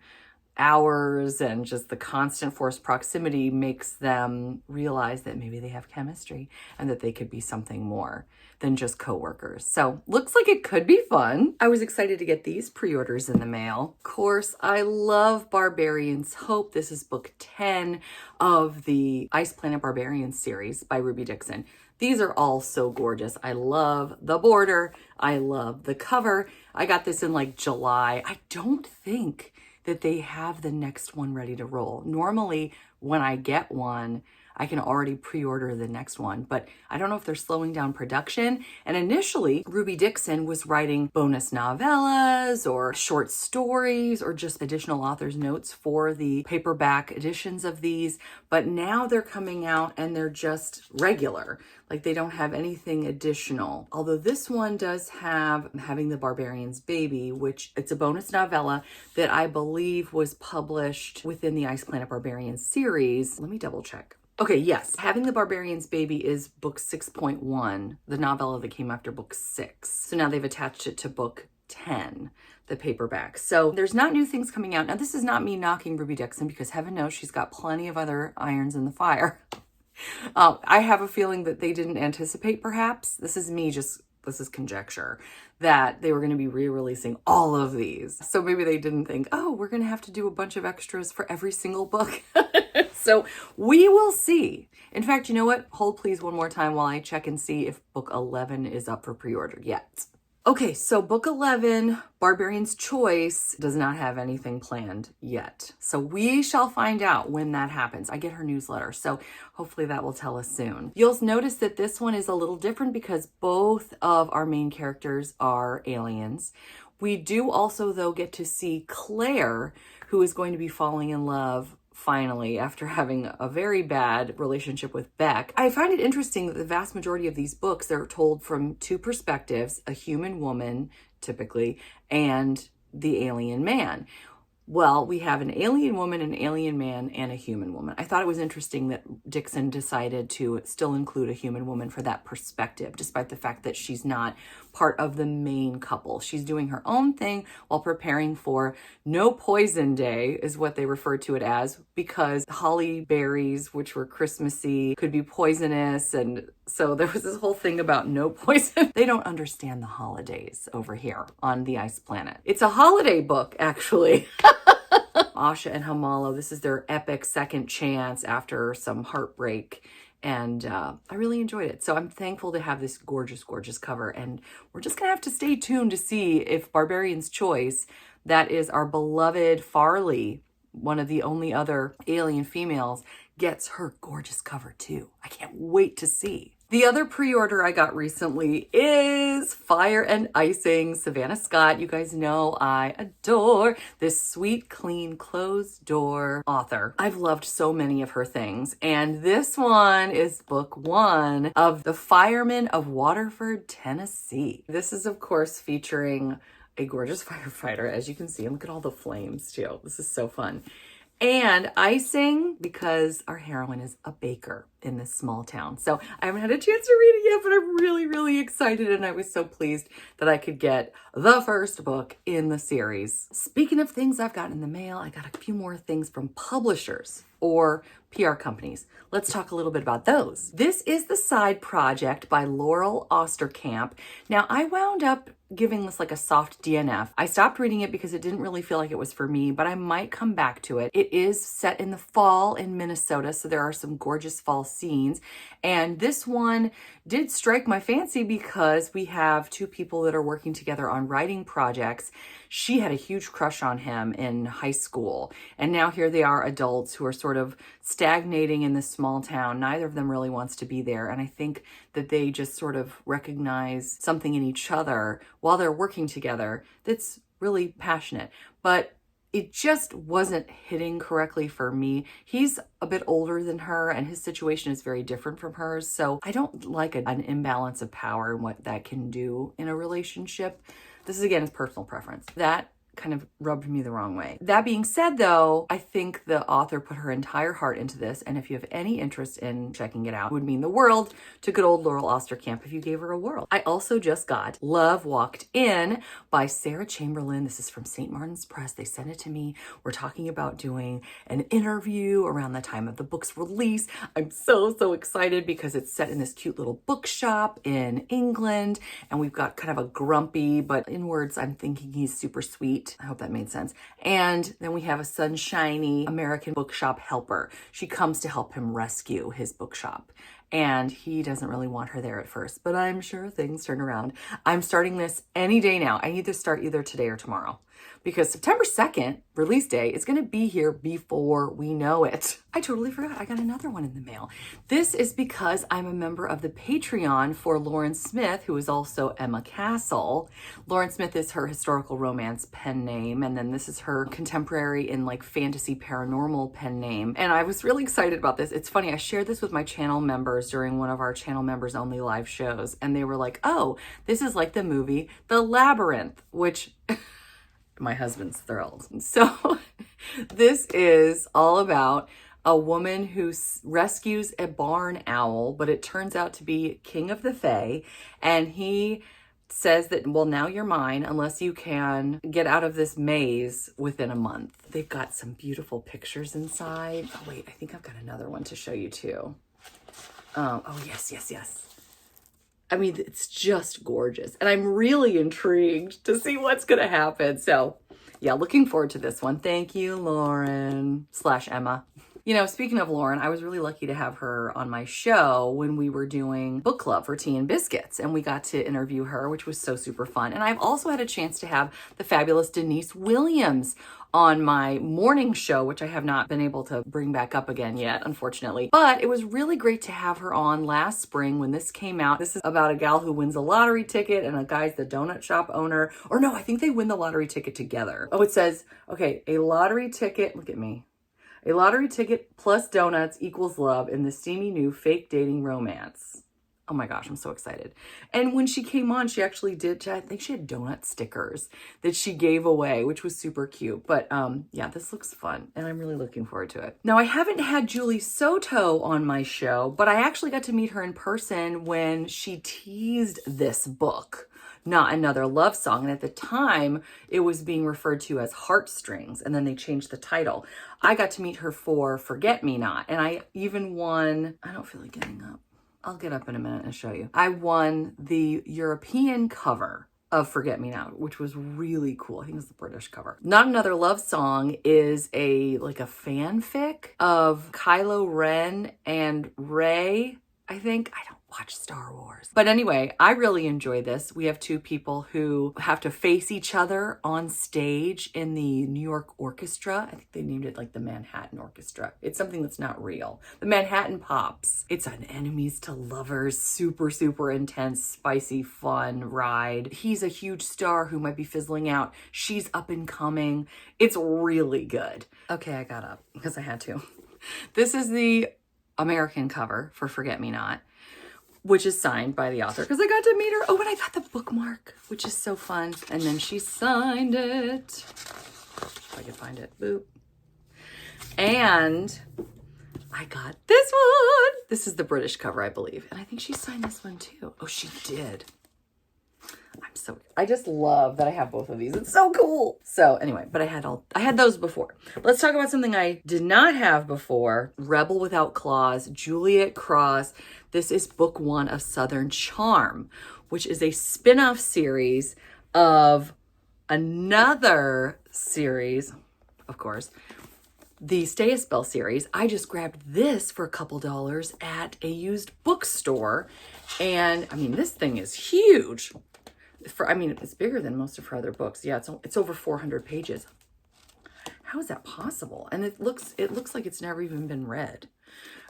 hours and just the constant forced proximity makes them realize that maybe they have chemistry and that they could be something more than just coworkers. So looks like it could be fun. I was excited to get these pre-orders in the mail. Of course, I love Barbarian's Hope. This is book 10 of the Ice Planet Barbarians series by Ruby Dixon. These are all so gorgeous. I love the border. I love the cover. I got this in like July. I don't think that they have the next one ready to roll. Normally, when I get one, I can already pre-order the next one, but I don't know if they're slowing down production. And initially, Ruby Dixon was writing bonus novellas or short stories or just additional author's notes for the paperback editions of these. But now they're coming out and they're just regular. Like they don't have anything additional. Although this one does have Having the Barbarian's Baby, which it's a bonus novella that I believe was published within the Ice Planet Barbarian series. Let me double check. Okay, yes. Having the Barbarian's Baby is book 6.1, the novella that came after book 6. So now they've attached it to book 10, the paperback. So there's not new things coming out. Now, this is not me knocking Ruby Dixon because heaven knows she's got plenty of other irons in the fire. I have a feeling that they didn't anticipate, perhaps. This is conjecture, that they were going to be re-releasing all of these. So maybe they didn't think, oh, we're going to have to do a bunch of extras for every single book. So we will see. In fact, you know what? Hold please one more time while I check and see if book 11 is up for pre-order yet. Okay, so book 11, Barbarian's Choice, does not have anything planned yet. So we shall find out when that happens. I get her newsletter, so hopefully that will tell us soon. You'll notice that this one is a little different because both of our main characters are aliens. We do also, though, get to see Claire, who is going to be falling in love finally, after having a very bad relationship with Beck. I find it interesting that the vast majority of these books, they're told from two perspectives, a human woman, typically, and the alien man. Well, we have an alien woman, an alien man, and a human woman. I thought it was interesting that Dixon decided to still include a human woman for that perspective, despite the fact that she's not part of the main couple. She's doing her own thing while preparing for No Poison Day, is what they refer to it as, because holly berries, which were Christmassy, could be poisonous. And so there was this whole thing about no poison. They don't understand the holidays over here on the Ice Planet. It's a holiday book, actually. Asha and Hamalo, this is their epic second chance after some heartbreak. And I really enjoyed it. So I'm thankful to have this gorgeous, gorgeous cover. And we're just going to have to stay tuned to see if Barbarian's Choice, that is our beloved Farley, one of the only other alien females, gets her gorgeous cover too. I can't wait to see. The other pre-order I got recently is Fire and Icing, Savannah Scott. You guys know I adore this sweet, clean, closed door author. I've loved so many of her things. And this one is book 1 of The Firemen of Waterford, Tennessee. This is, of course, featuring a gorgeous firefighter, as you can see. And look at all the flames, too. This is so fun. And icing, because our heroine is a baker in this small town. So I haven't had a chance to read it yet, but I'm really, really excited. And I was so pleased that I could get the first book in the series. Speaking of things I've gotten in the mail, I got a few more things from publishers or PR companies. Let's talk a little bit about those. This is The Side Project by Laurel Osterkamp. Now, I wound up giving this like a soft DNF. I stopped reading it because it didn't really feel like it was for me, but I might come back to it. It is set in the fall in Minnesota, so there are some gorgeous fall scenes. And this one did strike my fancy because we have two people that are working together on writing projects. She had a huge crush on him in high school, and now here they are, adults who are sort of stagnating in this small town. Neither of them really wants to be there, and I think that they just sort of recognize something in each other while they're working together that's really passionate. But it just wasn't hitting correctly for me. He's a bit older than her and his situation is very different from hers. So I don't like an imbalance of power and what that can do in a relationship. This is, again, is personal preference. That kind of rubbed me the wrong way. That being said, though, I think the author put her entire heart into this, and if you have any interest in checking it out, it would mean the world to good old Laurel Osterkamp if you gave her a whirl. I also just got Love Walked In by Sarah Chamberlain. This is from St. Martin's Press. They sent it to me. We're talking about doing an interview around the time of the book's release. I'm so excited because it's set in this cute little bookshop in England, and we've got kind of a grumpy, but in words, I'm thinking he's super sweet. I hope that made sense. And then we have a sunshiny American bookshop helper. She comes to help him rescue his bookshop. and he doesn't really want her there at first, but I'm sure things turn around. I'm starting this any day now. I need to start either today or tomorrow because September 2nd, release day, is going to be here before we know it. I totally forgot. I got another one in the mail. This is because I'm a member of the Patreon for Lauren Smith, who is also Emma Castle. Lauren Smith is her historical romance pen name, and then this is her contemporary in like fantasy paranormal pen name. And I was really excited about this. It's funny, I shared this with my channel members during one of our channel members only live shows, and they were like, oh, this is like the movie The Labyrinth, which my husband's thrilled. So this is all about a woman who rescues a barn owl, but it turns out to be King of the Fae, and he says that, well, now you're mine unless you can get out of this maze within a month. They've got some beautiful pictures inside. Oh wait, I think I've got another one to show you too. Oh yes. I mean, it's just gorgeous. And I'm really intrigued to see what's going to happen. So yeah, looking forward to this one. Thank you, Lauren / Emma. You know, speaking of Lauren, I was really lucky to have her on my show when we were doing book club for Tea and Biscuits, and we got to interview her, which was so super fun. And I've also had a chance to have the fabulous Denise Williams on my morning show, which I have not been able to bring back up again yet, unfortunately. But it was really great to have her on last spring when this came out. This is about a gal who wins a lottery ticket and a guy's the donut shop owner. Or no, I think they win the lottery ticket together. Oh, it says, okay, a lottery ticket, look at me. A lottery ticket plus donuts equals love in the steamy new fake dating romance. Oh my gosh, I'm so excited. And when she came on, she actually did, I think she had donut stickers that she gave away, which was super cute. But yeah, this looks fun and I'm really looking forward to it. Now, I haven't had Julie Soto on my show, but I actually got to meet her in person when she teased this book, Not Another Love Song. And at the time, it was being referred to as Heartstrings, and then they changed the title. I got to meet her for Forget Me Not, and I even won, I don't feel like getting up. I'll get up in a minute and show you. I won the European cover of Forget Me Not, which was really cool. I think it was the British cover. Not Another Love Song is like a fanfic of Kylo Ren and Rey, I think. I don't watch Star Wars. But anyway, I really enjoy this. We have two people who have to face each other on stage in the New York Orchestra. I think they named it like the Manhattan Orchestra. It's something that's not real. The Manhattan Pops. It's an enemies to lovers, super, super intense, spicy, fun ride. He's a huge star who might be fizzling out. She's up and coming. It's really good. Okay, I got up because I had to. This is the American cover for Forget Me Not, which is signed by the author because I got to meet her. Oh, and I got the bookmark, which is so fun. And then she signed it. If I can find it. Boop. And I got this one. This is the British cover, I believe. And I think she signed this one too. Oh, she did. I just love that I have both of these. It's so cool. So anyway, but I had those before. Let's talk about something I did not have before. Rebel Without Claws, Juliet Cross. This is book 1 of Southern Charm, which is a spin-off series of another series, of course, the Stay a Spell series. I just grabbed this for a couple dollars at a used bookstore. And I mean, this thing is huge. It's bigger than most of her other books. Yeah, it's over 400 pages. How is that possible? And it looks like it's never even been read.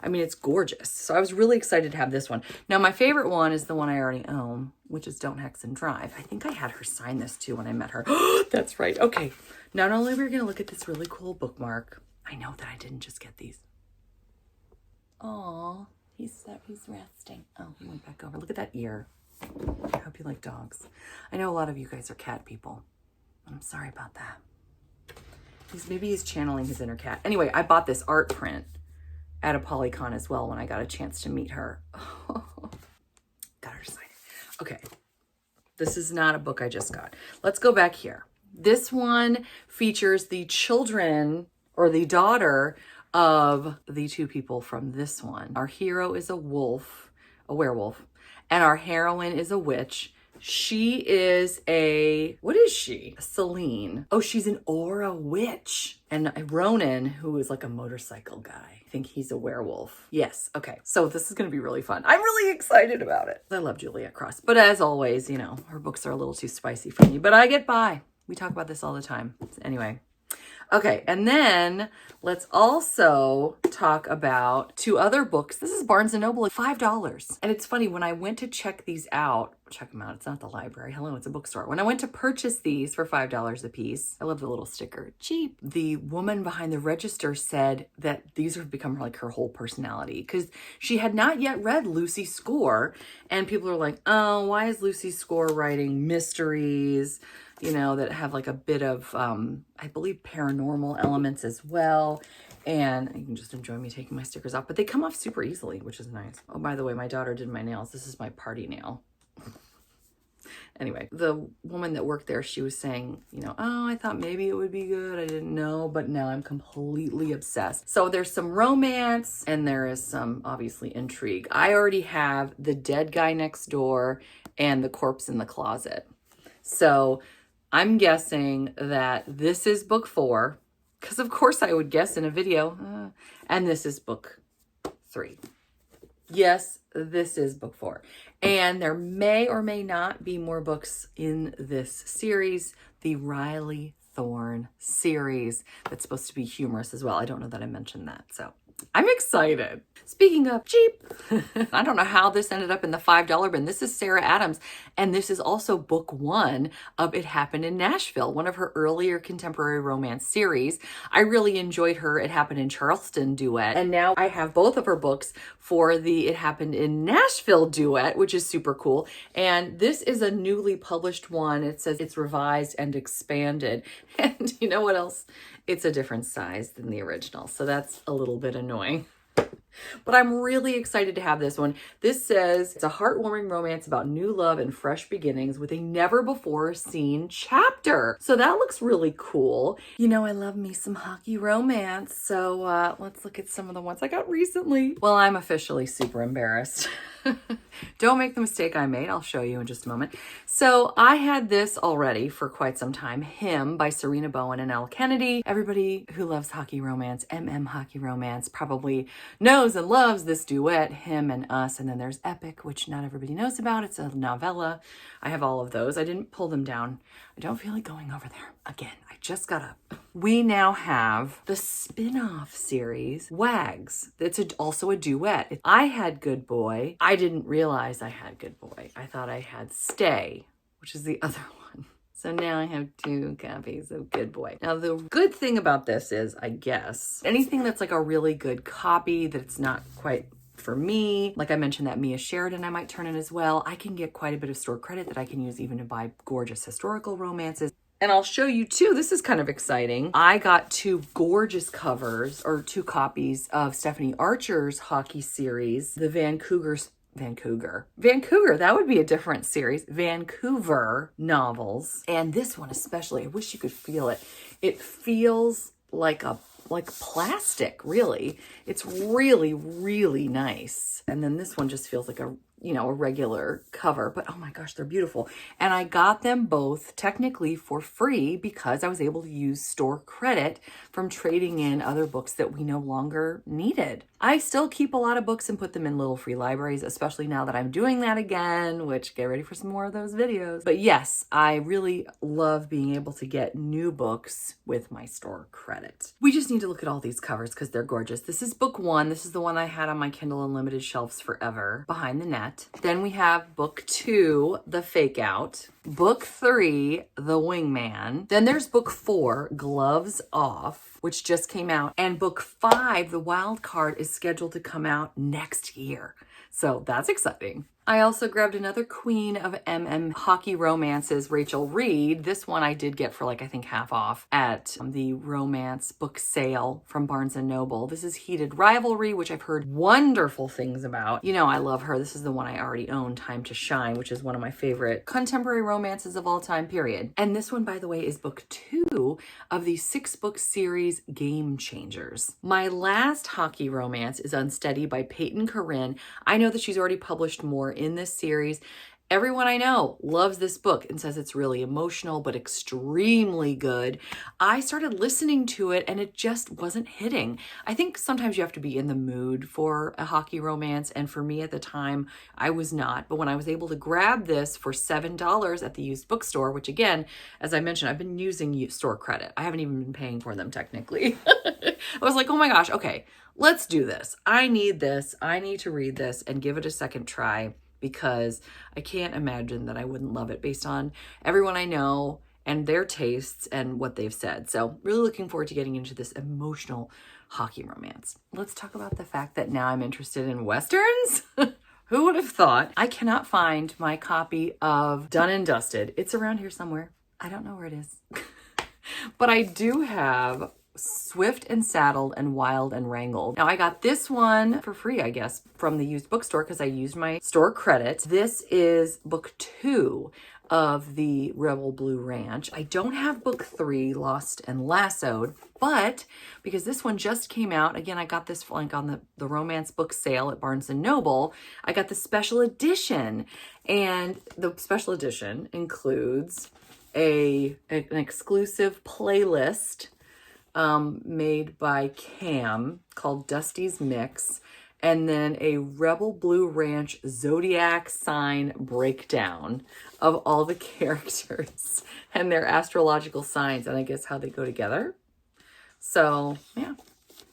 I mean, it's gorgeous. So I was really excited to have this one. Now, my favorite one is the one I already own, which is Don't Hex and Drive. I think I had her sign this too when I met her. That's right. Okay. Not only are we going to look at this really cool bookmark, I know that I didn't just get these. Aw, he's resting. Oh, he went back over. Look at that ear. I hope you like dogs. I know a lot of you guys are cat people. I'm sorry about that. Maybe he's channeling his inner cat. Anyway, I bought this art print at a Polycon as well when I got a chance to meet her. Got her to sign it. Okay. This is not a book I just got. Let's go back here. This one features the children or the daughter of the two people from this one. Our hero is a werewolf, and our heroine is a witch She is what is she? Celine. Oh, she's an aura witch. And Ronan, who is like a motorcycle guy. I think he's a werewolf. Yes. Okay. So this is going to be really fun. I'm really excited about it. I love Juliet Cross. But as always, her books are a little too spicy for me. But I get by. We talk about this all the time. Anyway. Okay, and then let's also talk about 2 other books. This is Barnes & Noble at $5. And it's funny, when I went to check them out. It's not the library. Hello, it's a bookstore. When I went to purchase these for $5 a piece, I love the little sticker, cheap. The woman behind the register said that these have become like her whole personality because she had not yet read Lucy Score. And people are like, oh, why is Lucy Score writing mysteries? That have like a bit of, I believe, paranormal elements as well. And you can just enjoy me taking my stickers off. But they come off super easily, which is nice. Oh, by the way, my daughter did my nails. This is my party nail. Anyway, the woman that worked there, she was saying, oh, I thought maybe it would be good. I didn't know. But now I'm completely obsessed. So there's some romance and there is some, obviously, intrigue. I already have The Dead Guy Next Door and The Corpse in the Closet. So I'm guessing that this is book 4, because of course I would guess in a video, and this is book 3. Yes, this is book 4. And there may or may not be more books in this series, the Riley Thorne series, that's supposed to be humorous as well. I don't know that I mentioned that, so I'm excited. Speaking of cheap, I don't know how this ended up in the $5 bin. This is Sarah Adams, and this is also book 1 of It Happened in Nashville, one of her earlier contemporary romance series. I really enjoyed her It Happened in Charleston duet, and now I have both of her books for the It Happened in Nashville duet, which is super cool. And this is a newly published one. It says it's revised and expanded. And you know what else? It's a different size than the original, so that's a little bit annoying. But I'm really excited to have this one. This says it's a heartwarming romance about new love and fresh beginnings with a never before seen chapter. So that looks really cool. I love me some hockey romance. So let's look at some of the ones I got recently. Well, I'm officially super embarrassed. Don't make the mistake I made. I'll show you in just a moment. So I had this already for quite some time. Him by Serena Bowen and Elle Kennedy. Everybody who loves hockey romance, hockey romance, probably knows and loves this duet, Him and Us. And then there's Epic, which not everybody knows about. It's a novella. I have all of those. I didn't pull them down. I don't feel like going over there again. I just got up. We now have the spin-off series, Wags. It's also a duet. I had Good Boy. I didn't realize I had Good Boy. I thought I had Stay, which is the other one. So now I have 2 copies of Good Boy. Now, the good thing about this is, I guess, anything that's like a really good copy that's not quite for me, like I mentioned that Mia Sheridan I might turn in as well, I can get quite a bit of store credit that I can use even to buy gorgeous historical romances. And I'll show you too, this is kind of exciting. I got 2 gorgeous covers, or 2 copies of Stephanie Archer's hockey series, the Vancouver, that would be a different series, Vancouver novels. And this one especially, I wish you could feel it. It feels like plastic, really. It's really, really nice. And then this one just feels like a regular cover, but oh my gosh, they're beautiful. And I got them both technically for free because I was able to use store credit from trading in other books that we no longer needed. I still keep a lot of books and put them in little free libraries, especially now that I'm doing that again, which get ready for some more of those videos. But yes, I really love being able to get new books with my store credit. We just need to look at all these covers because they're gorgeous. This is book 1. This is the one I had on my Kindle Unlimited shelves forever, Behind the Net. Then we have book 2, The Fake Out. Book 3, The Wingman. Then there's book 4, Gloves Off, which just came out. And book 5, The Wild Card, is scheduled to come out next year. So that's exciting. I also grabbed another queen of hockey romances, Rachel Reed. This one I did get for I think half off at the romance book sale from Barnes & Noble. This is Heated Rivalry, which I've heard wonderful things about. I love her. This is the one I already own, Time to Shine, which is one of my favorite contemporary romances of all time, period. And this one, by the way, is book 2 of the 6-book series Game Changers. My last hockey romance is Unsteady by Peyton Corinne. I know that she's already published more in this series, Everyone I know loves this book and says it's really emotional, but extremely good. I started listening to it and it just wasn't hitting. I think sometimes you have to be in the mood for a hockey romance. And for me at the time, I was not. But when I was able to grab this for $7 at the used bookstore, which again, as I mentioned, I've been using store credit. I haven't even been paying for them technically. I was like, oh my gosh, okay, let's do this. I need this. I need to read this and give it a second try, because I can't imagine that I wouldn't love it based on everyone I know and their tastes and what they've said. So really looking forward to getting into this emotional hockey romance. Let's talk about the fact that now I'm interested in Westerns. Who would have thought? I cannot find my copy of Done and Dusted. It's around here somewhere. I don't know where it is. But I do have Swift and Saddled and Wild and Wrangled. Now I got this one for free, I guess, from the used bookstore because I used my store credit. This is book 2 of the Rebel Blue Ranch. I don't have book 3, Lost and Lassoed, but because this one just came out, again, I got this like on the romance book sale at Barnes & Noble, I got the special edition. And the special edition includes an exclusive playlist made by Cam called Dusty's Mix, and then a Rebel Blue Ranch zodiac sign breakdown of all the characters and their astrological signs and I guess how they go together. So yeah,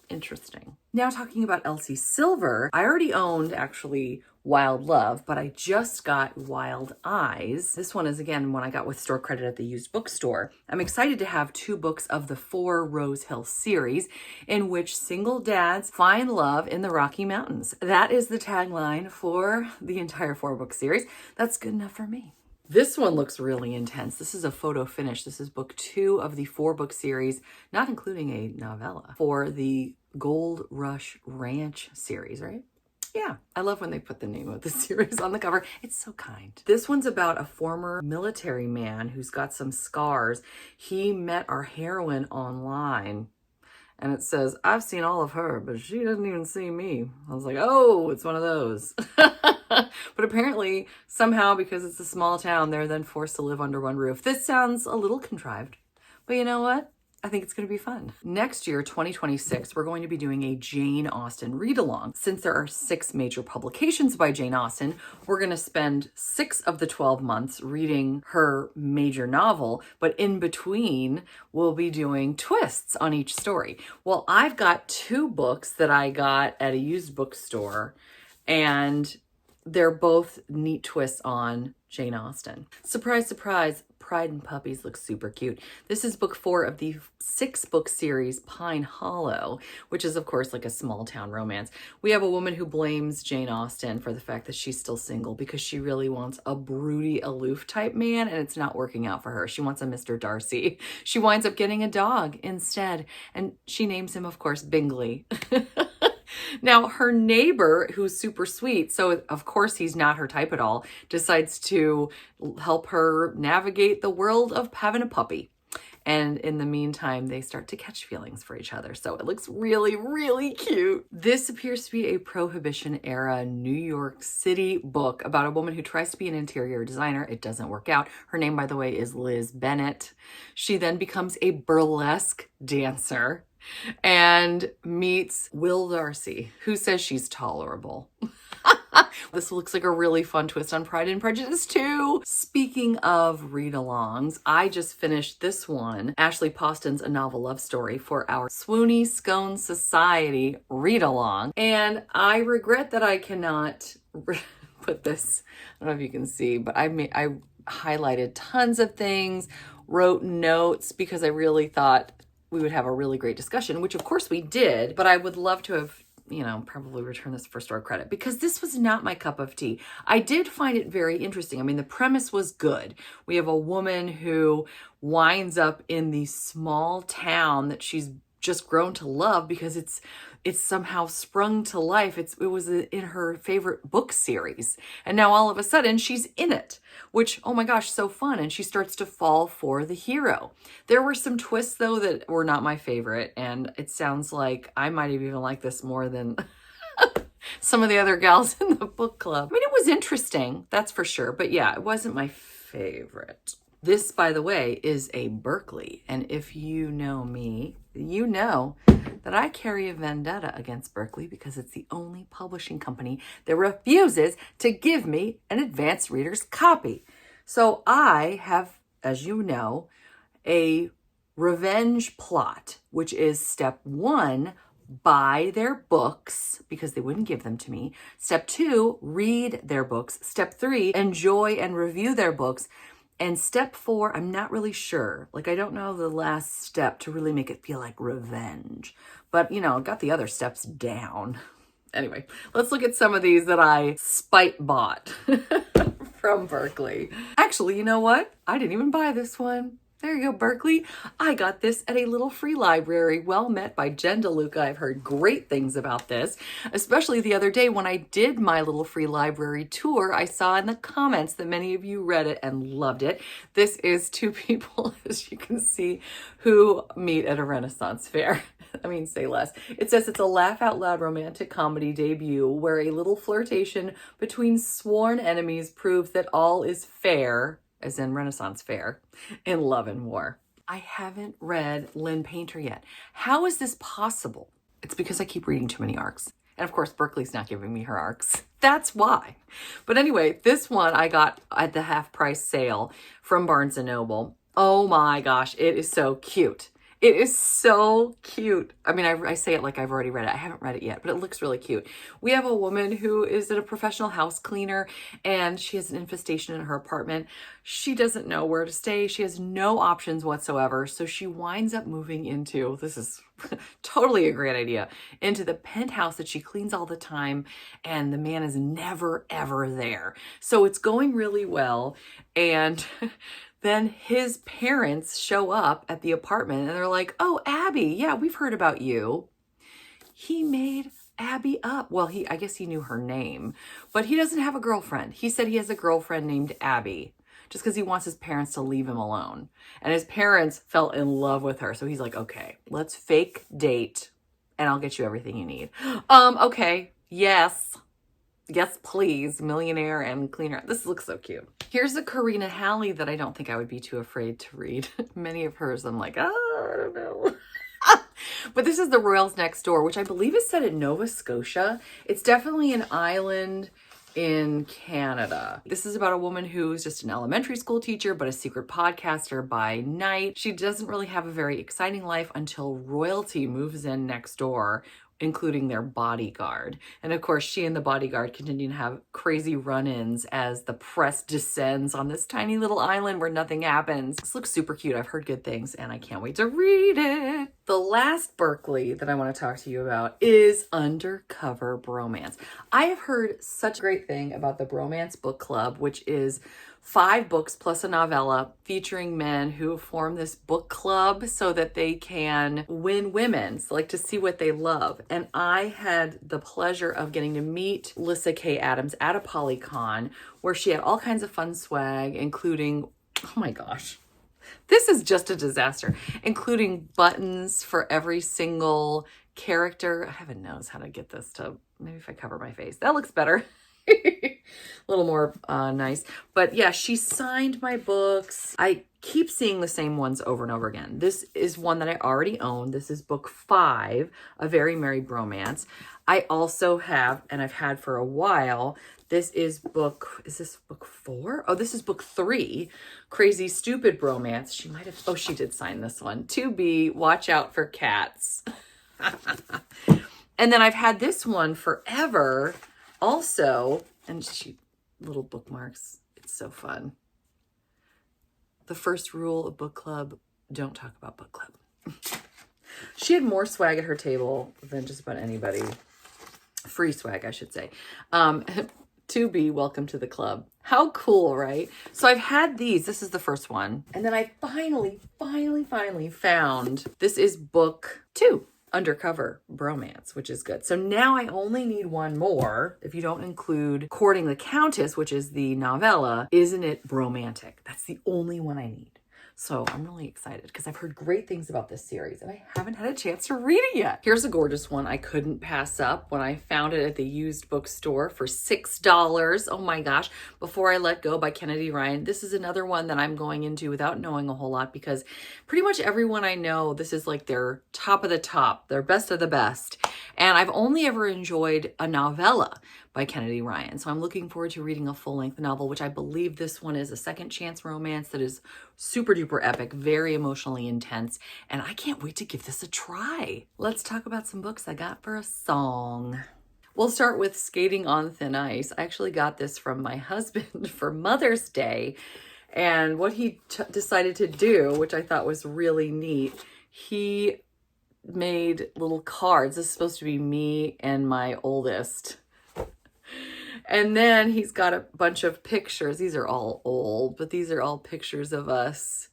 interesting. Now talking about Elsie Silver, I already owned actually Wild Love, but I just got Wild Eyes. This one is again one I got with store credit at the used bookstore. I'm excited to have 2 books of the 4 Rose Hill series in which single dads find love in the Rocky Mountains. That is the tagline for the entire 4-book series. That's good enough for me. This one looks really intense. This is a photo finish. This is book 2 of the 4-book series, not including a novella, for the Gold Rush Ranch series, right? Yeah, I love when they put the name of the series on the cover. It's so kind. This one's about a former military man who's got some scars. He met our heroine online. And it says, I've seen all of her, but she doesn't even see me. I was like, oh, it's one of those. But apparently, somehow, because it's a small town, they're then forced to live under one roof. This sounds a little contrived. But you know what? I think it's going to be fun. Next year, 2026, we're going to be doing a Jane Austen read-along. Since there are 6 major publications by Jane Austen, we're going to spend 6 of the 12 months reading her major novel, but in between, we'll be doing twists on each story. Well, I've got 2 books that I got at a used bookstore, and they're both neat twists on Jane Austen. Surprise, surprise, Pride and Puppies looks super cute. This is book 4 of the 6-book series Pine Hollow, which is of course like a small town romance. We have a woman who blames Jane Austen for the fact that she's still single because she really wants a broody, aloof type man and it's not working out for her. She wants a Mr. Darcy. She winds up getting a dog instead, and she names him, of course, Bingley. Now, her neighbor, who's super sweet, so of course he's not her type at all, decides to help her navigate the world of having a puppy. And in the meantime, they start to catch feelings for each other. So it looks really, really cute. This appears to be a Prohibition era New York City book about a woman who tries to be an interior designer. It doesn't work out. Her name, by the way, is Liz Bennett. She then becomes a burlesque dancer and meets Will Darcy, who says she's tolerable. This looks like a really fun twist on Pride and Prejudice too. Speaking of read-alongs, I just finished this one, Ashley Poston's A Novel Love Story, for our Swoony Scone Society read-along. And I regret that I cannot put this, I don't know if you can see, but I highlighted tons of things, wrote notes because I really thought we would have a really great discussion, which of course we did, but I would love to have, probably return this for store credit because this was not my cup of tea. I did find it very interesting. I mean, the premise was good. We have a woman who winds up in the small town that she's just grown to love because it's somehow sprung to life. It was in her favorite book series. And now all of a sudden she's in it, which, oh my gosh, so fun. And she starts to fall for the hero. There were some twists though that were not my favorite. And it sounds like I might have even liked this more than some of the other gals in the book club. I mean, it was interesting, that's for sure. But yeah, it wasn't my favorite. This, by the way, is a Berkeley. And if you know me, you know that I carry a vendetta against Berkeley because it's the only publishing company that refuses to give me an advanced reader's copy. So I have, as you know, a revenge plot, which is step 1, buy their books because they wouldn't give them to me. Step 2, read their books. Step 3, enjoy and review their books. And step 4, I'm not really sure. Like, I don't know the last step to really make it feel like revenge. But, you know, got the other steps down. Anyway, let's look at some of these that I spite bought from Berkeley. Actually, you know what? I didn't even buy this one. There you go, Berkeley. I got this at a little free library. Well met by Jen DeLuca. I've heard great things about this, especially the other day when I did my little free library tour. I saw in the comments that many of you read it and loved it. This is 2 people, as you can see, who meet at a Renaissance fair. I mean, say less. It says it's a laugh out loud romantic comedy debut where a little flirtation between sworn enemies proves that all is fair, as in Renaissance fair, in love and war. I haven't read Lynn Painter yet. How is this possible? It's because I keep reading too many arcs. And of course, Berkeley's not giving me her arcs. That's why. But anyway, this one I got at the half price sale from Barnes & Noble. Oh my gosh, it is so cute. It is so cute. I mean, I say it like I've already read it. I haven't read it yet, but it looks really cute. We have a woman who is a professional house cleaner and she has an infestation in her apartment. She doesn't know where to stay. She has no options whatsoever. So she winds up moving into, this is totally a great idea, into the penthouse that she cleans all the time. And the man is never, ever there. So it's going really well. And then his parents show up at the apartment and they're like, oh, Abby, yeah, we've heard about you. He made Abby up. Well, I guess he knew her name, but he doesn't have a girlfriend. He said he has a girlfriend named Abby just because he wants his parents to leave him alone. And his parents fell in love with her. So he's like, okay, let's fake date and I'll get you everything you need. Okay, yes. Yes, please. Millionaire and cleaner. This looks so cute. Here's a Karina Halley that I don't think I would be too afraid to read. Many of hers, I'm like, oh, I don't know. But this is The Royals Next Door, which I believe is set in Nova Scotia. It's definitely an island in Canada. This is about a woman who's just an elementary school teacher, but a secret podcaster by night. She doesn't really have a very exciting life until royalty moves in next door, including their bodyguard. And of course, she and the bodyguard continue to have crazy run-ins as the press descends on this tiny little island where nothing happens. This looks super cute. I've heard good things and I can't wait to read it. The last Berkeley that I want to talk to you about is Undercover Bromance. I have heard such a great thing about the Bromance Book Club, which is 5 books plus a novella featuring men who form this book club so that they can win women, so like to see what they love. And I had the pleasure of getting to meet Lissa K. Adams at a Polycon where she had all kinds of fun swag, including, oh my gosh, this is just a disaster, including buttons for every single character. Heaven knows how to get this to, maybe if I cover my face, that looks better. A little more nice. But yeah, she signed my books. I keep seeing the same ones over and over again. This is one that I already own. This is book 5, A Very Merry Bromance. I also have, and I've had for a while, this is book 4? Oh, this is book 3, Crazy Stupid Bromance. She might have, oh, she did sign this one. 2B, Watch Out for Cats. And then I've had this one forever. Also, and she little bookmarks. It's so fun. The first rule of book club, don't talk about book club. She had more swag at her table than just about anybody. Free swag, I should say. 2B, welcome to the club. How cool, right? So I've had these. This is the first one. And then I finally found, this is book 2. Undercover Bromance, which is good. So now I only need one more. If you don't include Courting the Countess, which is the novella, Isn't It Bromantic? That's the only one I need. So I'm really excited because I've heard great things about this series and I haven't had a chance to read it yet. Here's a gorgeous one I couldn't pass up when I found it at the used bookstore for $6. Oh my gosh. Before I Let Go by Kennedy Ryan. This is another one that I'm going into without knowing a whole lot because pretty much everyone I know, this is like their top of the top, their best of the best. And I've only ever enjoyed a novella by Kennedy Ryan. So I'm looking forward to reading a full-length novel, which I believe this one is a second chance romance that is super duper epic, very emotionally intense, and I can't wait to give this a try. Let's talk about some books I got for a song. We'll start with Skating on Thin Ice. I actually got this from my husband for Mother's Day, and what he decided to do, which I thought was really neat, he made little cards. This is supposed to be me and my oldest. And then he's got a bunch of pictures. These are all old, but these are all pictures of us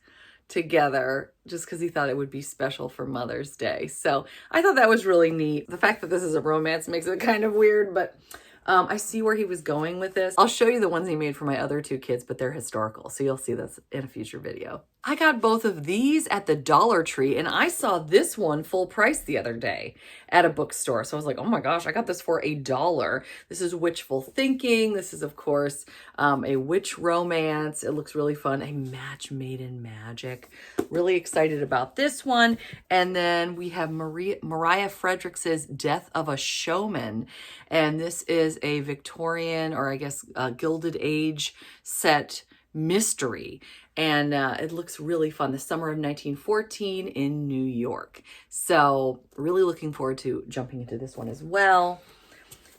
together just because he thought it would be special for Mother's Day. So I thought that was really neat. The fact that this is a romance makes it kind of weird, but I see where he was going with this. I'll show you the ones he made for my other two kids, but they're historical. So you'll see this in a future video. I got both of these at the Dollar Tree, and I saw this one full price the other day at a bookstore. So I was like, oh my gosh, I got this for $1. This is Witchful Thinking. This is, of course, a witch romance. It looks really fun. A Match Made in Magic. Really excited about this one. And then we have Mariah Fredericks' Death of a Showman. And this is a Victorian, or I guess Gilded Age set mystery. And it looks really fun. The summer of 1914 in New York. So really looking forward to jumping into this one as well.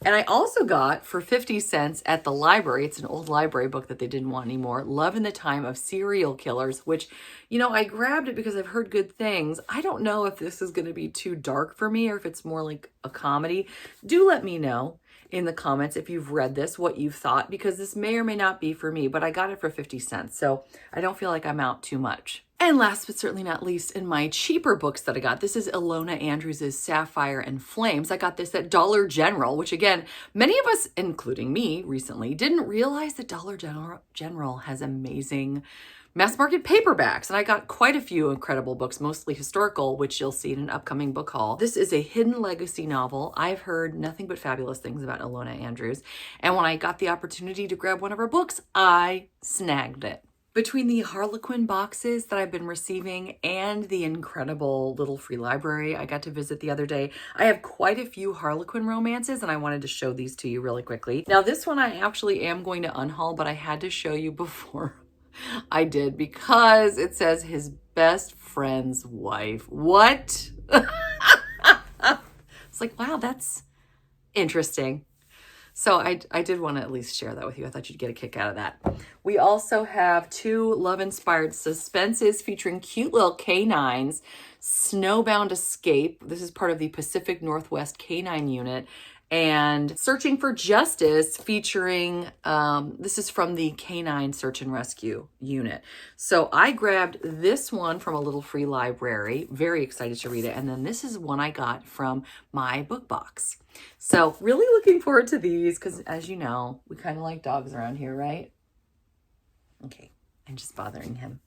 And I also got for 50 cents at the library, it's an old library book that they didn't want anymore, Love in the Time of Serial Killers, which, you know, I grabbed it because I've heard good things. I don't know if this is going to be too dark for me or if it's more like a comedy. Do let me know in the comments if you've read this, what you've thought, because this may or may not be for me, but I got it for 50 cents, so I don't feel like I'm out too much. And last but certainly not least, in my cheaper books that I got, this is Ilona Andrews' Sapphire and Flames. I got this at Dollar General, which again, many of us, including me recently, didn't realize that Dollar General has amazing mass market paperbacks. And I got quite a few incredible books, mostly historical, which you'll see in an upcoming book haul. This is a hidden legacy novel. I've heard nothing but fabulous things about Ilona Andrews. And when I got the opportunity to grab one of her books, I snagged it. Between the Harlequin boxes that I've been receiving and the incredible little free library I got to visit the other day, I have quite a few Harlequin romances, and I wanted to show these to you really quickly. Now, this one I actually am going to unhaul, but I had to show you before I did because it says his best friend's wife. What? It's like, wow, that's interesting. So I did want to at least share that with you. I thought you'd get a kick out of that. We also have two love-inspired suspenses featuring cute little canines. Snowbound Escape. This is part of the Pacific Northwest Canine Unit. And Searching for Justice featuring, this is from the Canine Search and Rescue Unit. So I grabbed this one from a little free library. Very excited to read it. And then this is one I got from my book box. So really looking forward to these because, as you know, we kind of like dogs around here, right? Okay, I'm just bothering him.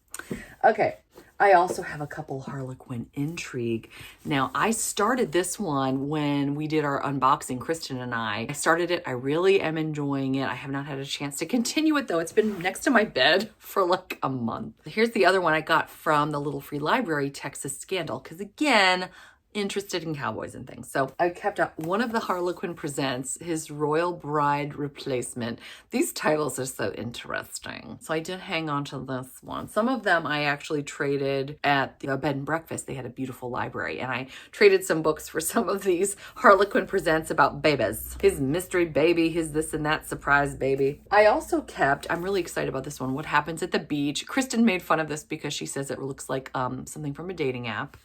Okay, I also have a couple Harlequin Intrigue. Now, I started this one when we did our unboxing, Kristen and I. I started it. I really am enjoying it. I have not had a chance to continue it, though. It's been next to my bed for like a month. Here's the other one I got from the little free library, Texas Scandal, because again, interested in cowboys and things. So I kept up one of the Harlequin Presents, his Royal Bride Replacement. These titles are so interesting. So I did hang on to this one. Some of them I actually traded at the bed and breakfast. They had a beautiful library and I traded some books for some of these Harlequin Presents about babies. His mystery baby, his this and that surprise baby. I also kept, I'm really excited about this one, What Happens at the Beach. Kristen made fun of this because she says it looks like something from a dating app.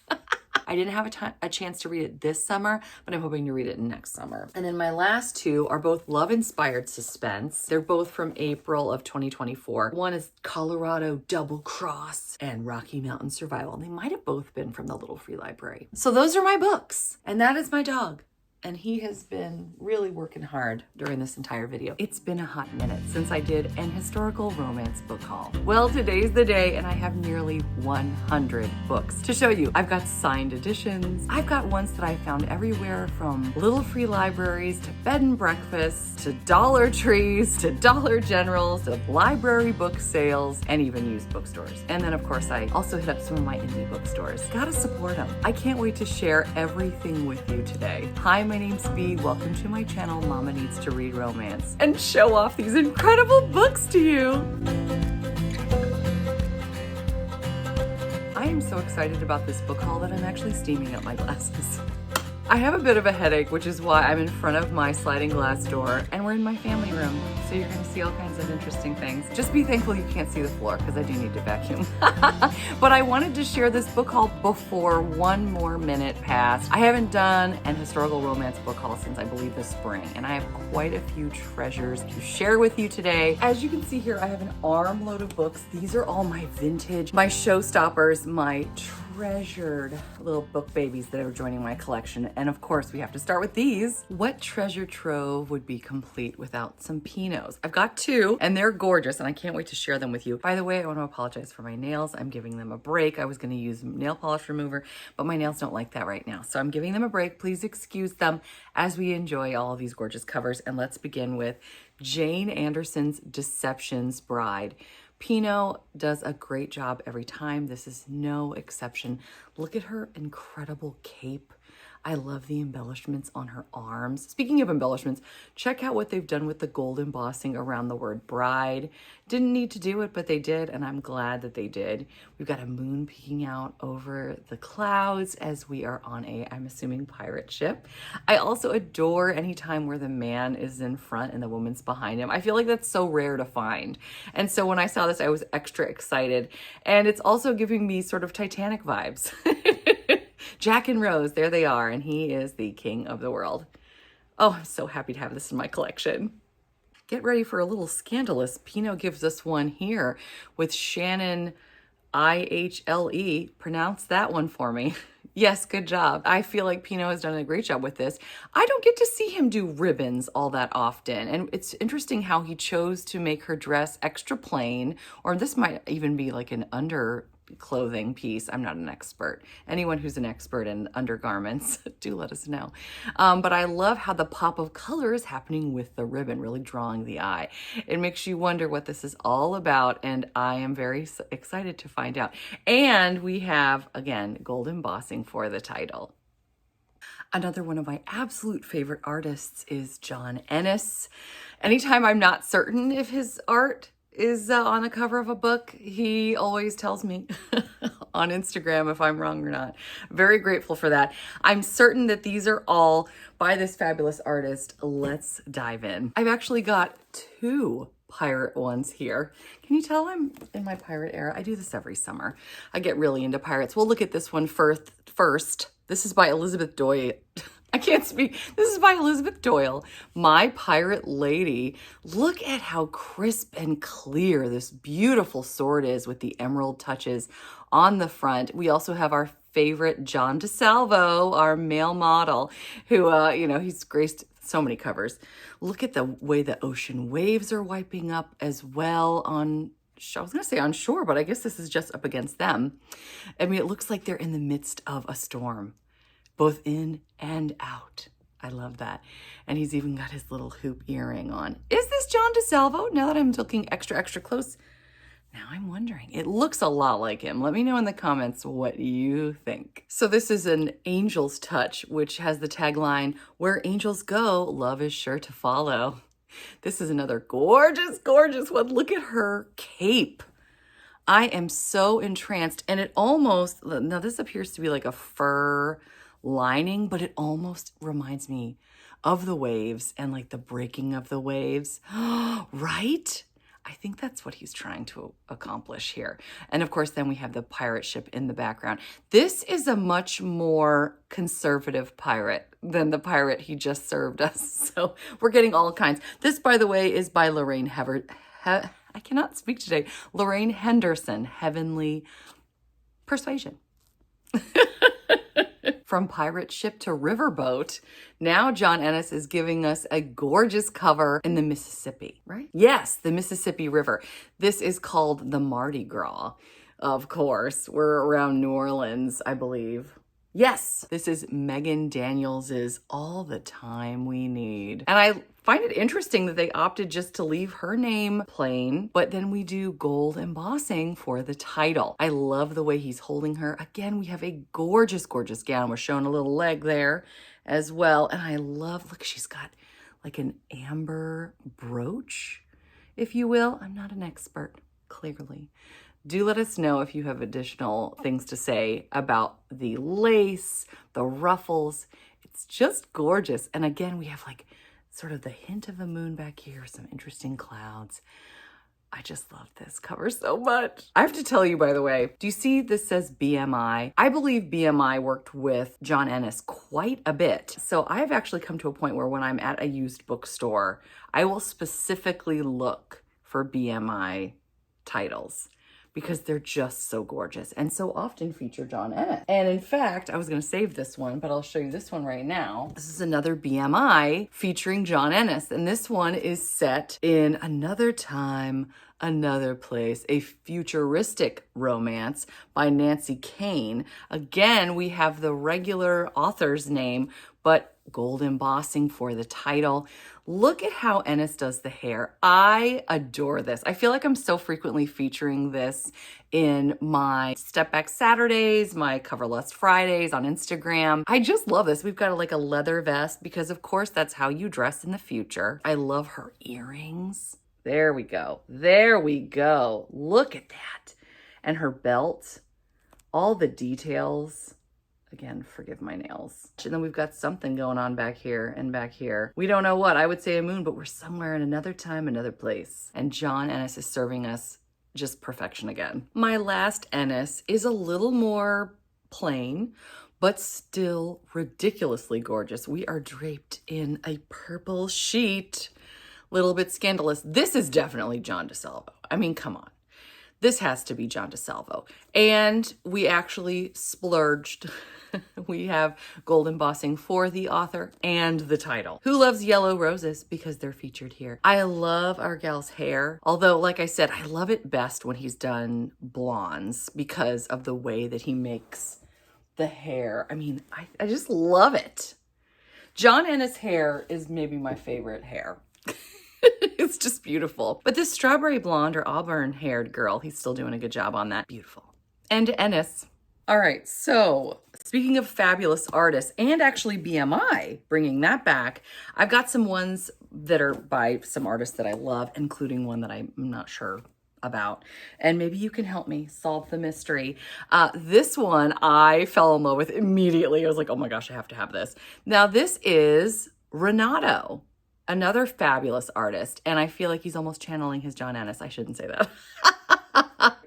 I didn't have a chance to read it this summer, but I'm hoping to read it next summer. And then my last two are both love-inspired suspense. They're both from April of 2024. One is Colorado Double Cross and Rocky Mountain Survival. And they might have both been from the Little Free Library. So those are my books. And that is my dog. and he has been really working hard during this entire video. It's been a hot minute since I did an historical romance book haul. Well, today's the day, and I have nearly 100 books to show you. I've got signed editions. I've got ones that I found everywhere, from little free libraries to bed and breakfasts to Dollar Trees to Dollar Generals to library book sales and even used bookstores. And then of course I also hit up some of my indie bookstores. Gotta support them. I can't wait to share everything with you today. Hi, my name's Bea. Welcome to my channel, Mama Needs to Read Romance, and show off these incredible books to you. I am so excited about this book haul that I'm actually steaming up my glasses. I have a bit of a headache, which is why I'm in front of my sliding glass door, and we're in my family room, so you're gonna see all kinds of interesting things. Just be thankful you can't see the floor, because I do need to vacuum. But I wanted to share this book haul before one more minute passed. I haven't done an historical romance book haul since I believe the spring, and I have quite a few treasures to share with you today. As you can see here, I have an armload of books. These are all my vintage, my showstoppers, my treasured little book babies that are joining my collection. And of course, we have to start with these. What treasure trove would be complete without some Pinots? I've got two, and they're gorgeous, and I can't wait to share them with you. By the way, I want to apologize for my nails. I'm giving them a break. I was going to use nail polish remover, but my nails don't like that right now. So I'm giving them a break. Please excuse them as we enjoy all of these gorgeous covers. And let's begin with Jane Anderson's Deception's Bride. Pinot does a great job every time. This is no exception. Look at her incredible cape. I love the embellishments on her arms. Speaking of embellishments, check out what they've done with the gold embossing around the word bride. Didn't need to do it, but they did, and I'm glad that they did. We've got a moon peeking out over the clouds as we are on a, I'm assuming, pirate ship. I also adore any time where the man is in front and the woman's behind him. I feel like that's so rare to find. And so when I saw this, I was extra excited. And it's also giving me sort of Titanic vibes. Jack and Rose, there they are, and he is the king of the world. Oh, I'm so happy to have this in my collection. Get ready for a little scandalous. Pinot gives us one here with Shannon Ihle. Pronounce that one for me. Yes, good job. I feel like Pinot has done a great job with this. I don't get to see him do ribbons all that often. And it's interesting how he chose to make her dress extra plain, or this might even be like an underclothing piece. I'm not an expert. Anyone who's an expert in undergarments, do let us know. But I love how the pop of color is happening with the ribbon, really drawing the eye. It makes you wonder what this is all about, and I am very excited to find out. And we have, again, gold embossing for the title. Another one of my absolute favorite artists is John Ennis. Anytime I'm not certain if his art is on the cover of a book, he always tells me on Instagram if I'm wrong or not. Very grateful for that. I'm certain that these are all by this fabulous artist. Let's dive in. I've actually got two pirate ones here. Can you tell I'm in my pirate era? I do this every summer. I get really into pirates. We'll look at this one first. This is by Elizabeth Doyle. I can't speak. This is by Elizabeth Doyle, My Pirate Lady. Look at how crisp and clear this beautiful sword is with the emerald touches on the front. We also have our favorite John DeSalvo, our male model, who, he's graced so many covers. Look at the way the ocean waves are wiping up as well on, I was going to say on shore, but I guess this is just up against them. I mean, it looks like they're in the midst of a storm, both in and out. I love that. And he's even got his little hoop earring on. Is this John DeSalvo? Now that I'm looking extra close, now I'm wondering. It looks a lot like him. Let me know in the comments what you think. So this is an Angel's Touch, which has the tagline, "Where angels go, love is sure to follow." This is another gorgeous, gorgeous one. Look at her cape. I am so entranced. And it almost, now this appears to be like a fur lining, but it almost reminds me of the waves and like the breaking of the waves. Right? I think that's what he's trying to accomplish here. And of course, then we have the pirate ship in the background. This is a much more conservative pirate than the pirate he just served us. So we're getting all kinds. This, by the way, is by Lorraine I cannot speak today. Lorraine Henderson, Heavenly Persuasion. From pirate ship to riverboat, now John Ennis is giving us a gorgeous cover in the Mississippi, right? Yes, the Mississippi River. This is called the Mardi Gras, of course. We're around New Orleans, I believe. Yes, this is Megan Daniels's All the Time We Need. And I find it interesting that they opted just to leave her name plain, but then we do gold embossing for the title. I love the way he's holding her. Again, we have a gorgeous, gorgeous gown. We're showing a little leg there as well. And I love, look, she's got like an amber brooch, if you will. I'm not an expert, clearly. Do let us know if you have additional things to say about the lace, the ruffles. It's just gorgeous. And again, we have like sort of the hint of a moon back here, some interesting clouds. I just love this cover so much. I have to tell you, by the way, do you see this says BMI? I believe BMI worked with John Ennis quite a bit. So I've actually come to a point where when I'm at a used bookstore, I will specifically look for BMI titles, because they're just so gorgeous and so often feature John Ennis. And in fact, I was gonna save this one, but I'll show you this one right now. This is another BMI featuring John Ennis. And this one is set in another time, another place, a futuristic romance by Nancy Kane. Again, we have the regular author's name, but gold embossing for the title. Look at how Ennis does the hair. I adore this. I feel like I'm so frequently featuring this in my Step Back Saturdays, my Cover Lust Fridays on Instagram. I just love this. We've got like a leather vest because of course that's how you dress in the future. I love her earrings. There we go. There we go. Look at that. And her belt, all the details. Again, forgive my nails. And then we've got something going on back here and back here. We don't know what. I would say a moon, but we're somewhere in another time, another place. And John Ennis is serving us just perfection again. My last Ennis is a little more plain, but still ridiculously gorgeous. We are draped in a purple sheet. Little bit scandalous. This is definitely John DeSalvo. I mean, come on. This has to be John DeSalvo. And we actually splurged. We have gold embossing for the author and the title. Who Loves Yellow Roses? Because they're featured here. I love our gal's hair. Although, like I said, I love it best when he's done blondes because of the way that he makes the hair. I mean, I just love it. John Ennis' hair is maybe my favorite hair. It's just beautiful. But this strawberry blonde or auburn haired girl, he's still doing a good job on that. Beautiful. And Ennis. All right, so speaking of fabulous artists and actually BMI, bringing that back, I've got some ones that are by some artists that I love, including one that I'm not sure about. And maybe you can help me solve the mystery. This one I fell in love with immediately. I was like, oh my gosh, I have to have this. Now this is Renato, another fabulous artist. And I feel like he's almost channeling his John Ennis. I shouldn't say that.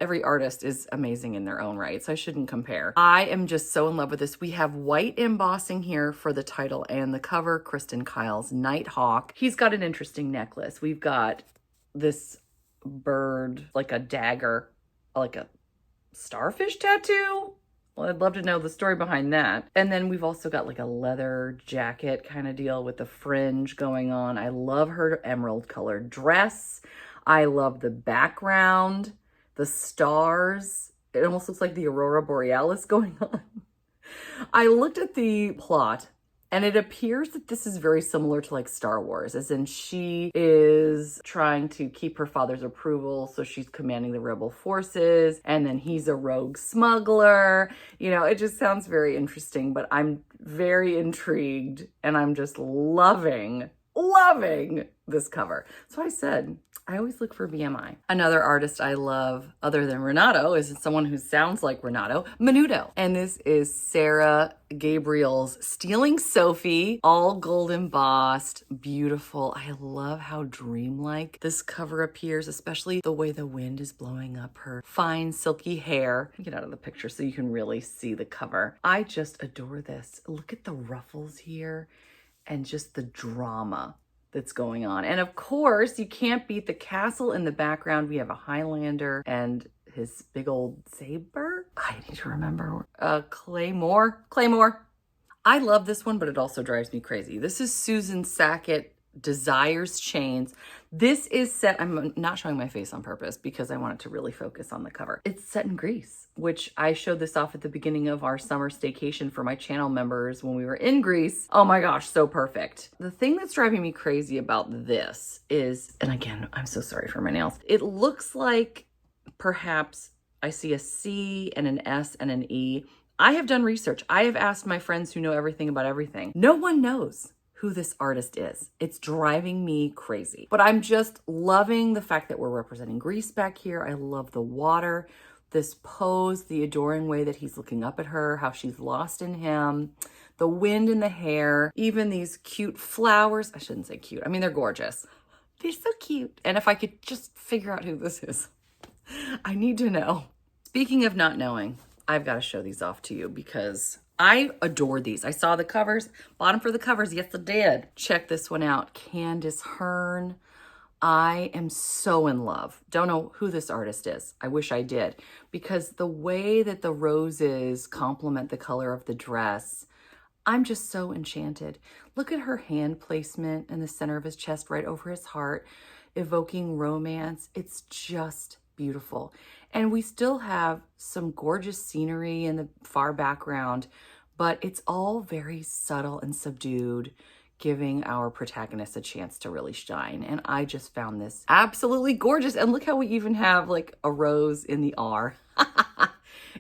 Every artist is amazing in their own right, so I shouldn't compare. I am just so in love with this. We have white embossing here for the title and the cover, Kristen Kyle's Nighthawk. He's got an interesting necklace. We've got this bird, like a dagger, like a starfish tattoo. Well, I'd love to know the story behind that. And then we've also got like a leather jacket kind of deal with the fringe going on. I love her emerald colored dress. I love the background, the stars. It almost looks like the Aurora Borealis going on. I looked at the plot and it appears that this is very similar to like Star Wars, as in she is trying to keep her father's approval, so she's commanding the rebel forces, and then he's a rogue smuggler. You know, it just sounds very interesting, but I'm very intrigued and I'm just loving this cover. So I said, I always look for BMI. Another artist I love other than Renato is someone who sounds like Renato, Menudo. And this is Sarah Gabriel's Stealing Sophie, all gold embossed, beautiful. I love how dreamlike this cover appears, especially the way the wind is blowing up her fine silky hair. Let me get out of the picture so you can really see the cover. I just adore this. Look at the ruffles here and just the drama that's going on. And of course, you can't beat the castle in the background. We have a Highlander and his big old saber. I need to remember. Claymore. I love this one, but it also drives me crazy. This is Susan Sackett, Desires Chains. This is set, I'm not showing my face on purpose because I want it to really focus on the cover. It's set in Greece, which I showed this off at the beginning of our summer staycation for my channel members when we were in Greece. Oh my gosh, so perfect. The thing that's driving me crazy about this is, and again, I'm so sorry for my nails. It looks like perhaps I see a C and an S and an E. I have done research. I have asked my friends who know everything about everything. No one knows who this artist is. It's driving me crazy. But I'm just loving the fact that we're representing Greece back here. I love the water, this pose, the adoring way that he's looking up at her, how she's lost in him, the wind in the hair, even these cute flowers. I shouldn't say cute. I mean, they're gorgeous. They're so cute. And if I could just figure out who this is, I need to know. Speaking of not knowing, I've got to show these off to you because I adore these. I saw the covers, bought them for the covers. Yes, I did. Check this one out. Candace Hearn. I am so in love. Don't know who this artist is. I wish I did, because the way that the roses complement the color of the dress, I'm just so enchanted. Look at her hand placement in the center of his chest, right over his heart, evoking romance. It's just beautiful. And we still have some gorgeous scenery in the far background, but it's all very subtle and subdued, giving our protagonist a chance to really shine. And I just found this absolutely gorgeous. And look how we even have like a rose in the R.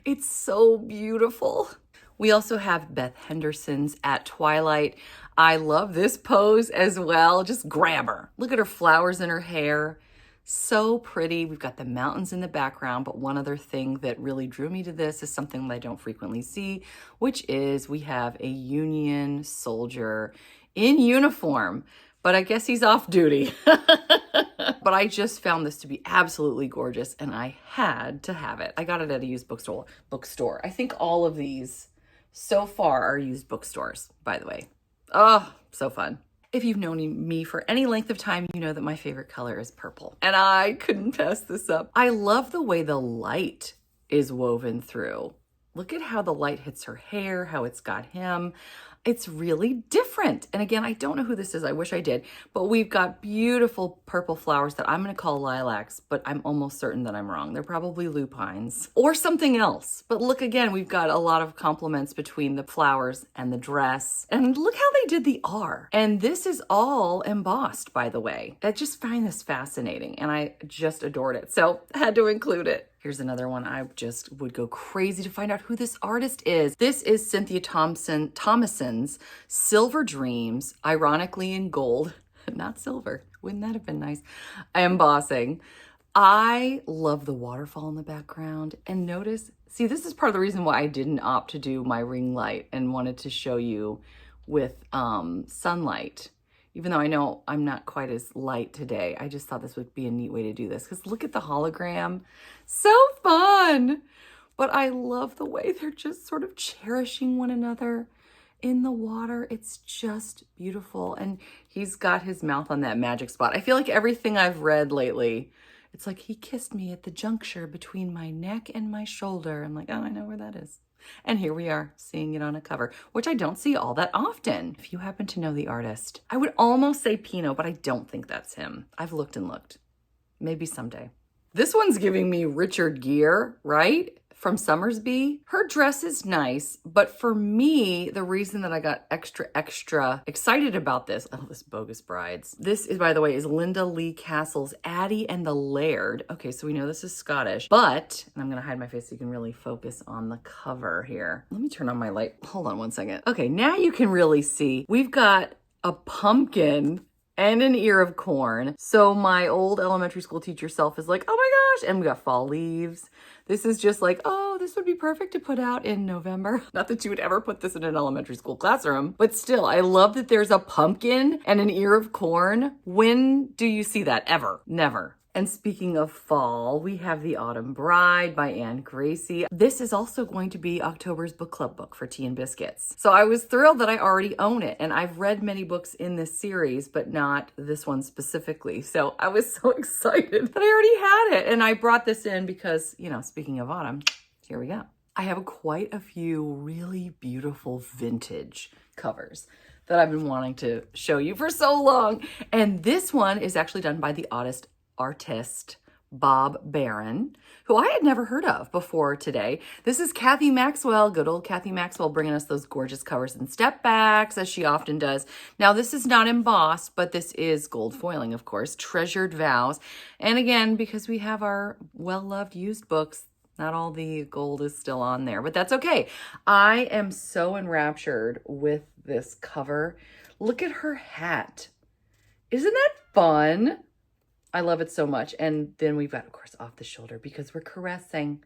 It's so beautiful. We also have Beth Henderson's At Twilight. I love this pose as well. Just grab her. Look at her flowers in her hair. So pretty. We've got the mountains in the background, but one other thing that really drew me to this is something that I don't frequently see, which is we have a Union soldier in uniform, but I guess he's off duty. But I just found this to be absolutely gorgeous and I had to have it. I got it at a used bookstore. I think all of these so far are used bookstores, by the way. Oh, so fun. If you've known me for any length of time, you know that my favorite color is purple. And I couldn't pass this up. I love the way the light is woven through. Look at how the light hits her hair, how it's got him. It's really different. And again, I don't know who this is. I wish I did. But we've got beautiful purple flowers that I'm going to call lilacs, but I'm almost certain that I'm wrong. They're probably lupines or something else. But look again, we've got a lot of complements between the flowers and the dress. And look how they did the R. And this is all embossed, by the way. I just find this fascinating and I just adored it. So I had to include it. Here's another one. I just would go crazy to find out who this artist is. This is Cynthia Thomason's Silver Dreams, ironically in gold, not silver. Wouldn't that have been nice? Embossing. I love the waterfall in the background. And notice, see, this is part of the reason why I didn't opt to do my ring light and wanted to show you with sunlight. Even though I know I'm not quite as light today, I just thought this would be a neat way to do this. Because look at the hologram. So fun. But I love the way they're just sort of cherishing one another in the water. It's just beautiful. And he's got his mouth on that magic spot. I feel like everything I've read lately, it's like he kissed me at the juncture between my neck and my shoulder. I'm like, oh, I know where that is. And here we are seeing it on a cover, which I don't see all that often. If you happen to know the artist, I would almost say Pinot, but I don't think that's him. I've looked and looked. Maybe someday. This one's giving me Richard Gere, right? From Summersby. Her dress is nice, but for me, the reason that I got extra excited about this, oh, this Bogus Brides. This is, by the way, is Linda Lee Castle's Addie and the Laird. Okay, so we know this is Scottish, but, and I'm gonna hide my face so you can really focus on the cover here. Let me turn on my light. Hold on one second. Okay, now you can really see. We've got a pumpkin and an ear of corn. So my old elementary school teacher self is like, oh my gosh, and we got fall leaves. This is just like, oh, this would be perfect to put out in November. Not that you would ever put this in an elementary school classroom, but still, I love that there's a pumpkin and an ear of corn. When do you see that? Ever? Never. And speaking of fall, we have The Autumn Bride by Anne Gracie. This is also going to be October's book club book for Tea and Biscuits. So I was thrilled that I already own it. And I've read many books in this series, but not this one specifically. So I was so excited that I already had it. And I brought this in because, you know, speaking of autumn, here we go. I have quite a few really beautiful vintage covers that I've been wanting to show you for so long. And this one is actually done by the artist Bob Barron, who I had never heard of before today. This is Kathy Maxwell, good old Kathy Maxwell, bringing us those gorgeous covers and step backs, as she often does. Now, this is not embossed, but this is gold foiling, of course, Treasured Vows. And again, because we have our well-loved used books, not all the gold is still on there, but that's okay. I am so enraptured with this cover. Look at her hat. Isn't that fun? I love it so much. And then we've got, of course, off the shoulder because we're caressing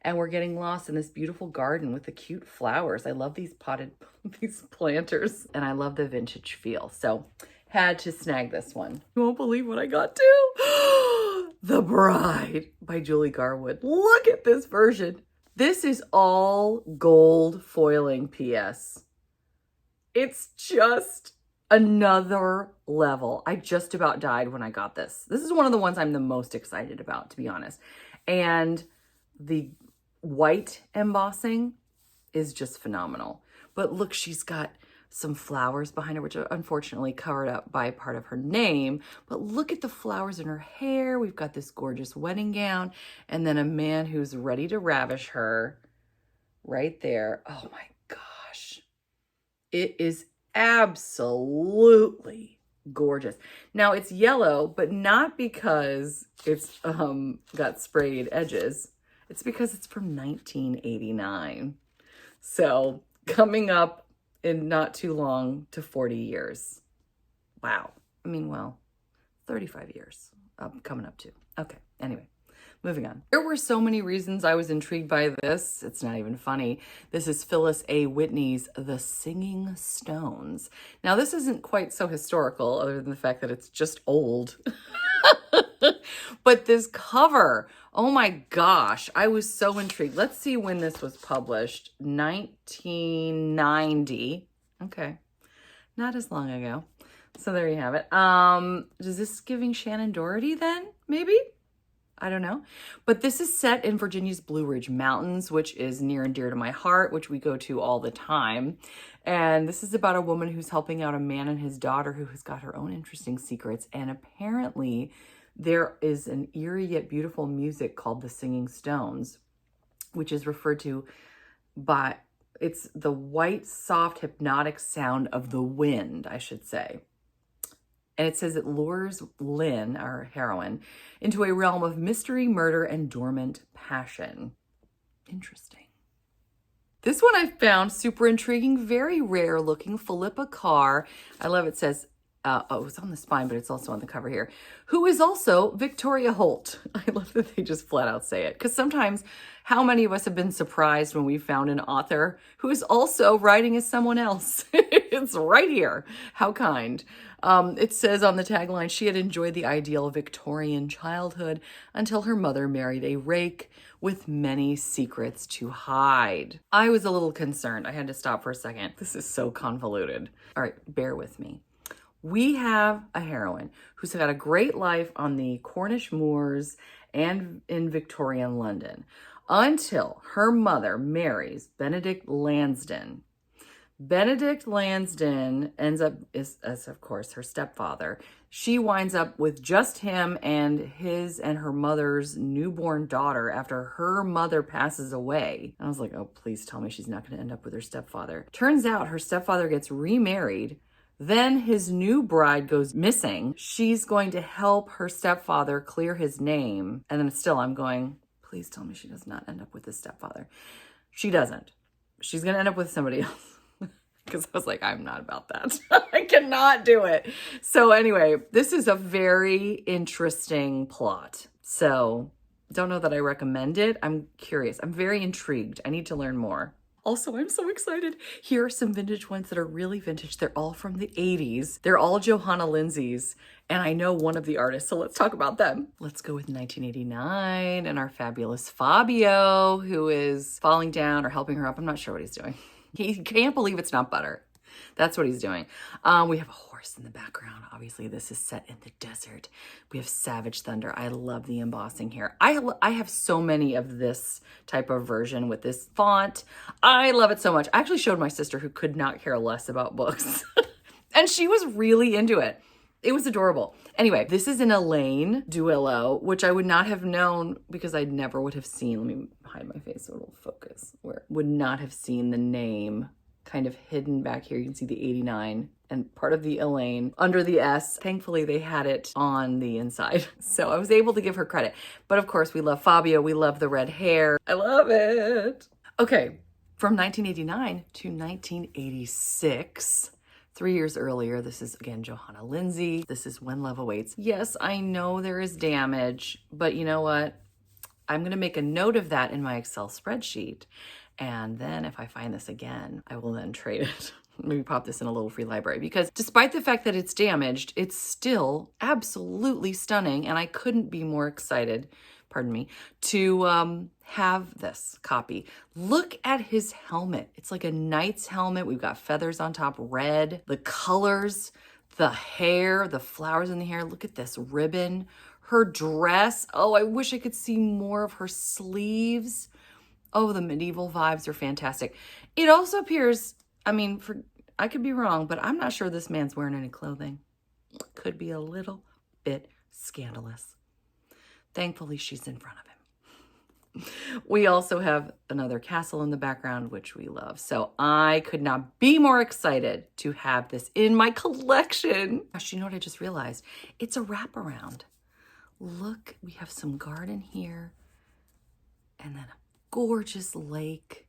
and we're getting lost in this beautiful garden with the cute flowers. I love these these planters, and I love the vintage feel. So had to snag this one. You won't believe what I got too. The Bride by Julie Garwood. Look at this version. This is all gold foiling PS. It's just another level. I just about died when I got this. This is one of the ones I'm the most excited about, to be honest. And the white embossing is just phenomenal. But look, she's got some flowers behind her, which are unfortunately covered up by part of her name. But look at the flowers in her hair. We've got this gorgeous wedding gown, and then a man who's ready to ravish her right there. Oh my gosh. It is absolutely gorgeous. Now it's yellow, but not because it's got sprayed edges. It's because it's from 1989. So coming up in not too long to 40 years. Wow. I mean, well, 35 years coming up to. Okay. Anyway. Moving on. There were so many reasons I was intrigued by this. It's not even funny. This is Phyllis A. Whitney's The Singing Stones. Now, this isn't quite so historical, other than the fact that it's just old. But this cover, oh my gosh, I was so intrigued. Let's see when this was published. 1990. Okay. Not as long ago. So there you have it. Is this giving Shannon Doherty then? Maybe? I don't know. But this is set in Virginia's Blue Ridge Mountains, which is near and dear to my heart, which we go to all the time. And this is about a woman who's helping out a man and his daughter who has got her own interesting secrets. And apparently there is an eerie yet beautiful music called the Singing Stones, which is referred to by, it's the white, soft, hypnotic sound of the wind, I should say. And it says it lures Lynn, our heroine, into a realm of mystery, murder, and dormant passion. Interesting. This one I found super intriguing, very rare looking. Philippa Carr. I love it. It says, oh, it's on the spine, but it's also on the cover here. Who is also Victoria Holt. I love that they just flat out say it. Because sometimes, how many of us have been surprised when we found an author who is also writing as someone else? It's right here. How kind. It says on the tagline, she had enjoyed the ideal Victorian childhood until her mother married a rake with many secrets to hide. I was a little concerned. I had to stop for a second. This is so convoluted. All right, bear with me. We have a heroine who's got a great life on the Cornish moors and in Victorian London until her mother marries Benedict Lansdowne. Benedict Lansdowne ends up, as of course, her stepfather. She winds up with just him and his and her mother's newborn daughter after her mother passes away. And I was like, oh, please tell me she's not going to end up with her stepfather. Turns out her stepfather gets remarried. Then his new bride goes missing. She's going to help her stepfather clear his name. And then still I'm going, please tell me she does not end up with his stepfather. She doesn't. She's going to end up with somebody else. Because I was like, I'm not about that. I cannot do it. So anyway, this is a very interesting plot. So don't know that I recommend it. I'm curious. I'm very intrigued. I need to learn more. Also, I'm so excited. Here are some vintage ones that are really vintage. They're all from the 80s. They're all Johanna Lindsay's, and I know one of the artists, so let's talk about them. Let's go with 1989 and our fabulous Fabio, who is falling down or helping her up. I'm not sure what he's doing. He can't believe it's not butter. That's what he's doing. We have a horse in the background. Obviously, this is set in the desert. We have Savage Thunder. I love the embossing here. I have so many of this type of version with this font. I love it so much. I actually showed my sister, who could not care less about books. And she was really into it. It was adorable. Anyway, this is an Elaine Duillo, which I would not have known because I never would have seen. Let me hide my face so it'll focus. Where would not have seen the name kind of hidden back here. You can see the 89 and part of the Elaine under the S. Thankfully, they had it on the inside. So I was able to give her credit. But of course, we love Fabio. We love the red hair. I love it. Okay, from 1989 to 1986. 3 years earlier, this is again Johanna Lindsey. This is When Love Awaits. Yes, I know there is damage, but you know what? I'm going to make a note of that in my Excel spreadsheet. And then if I find this again, I will then trade it. Maybe pop this in a little free library, because despite the fact that it's damaged, it's still absolutely stunning. And I couldn't be more excited, pardon me, to have this copy. Look at his helmet. It's like a knight's helmet. We've got feathers on top, red, the colors, the hair, the flowers in the hair. Look at this ribbon, her dress. Oh, I wish I could see more of her sleeves. Oh, the medieval vibes are fantastic. It also appears, I mean, I could be wrong, but I'm not sure this man's wearing any clothing. Could be a little bit scandalous. Thankfully, she's in front of him. We also have another castle in the background, which we love. So I could not be more excited to have this in my collection. Gosh, you know what I just realized? It's a wraparound. Look, we have some garden here and then a gorgeous lake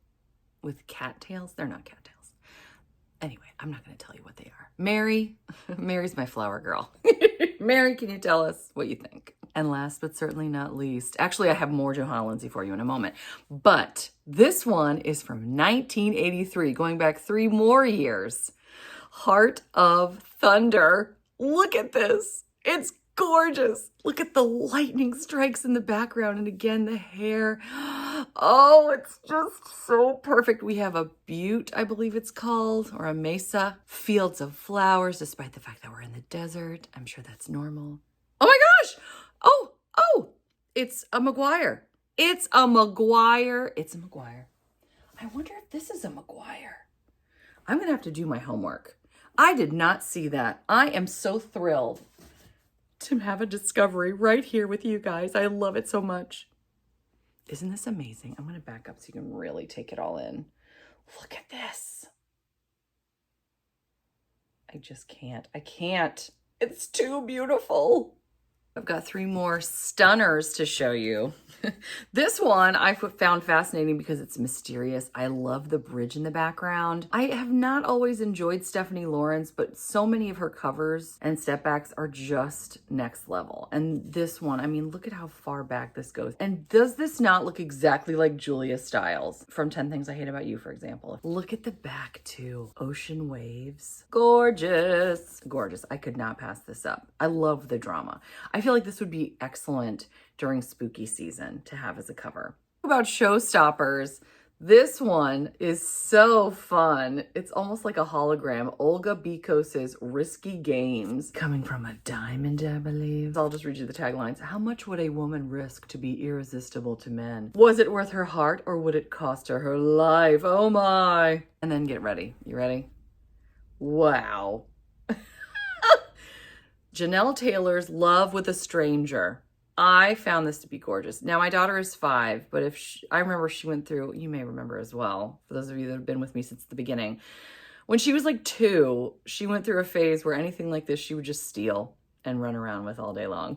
with cattails. They're not cattails. Anyway, I'm not going to tell you what they are. Mary's my flower girl. Mary, can you tell us what you think? And last but certainly not least, actually I have more Johanna Lindsey for you in a moment, but this one is from 1983, going back 3 more years. Heart of Thunder. Look at this. It's gorgeous. Look at the lightning strikes in the background, and again, the hair. Oh, it's just so perfect. We have a butte, I believe it's called, or a mesa. Fields of flowers, despite the fact that we're in the desert. I'm sure that's normal. Oh my gosh! Oh, it's a Maguire. It's a Maguire. It's a Maguire. I wonder if this is a Maguire. I'm going to have to do my homework. I did not see that. I am so thrilled to have a discovery right here with you guys. I love it so much. Isn't this amazing? I'm going to back up so you can really take it all in. Look at this. I just can't. I can't. It's too beautiful. I've got 3 more stunners to show you. This one I found fascinating because it's mysterious. I love the bridge in the background. I have not always enjoyed Stephanie Lawrence, but so many of her covers and step backs are just next level. And this one, I mean, look at how far back this goes. And does this not look exactly like Julia Stiles from 10 Things I Hate About You, for example? Look at the back too. Ocean waves. Gorgeous. Gorgeous. I could not pass this up. I love the drama. I feel like this would be excellent during spooky season to have as a cover. About showstoppers, this one is so fun. It's almost like a hologram. Olga Bikos's Risky Games, coming from a diamond, I believe. I'll just read you the taglines. How much would a woman risk to be irresistible to men? Was it worth her heart, or would it cost her her life? Oh my. And then get ready. You ready? Wow. Janelle Taylor's Love with a Stranger. I found this to be gorgeous. Now, my daughter is 5, but I remember she went through, you may remember as well, for those of you that have been with me since the beginning. When she was like 2, she went through a phase where anything like this, she would just steal and run around with all day long.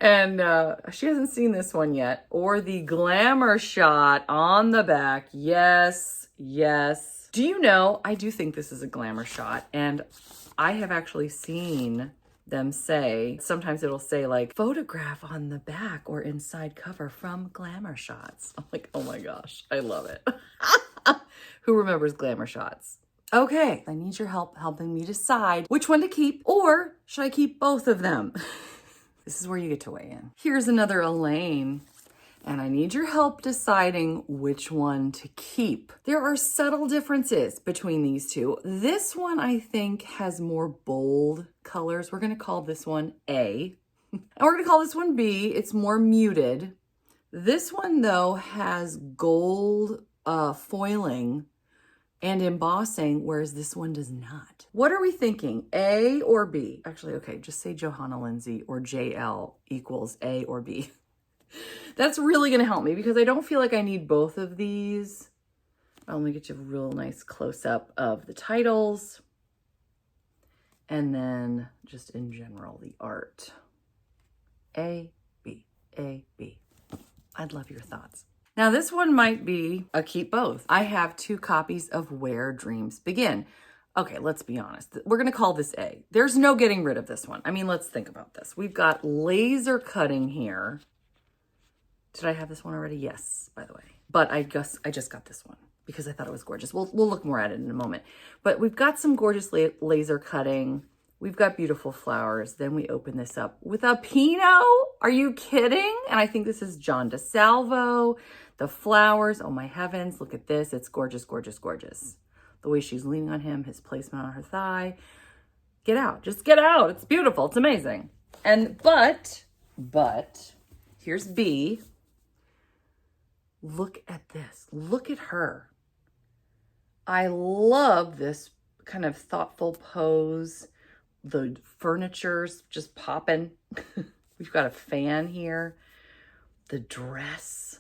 And she hasn't seen this one yet, or the glamour shot on the back. Yes, yes. Do you know, I do think this is a glamour shot, and I have actually seen them say, sometimes it'll say like photograph on the back or inside cover from glamour shots. I'm like, oh my gosh, I love it. Who remembers glamour shots? Okay, I need your help helping me decide which one to keep, or should I keep both of them? This is where you get to weigh in. Here's another Elaine. and I need your help deciding which one to keep. There are subtle differences between these two. This one, I think, has more bold colors. We're going to call this one A. And we're going to call this one B. It's more muted. This one, though, has gold foiling and embossing, whereas this one does not. What are we thinking, A or B? Actually, okay, just say Johanna Lindsay or JL equals A or B. That's really gonna help me because I don't feel like I need both of these. Let me get you a real nice close-up of the titles. And then just in general, the art. A, B, A, B. I'd love your thoughts. Now this one might be a keep both. I have 2 copies of Where Dreams Begin. Okay, let's be honest. We're gonna call this A. There's no getting rid of this one. I mean, let's think about this. We've got laser cutting here. Did I have this one already? Yes, by the way. But I just got this one because I thought it was gorgeous. We'll look more at it in a moment. But we've got some gorgeous laser cutting. We've got beautiful flowers. Then we open this up with a Pinot. Are you kidding? And I think this is John DeSalvo. The flowers, oh my heavens, look at this. It's gorgeous, gorgeous, gorgeous. The way she's leaning on him, his placement on her thigh. Get out, just get out. It's beautiful, it's amazing. And, but, here's B. Look at this, look at her. I love this kind of thoughtful pose. The furniture's just popping. We've got a fan here. The dress,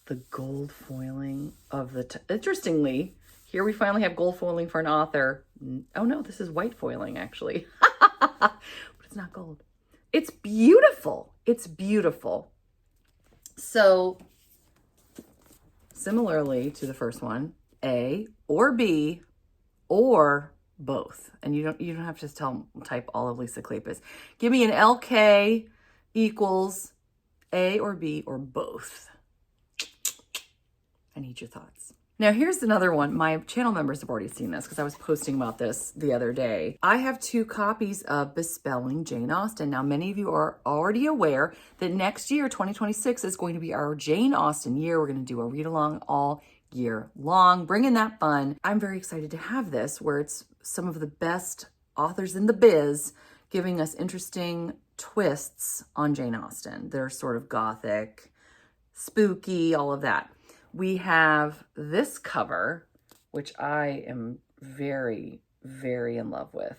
the gold foiling of the, interestingly, here we finally have gold foiling for an author. Oh no, this is white foiling actually. But it's not gold. It's beautiful. It's beautiful. So similarly to the first one, A or B or both. And you don't have to type all of Lisa Kleypas. Give me an LK equals A or B or both. I need your thoughts. Now here's another one. My channel members have already seen this because I was posting about this the other day. I have 2 copies of Bespelling Jane Austen. Now many of you are already aware that next year, 2026, is going to be our Jane Austen year. We're going to do a read along all year long, bringing that fun. I'm very excited to have this where it's some of the best authors in the biz giving us interesting twists on Jane Austen. They're sort of gothic, spooky, all of that. We have this cover, which I am very, very in love with.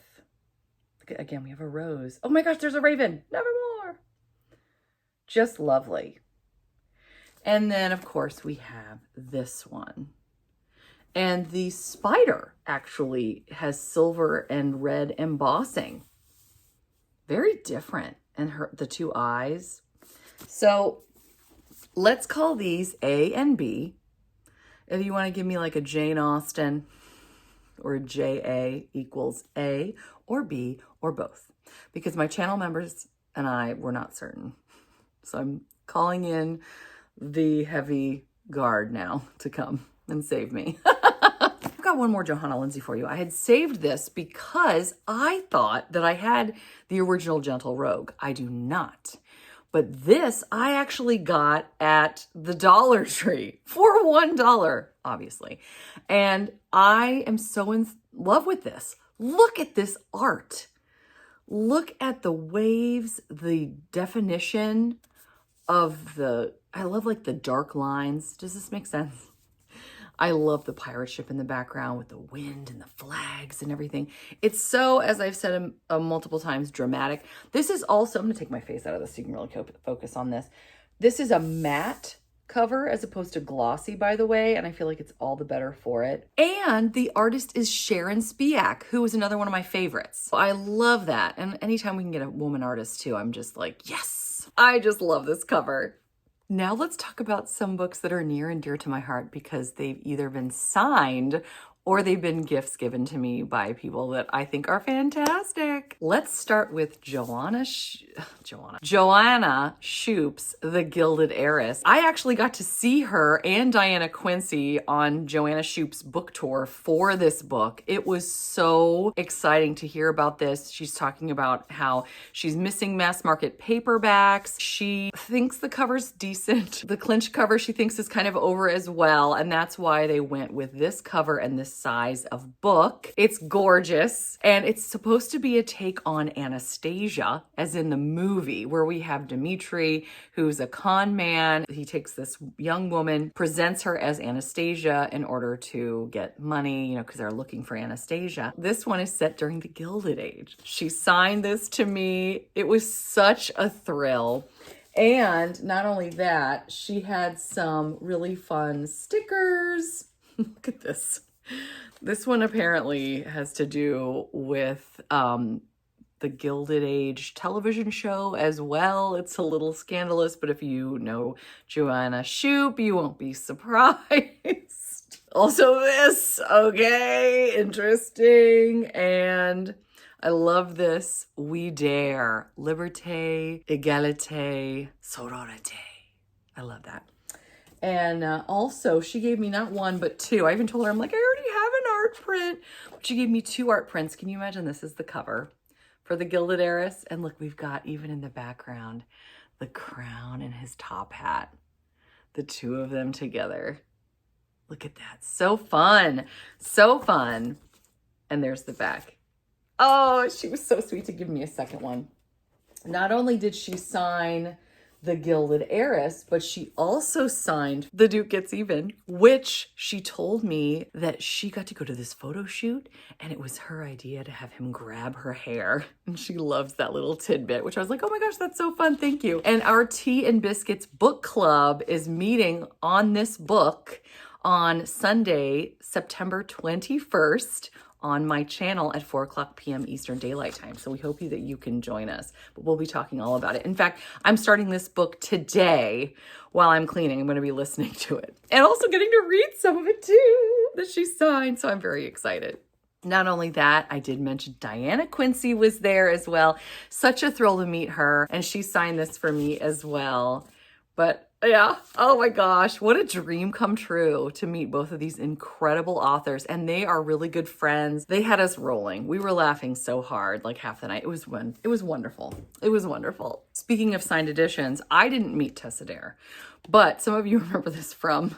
Again, we have a rose. Oh my gosh, there's a raven. Nevermore. Just lovely. And then, of course, we have this one. And the spider actually has silver and red embossing. Very different. And the 2 eyes. So let's call these A and B. If you want to give me like a Jane Austen or a JA equals A or B or both. Because my channel members and I were not certain. So I'm calling in the heavy guard now to come and save me. I've got one more Johanna Lindsay for you. I had saved this because I thought that I had the original Gentle Rogue. I do not. But this I actually got at the Dollar Tree for $1, obviously. And I am so in love with this. Look at this art. Look at the waves, the definition of I love like the dark lines. Does this make sense? I love the pirate ship in the background with the wind and the flags and everything. It's so, as I've said multiple times, dramatic. This is also, I'm gonna take my face out of this so you can really focus on this. This is a matte cover as opposed to glossy, by the way, and I feel like it's all the better for it. And the artist is Sharon Spiak, who is another one of my favorites. So I love that. And anytime we can get a woman artist too, I'm just like, yes, I just love this cover. Now let's talk about some books that are near and dear to my heart because they've either been signed or they've been gifts given to me by people that I think are fantastic. Let's start with Joanna Shoup's The Gilded Heiress. I actually got to see her and Diana Quincy on Joanna Shoup's book tour for this book. It was so exciting to hear about this. She's talking about how she's missing mass market paperbacks. She thinks the cover's decent. The clinch cover she thinks is kind of over as well, and that's why they went with this cover and this size of book. It's gorgeous, and it's supposed to be a take on Anastasia, as in the movie, where we have Dimitri, who's a con man. He takes this young woman, presents her as Anastasia in order to get money, because they're looking for Anastasia. This one is set during the Gilded Age. She signed this to me. It was such a thrill. And not only that, she had some really fun stickers. Look at this. This one apparently has to do with the Gilded Age television show as well. It's a little scandalous, but if you know Joanna Shoup, you won't be surprised. Also this, okay, interesting. And I love this. We dare. Liberté, égalité, sororité. I love that. And also, she gave me not one, but two. I even told her, I'm like, I already have an art print. She gave me 2 art prints. Can you imagine? This is the cover for The Gilded Heiress. And look, we've got, even in the background, the crown and his top hat. The 2 of them together. Look at that. So fun. So fun. And there's the back. Oh, she was so sweet to give me a second one. Not only did she sign The Gilded Heiress, but she also signed The Duke Gets Even, which she told me that she got to go to this photo shoot and it was her idea to have him grab her hair. And she loves that little tidbit, which I was like, oh my gosh, that's so fun. Thank you. And our Tea and Biscuits book club is meeting on this book on Sunday, September 21st, on my channel at 4:00 p.m. Eastern Daylight Time. So we hope that you can join us, but we'll be talking all about it. In fact, I'm starting this book today while I'm cleaning. I'm going to be listening to it and also getting to read some of it too that she signed. So I'm very excited. Not only that, I did mention Diana Quincy was there as well. Such a thrill to meet her. And she signed this for me as well. But yeah, oh my gosh, what a dream come true to meet both of these incredible authors. And they are really good friends. They had us rolling. We were laughing so hard, like half the night. It was wonderful. It was wonderful. Speaking of signed editions, I didn't meet Tessa Dare, but some of you remember this from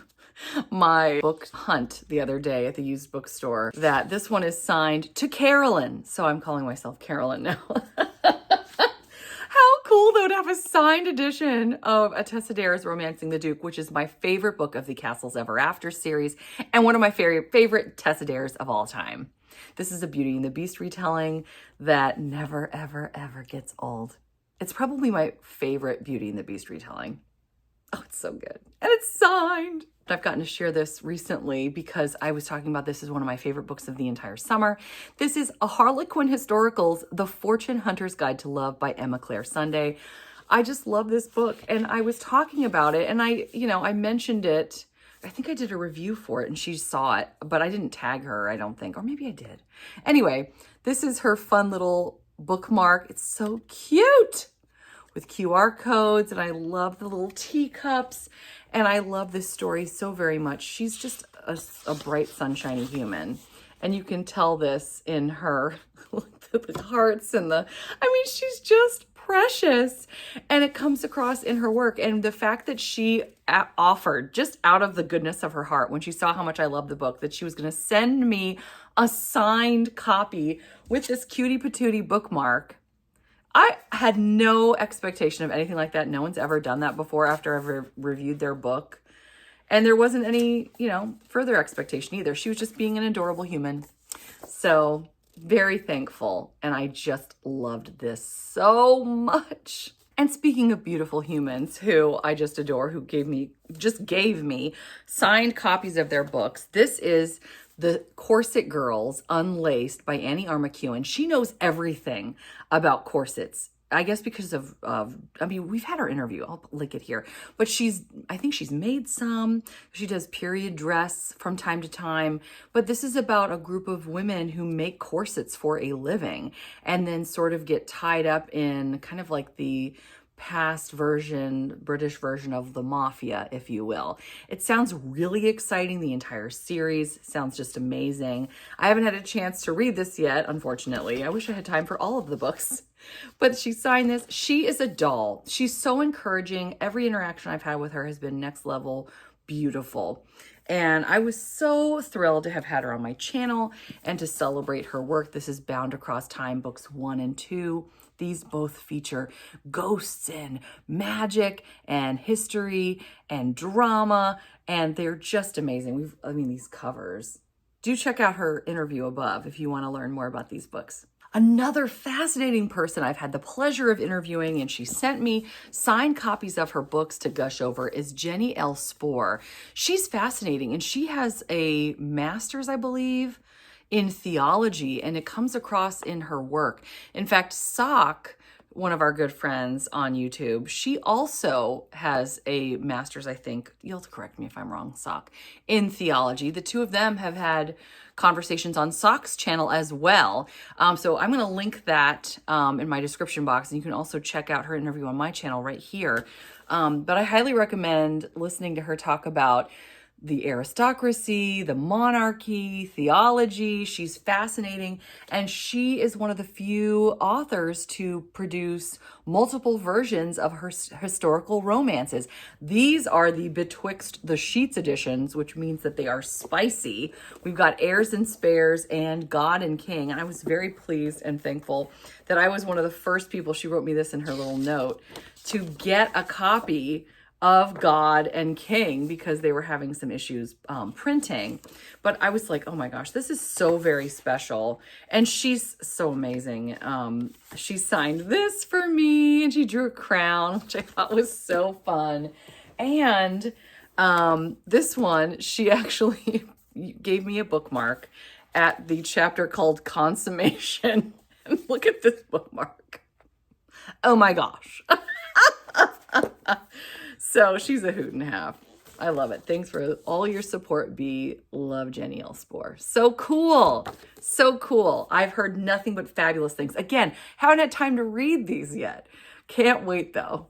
my book hunt the other day at the used bookstore, that this one is signed to Carolyn. So I'm calling myself Carolyn now. Cool though to have a signed edition of A Tessa Dare's Romancing the Duke, which is my favorite book of the Castles Ever After series and one of my favorite Tessa Dares of all time. This is a Beauty and the Beast retelling that never, ever, ever gets old. It's probably my favorite Beauty and the Beast retelling. Oh, it's so good. And it's signed. I've gotten to share this recently because I was talking about this as one of my favorite books of the entire summer. This is A Harlequin Historicals, The Fortune Hunter's Guide to Love by Emma Claire Sunday. I just love this book, and I was talking about it, and I mentioned it. I think I did a review for it and she saw it, but I didn't tag her, I don't think, or maybe I did. Anyway, this is her fun little bookmark. It's so cute with QR codes, and I love the little teacups. And I love this story so very much. She's just a bright, sunshiny human. And you can tell this in her, the hearts and she's just precious. And it comes across in her work. And the fact that she offered, just out of the goodness of her heart, when she saw how much I love the book, that she was going to send me a signed copy with this cutie patootie bookmark. I had no expectation of anything like that. No one's ever done that before after I've reviewed their book. And there wasn't any, further expectation either. She was just being an adorable human. So very thankful. And I just loved this so much. And speaking of beautiful humans who I just adore, who gave me signed copies of their books, this is The Corset Girls Unlaced by Annie R. McEwen. She knows everything about corsets. I guess because of, I mean, we've had her interview, I'll link it here, but I think she's made some, she does period dress from time to time, but this is about a group of women who make corsets for a living and then sort of get tied up in kind of like the British version of the mafia, if you will. It sounds really exciting. The entire series sounds just amazing. I haven't had a chance to read this yet, unfortunately. I wish I had time for all of the books, but she signed this. She is a doll. She's so encouraging. Every interaction I've had with her has been next level beautiful. And I was so thrilled to have had her on my channel and to celebrate her work. This is Bound Across Time, books 1 and 2. These both feature ghosts and magic and history and drama, and they're just amazing. These covers. Do check out her interview above if you want to learn more about these books. Another fascinating person I've had the pleasure of interviewing, and she sent me signed copies of her books to gush over, is Jenny L. Spoor. She's fascinating, and she has a master's, I believe, in theology, and it comes across in her work. In fact, Sock, one of our good friends on YouTube, she also has a master's, I think, you'll have to correct me if I'm wrong, Sock, in theology. The two of them have had conversations on Sock's channel as well. So I'm going to link that in my description box, and you can also check out her interview on my channel right here. But I highly recommend listening to her talk about the aristocracy, the monarchy, theology. She's fascinating. And she is one of the few authors to produce multiple versions of her historical romances. These are the Betwixt the Sheets editions, which means that they are spicy. We've got Heirs and Spares and God and King. And I was very pleased and thankful that I was one of the first people, she wrote me this in her little note, to get a copy of God and King because they were having some issues printing. But I was like, oh my gosh, this is so very special. And she's so amazing. She signed this for me and she drew a crown, which I thought was so fun. And this one, she actually gave me a bookmark at the chapter called Consummation. And look at this bookmark. Oh my gosh. So she's a hoot and a half. I love it. Thanks for all your support, B. Love, Jenny L. Spoor. So cool. So cool. I've heard nothing but fabulous things. Again, haven't had time to read these yet. Can't wait though.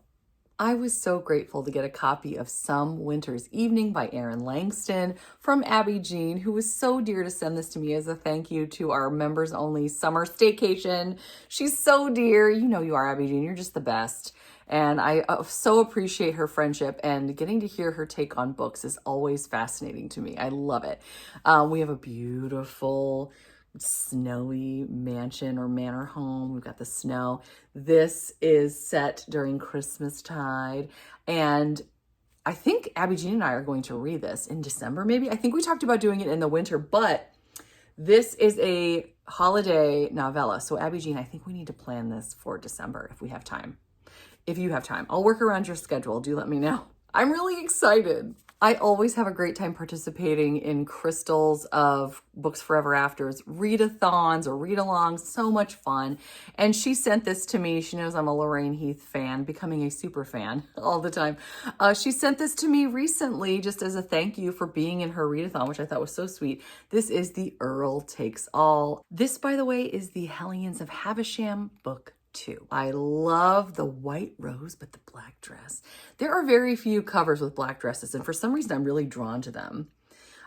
I was so grateful to get a copy of Some Winter's Evening by Erin Langston from Abby Jean, who was so dear to send this to me as a thank you to our members only summer staycation. She's so dear. You know you are, Abby Jean. You're just the best. And I so appreciate her friendship, and getting to hear her take on books is always fascinating to me. I love it. We have a beautiful snowy mansion or manor home. We've got the snow. This is set during Christmas tide. And I think Abby Jean and I are going to read this in December, maybe. I think we talked about doing it in the winter, but this is a holiday novella. So Abby Jean, I think we need to plan this for December if we have time. If you have time, I'll work around your schedule. Do let me know. I'm really excited. I always have a great time participating in Crystal's of Books Forever After's readathons or read-alongs. So much fun. And she sent this to me. She knows I'm a Lorraine Heath fan, becoming a super fan all the time. She sent this to me recently just as a thank you for being in her readathon, which I thought was so sweet. This is The Earl Takes All. This, by the way, is the Hellions of Havisham book 2. I love the white rose, but the black dress. There are very few covers with black dresses, and for some reason I'm really drawn to them.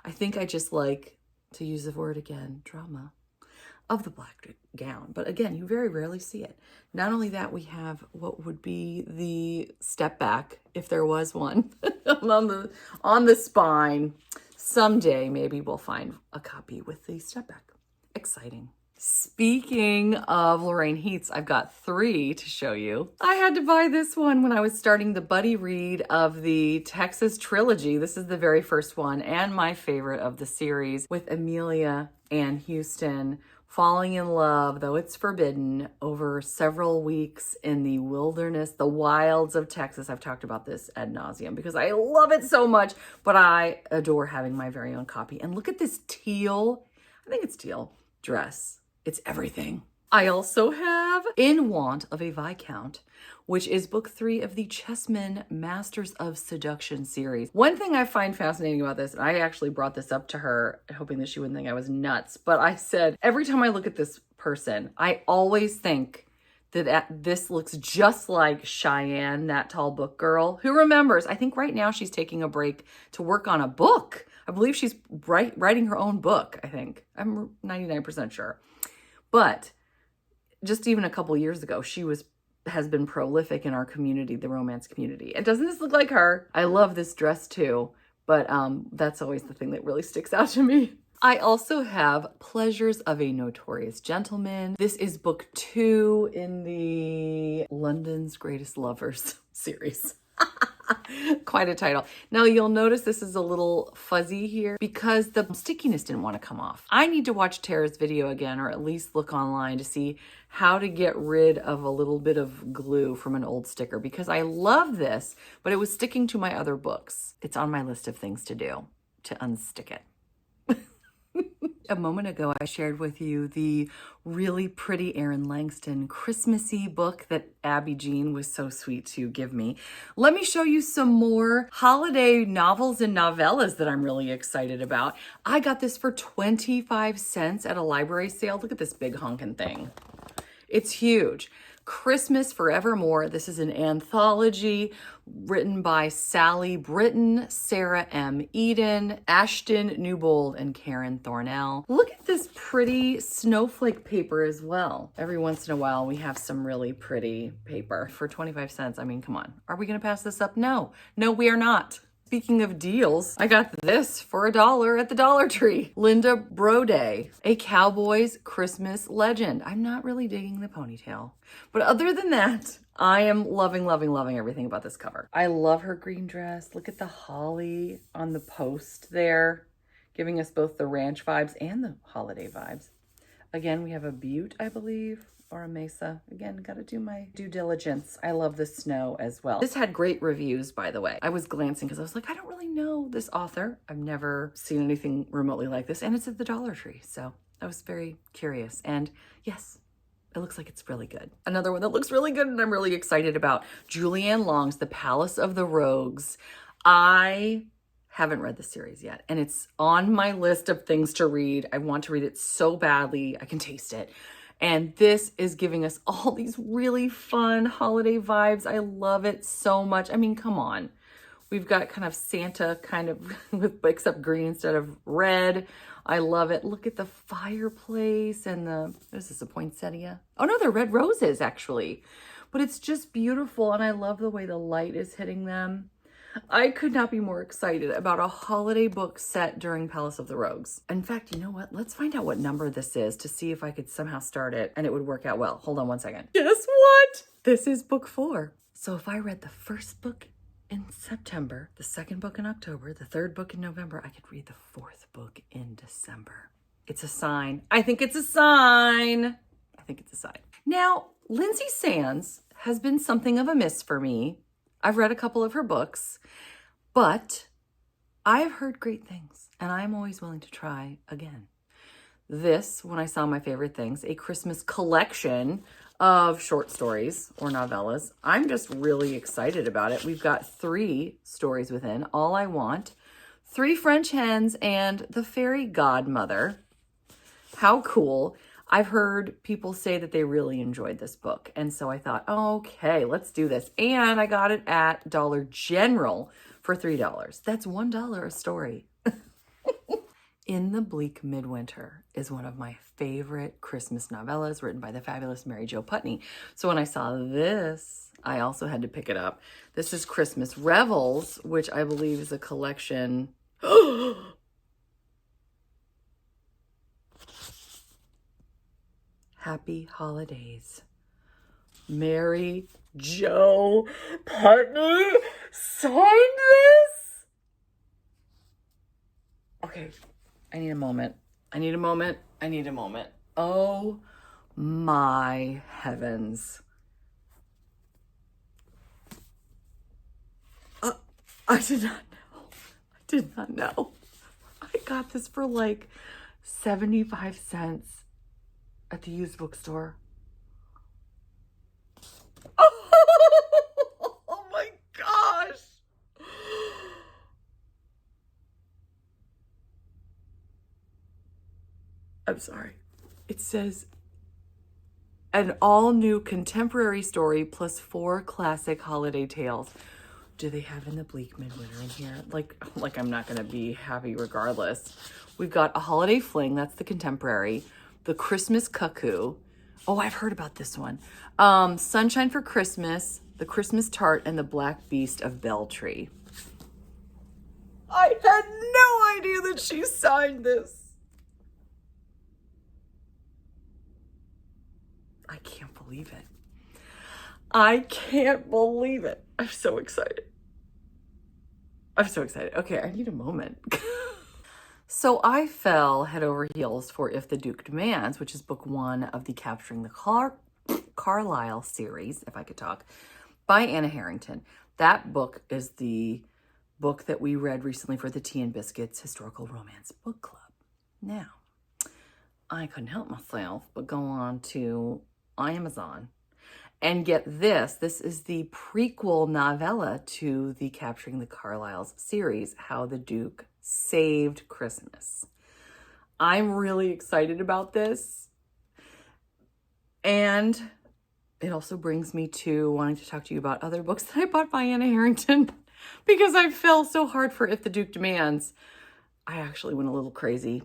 I think I just like, to use the word again, drama of the black gown. But again, you very rarely see it. Not only that, we have what would be the step back, if there was one, on the spine. Someday, maybe we'll find a copy with the step back. Exciting. Speaking of Lorraine Heaths, I've got 3 to show you. I had to buy this one when I was starting the buddy read of the Texas trilogy. This is the very first one and my favorite of the series, with Amelia and Houston falling in love, though it's forbidden, over several weeks in the wilderness, the wilds of Texas. I've talked about this ad nauseum because I love it so much, but I adore having my very own copy. And look at this teal, I think it's teal, dress. It's everything. I also have In Want of a Viscount, which is book 3 of the Chessmen Masters of Seduction series. One thing I find fascinating about this, and I actually brought this up to her, hoping that she wouldn't think I was nuts, but I said, every time I look at this person, I always think that this looks just like Cheyenne, that tall book girl, who remembers, I think right now she's taking a break to work on a book. I believe she's writing her own book, I think. I'm 99% sure. But just even a couple years ago, she has been prolific in our community, the romance community. And doesn't this look like her? I love this dress too, but that's always the thing that really sticks out to me. I also have Pleasures of a Notorious Gentleman. This is book 2 in the London's Greatest Lovers series. Quite a title. Now you'll notice this is a little fuzzy here because the stickiness didn't want to come off. I need to watch Tara's video again, or at least look online to see how to get rid of a little bit of glue from an old sticker, because I love this, but it was sticking to my other books. It's on my list of things to do to unstick it. A moment ago, I shared with you the really pretty Erin Langston Christmassy book that Abby Jean was so sweet to give me. Let me show you some more holiday novels and novellas that I'm really excited about. I got this for 25 cents at a library sale. Look at this big honkin' thing. It's huge. Christmas Forevermore. This is an anthology written by Sally Britton, Sarah M. Eden, Ashton Newbold, and Karen Thornell. Look at this pretty snowflake paper as well. Every once in a while, we have some really pretty paper for 25 cents. I mean, come on. Are we going to pass this up? No. No, we are not. Speaking of deals, I got this for $1 at the Dollar Tree. Linda Brode, A Cowboy's Christmas Legend. I'm not really digging the ponytail, but other than that, I am loving, loving, loving everything about this cover. I love her green dress. Look at the holly on the post there, giving us both the ranch vibes and the holiday vibes. Again, we have a butte, I believe, or a mesa. Again, got to do my due diligence. I love the snow as well. This had great reviews, by the way. I was glancing because I was like, I don't really know this author. I've never seen anything remotely like this, and it's at the Dollar Tree. So I was very curious. And yes, it looks like it's really good. Another one that looks really good and I'm really excited about, Julianne Long's The Palace of the Rogues. I haven't read the series yet, and it's on my list of things to read. I want to read it so badly. I can taste it. And this is giving us all these really fun holiday vibes. I love it so much. I mean, come on. We've got kind of Santa kind of with except green instead of red. I love it. Look at the fireplace and what is this, a poinsettia? Oh no, they're red roses actually. But it's just beautiful, and I love the way the light is hitting them. I could not be more excited about a holiday book set during Palace of the Rogues. In fact, you know what? Let's find out what number this is to see if I could somehow start it and it would work out well. Hold on one second. Guess what? This is book 4. So if I read the first book in September, the second book in October, the third book in November, I could read the 4th book in December. It's a sign. I think it's a sign. I think it's a sign. Now, Lindsay Sands has been something of a miss for me. I've read a couple of her books, but I've heard great things, and I'm always willing to try again. This, when I saw My Favorite Things, a Christmas collection of short stories or novellas. I'm just really excited about it. We've got 3 stories within, All I Want, 3 French Hens, and The Fairy Godmother. How cool. I've heard people say that they really enjoyed this book. And so I thought, okay, let's do this. And I got it at Dollar General for $3. That's $1 a story. In the Bleak Midwinter is one of my favorite Christmas novellas written by the fabulous Mary Jo Putney. So when I saw this, I also had to pick it up. This is Christmas Revels, which I believe is a collection. Happy holidays. Mary Jo Putney signed this? Okay, I need a moment. I need a moment. I need a moment. Oh my heavens. I did not know. I did not know. I got this for like 75 cents at the used bookstore. I'm sorry. It says an all-new contemporary story plus 4 classic holiday tales. Do they have in the Bleak Midwinter in here? Like I'm not going to be happy regardless. We've got A Holiday Fling, that's the contemporary. The Christmas Cuckoo. Oh, I've heard about this one. Sunshine for Christmas, The Christmas Tart, and The Black Beast of Beltree. I had no idea that she signed this. I can't believe it. I can't believe it. I'm so excited. I'm so excited. Okay, I need a moment. So I fell head over heels for If the Duke Demands, which is book 1 of the Capturing the Carlisle series, if I could talk, by Anna Harrington. That book is the book that we read recently for the Tea and Biscuits Historical Romance Book Club. Now, I couldn't help myself but go on to Amazon and get this. This is the prequel novella to the Capturing the Carlisles series, How the Duke Saved Christmas. I'm really excited about this. And it also brings me to wanting to talk to you about other books that I bought by Anna Harrington because I fell so hard for If the Duke Demands. I actually went a little crazy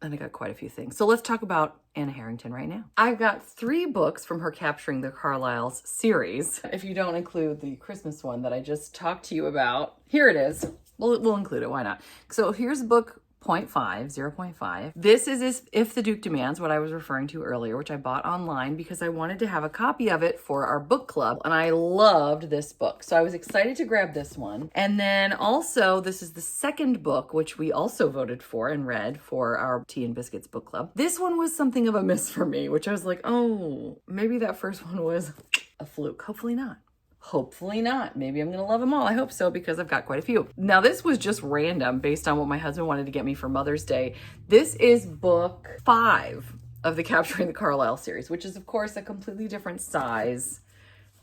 and I got quite a few things. So let's talk about Anna Harrington right now. I've got 3 books from her Capturing the Carlisles series. If you don't include the Christmas one that I just talked to you about, here it is. We'll include it, why not? So here's book 0.5. This is If the Duke Demands, what I was referring to earlier, which I bought online because I wanted to have a copy of it for our book club, and I loved this book. So I was excited to grab this one. And then also, this is the second book, which we also voted for and read for our Tea and Biscuits book club. This one was something of a miss for me, which I was like, oh, maybe that first one was a fluke. Hopefully not. Hopefully not. Maybe I'm going to love them all. I hope so, because I've got quite a few. Now, this was just random based on what my husband wanted to get me for Mother's Day. This is book 5 of the Capturing the Carlisle series, which is, of course, a completely different size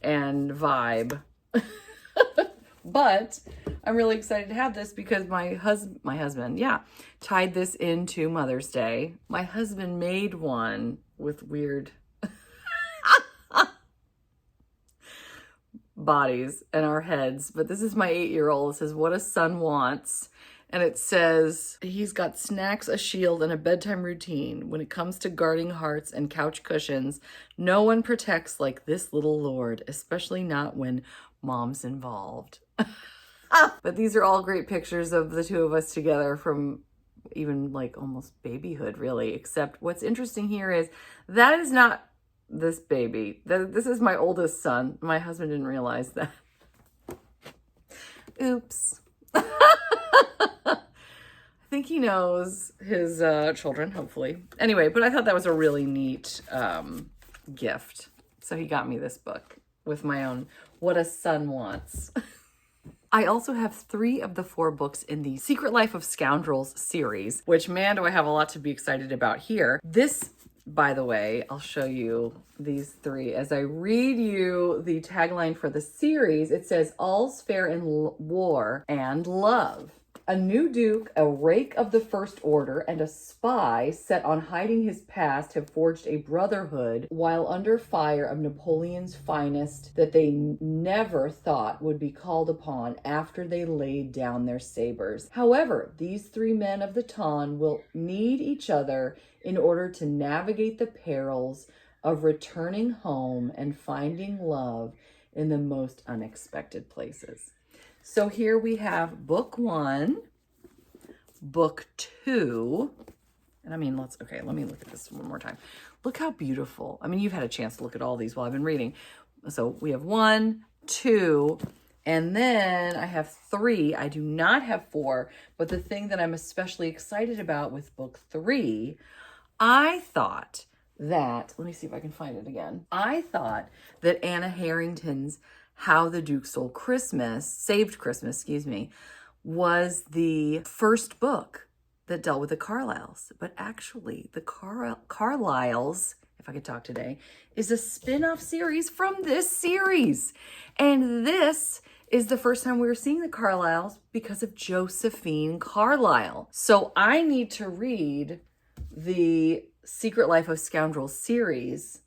and vibe. But I'm really excited to have this because my husband, tied this into Mother's Day. My husband made one with weird bodies and our heads, but this is my 8-year-old. It says, "What a son wants." And it says he's got snacks, a shield, and a bedtime routine. When it comes to guarding hearts and couch cushions, no one protects like this little lord, especially not when mom's involved. But these are all great pictures of the two of us together from even like almost babyhood, really. Except what's interesting here is that is not this baby. This is my oldest son. My husband didn't realize that. Oops. I think he knows his children, hopefully. Anyway, but I thought that was a really neat gift. So he got me this book with my own What a Son Wants. I also have 3 of the 4 books in the Secret Life of Scoundrels series, which, man, do I have a lot to be excited about here. This, by the way, I'll show you these 3. As I read you the tagline for the series, it says, "All's fair in war and love. A new duke, a rake of the First Order, and a spy set on hiding his past have forged a brotherhood while under fire of Napoleon's finest that they never thought would be called upon after they laid down their sabers. However, these 3 men of the Ton will need each other in order to navigate the perils of returning home and finding love in the most unexpected places." So here we have book 1, book 2, and I mean, let me look at this one more time. Look how beautiful. I mean, you've had a chance to look at all these while I've been reading. So we have 1, 2, and then I have 3. I do not have 4, but the thing that I'm especially excited about with book 3, I thought that, let me see if I can find it again. I thought that Anna Harrington's How the Duke Saved Christmas, was the first book that dealt with the Carlisles. But actually, the Carlisles, if I could talk today, is a spin-off series from this series. And this is the first time we were seeing the Carlisles because of Josephine Carlisle. So I need to read the Secret Life of Scoundrels series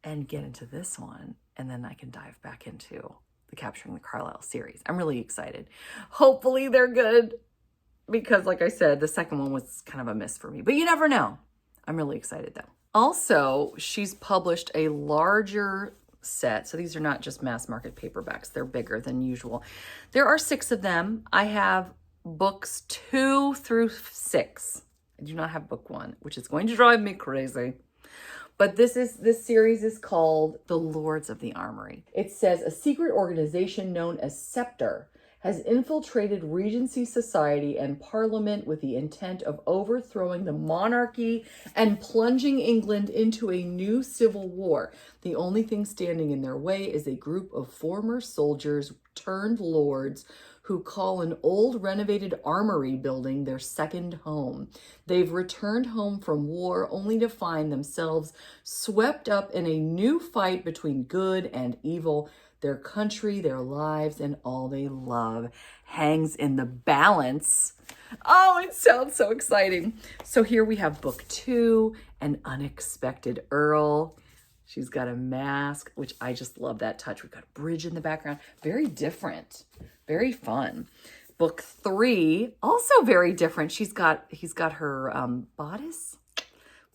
and get into this one. And then I can dive back into the Capturing the Carlisle series. I'm really excited. Hopefully they're good because, like I said, the second one was kind of a miss for me. But you never know. I'm really excited though. Also, she's published a larger set. So these are not just mass market paperbacks. They're bigger than usual. There are 6 of them. I have books 2 through 6. I do not have book 1, which is going to drive me crazy. But this series is called The Lords of the Armory. It says a secret organization known as Scepter has infiltrated Regency society and Parliament with the intent of overthrowing the monarchy and plunging England into a new civil war. The only thing standing in their way is a group of former soldiers turned lords who call an old renovated armory building their second home. They've returned home from war only to find themselves swept up in a new fight between good and evil. Their country, their lives, and all they love hangs in the balance. Oh, it sounds so exciting. So here we have book 2, An Unexpected Earl. She's got a mask, which I just love that touch. We've got a bridge in the background. Very different, very fun. Book 3, also very different. He's got her bodice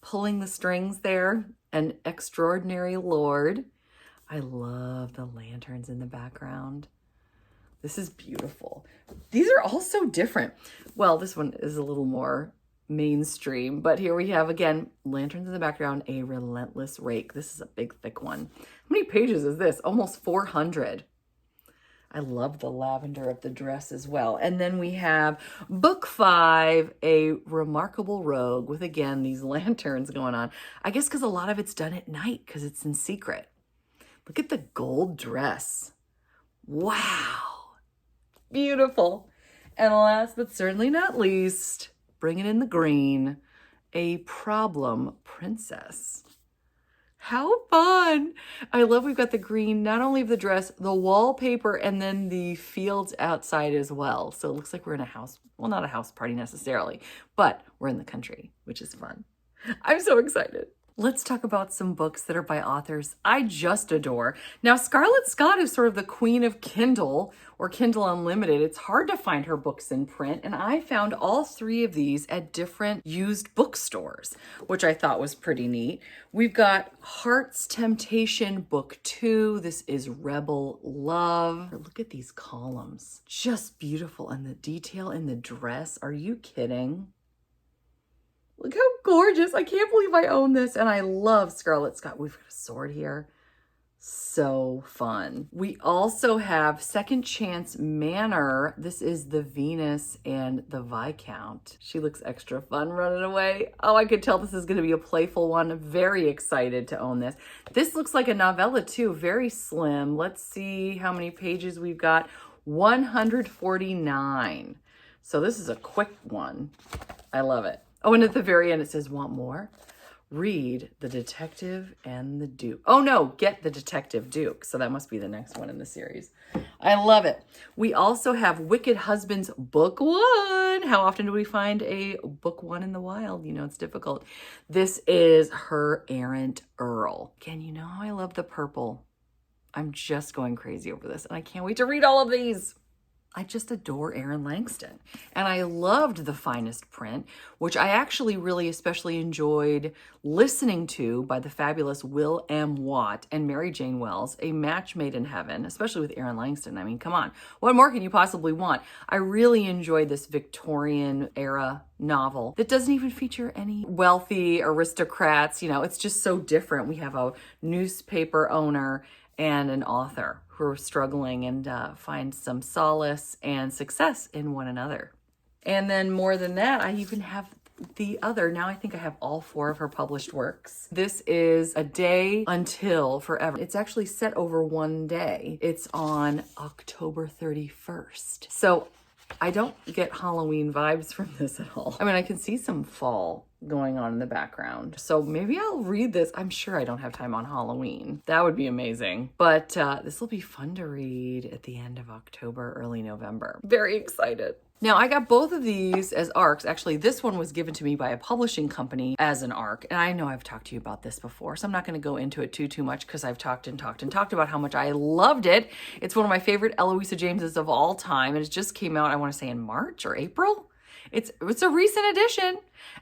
pulling the strings there. An Extraordinary Lord. I love the lanterns in the background. This is beautiful. These are all so different. Well, this one is a little more mainstream, but here we have, again, lanterns in the background, A Relentless Rake. This is a big, thick one. How many pages is this? Almost 400. I love the lavender of the dress as well. And then we have book 5, A Remarkable Rogue, with, again, these lanterns going on. I guess because a lot of it's done at night because it's in secret. Look at the gold dress. Wow. Beautiful. And last but certainly not least, bringing in the green, A Problem Princess. How fun. I love we've got the green, not only of the dress, the wallpaper, and then the fields outside as well. So it looks like we're in a house. Well, not a house party necessarily, but we're in the country, which is fun. I'm so excited. Let's talk about some books that are by authors I just adore. Now, Scarlett Scott is sort of the queen of Kindle or Kindle Unlimited. It's hard to find her books in print, and I found all 3 of these at different used bookstores, which I thought was pretty neat. We've got Heart's Temptation, book 2. This is Rebel Love. Look at these columns. Just beautiful. And the detail in the dress. Are you kidding? Look how gorgeous. I can't believe I own this. And I love Scarlett Scott. We've got a sword here. So fun. We also have Second Chance Manor. This is the Venus and the Viscount. She looks extra fun running away. Oh, I could tell this is going to be a playful one. I'm very excited to own this. This looks like a novella too. Very slim. Let's see how many pages we've got. 149. So this is a quick one. I love it. Oh, and at the very end, it says, want more? Read The Detective and the Duke. Oh, no, Get the Detective Duke. So that must be the next one in the series. I love it. We also have Wicked Husbands, book 1. How often do we find a book 1 in the wild? You know, it's difficult. This is Her Errant Earl. Again, you know how I love the purple. I'm just going crazy over this, and I can't wait to read all of these. I just adore Aaron Langston. And I loved The Finest Print, which I actually really especially enjoyed listening to by the fabulous Will M. Watt and Mary Jane Wells, A Match Made in Heaven, especially with Aaron Langston. I mean, come on. What more can you possibly want? I really enjoyed this Victorian era novel that doesn't even feature any wealthy aristocrats. You know, it's just so different. We have a newspaper owner and an author who are struggling and find some solace and success in one another. And then more than that, I even have the other. Now I think I have all 4 of her published works. This is A Day Until Forever. It's actually set over one day. It's on October 31st. So I don't get Halloween vibes from this at all. I mean, I can see some fall going on in the background. So maybe I'll read this. I'm sure I don't have time on Halloween. That would be amazing. But this will be fun to read at the end of October, early November. Very excited. Now, I got both of these as ARCs. Actually, this one was given to me by a publishing company as an ARC. And I know I've talked to you about this before, so I'm not going to go into it too much because I've talked about how much I loved it. It's one of my favorite Eloisa Jameses of all time. And it just came out, I want to say in March or April. It's a recent edition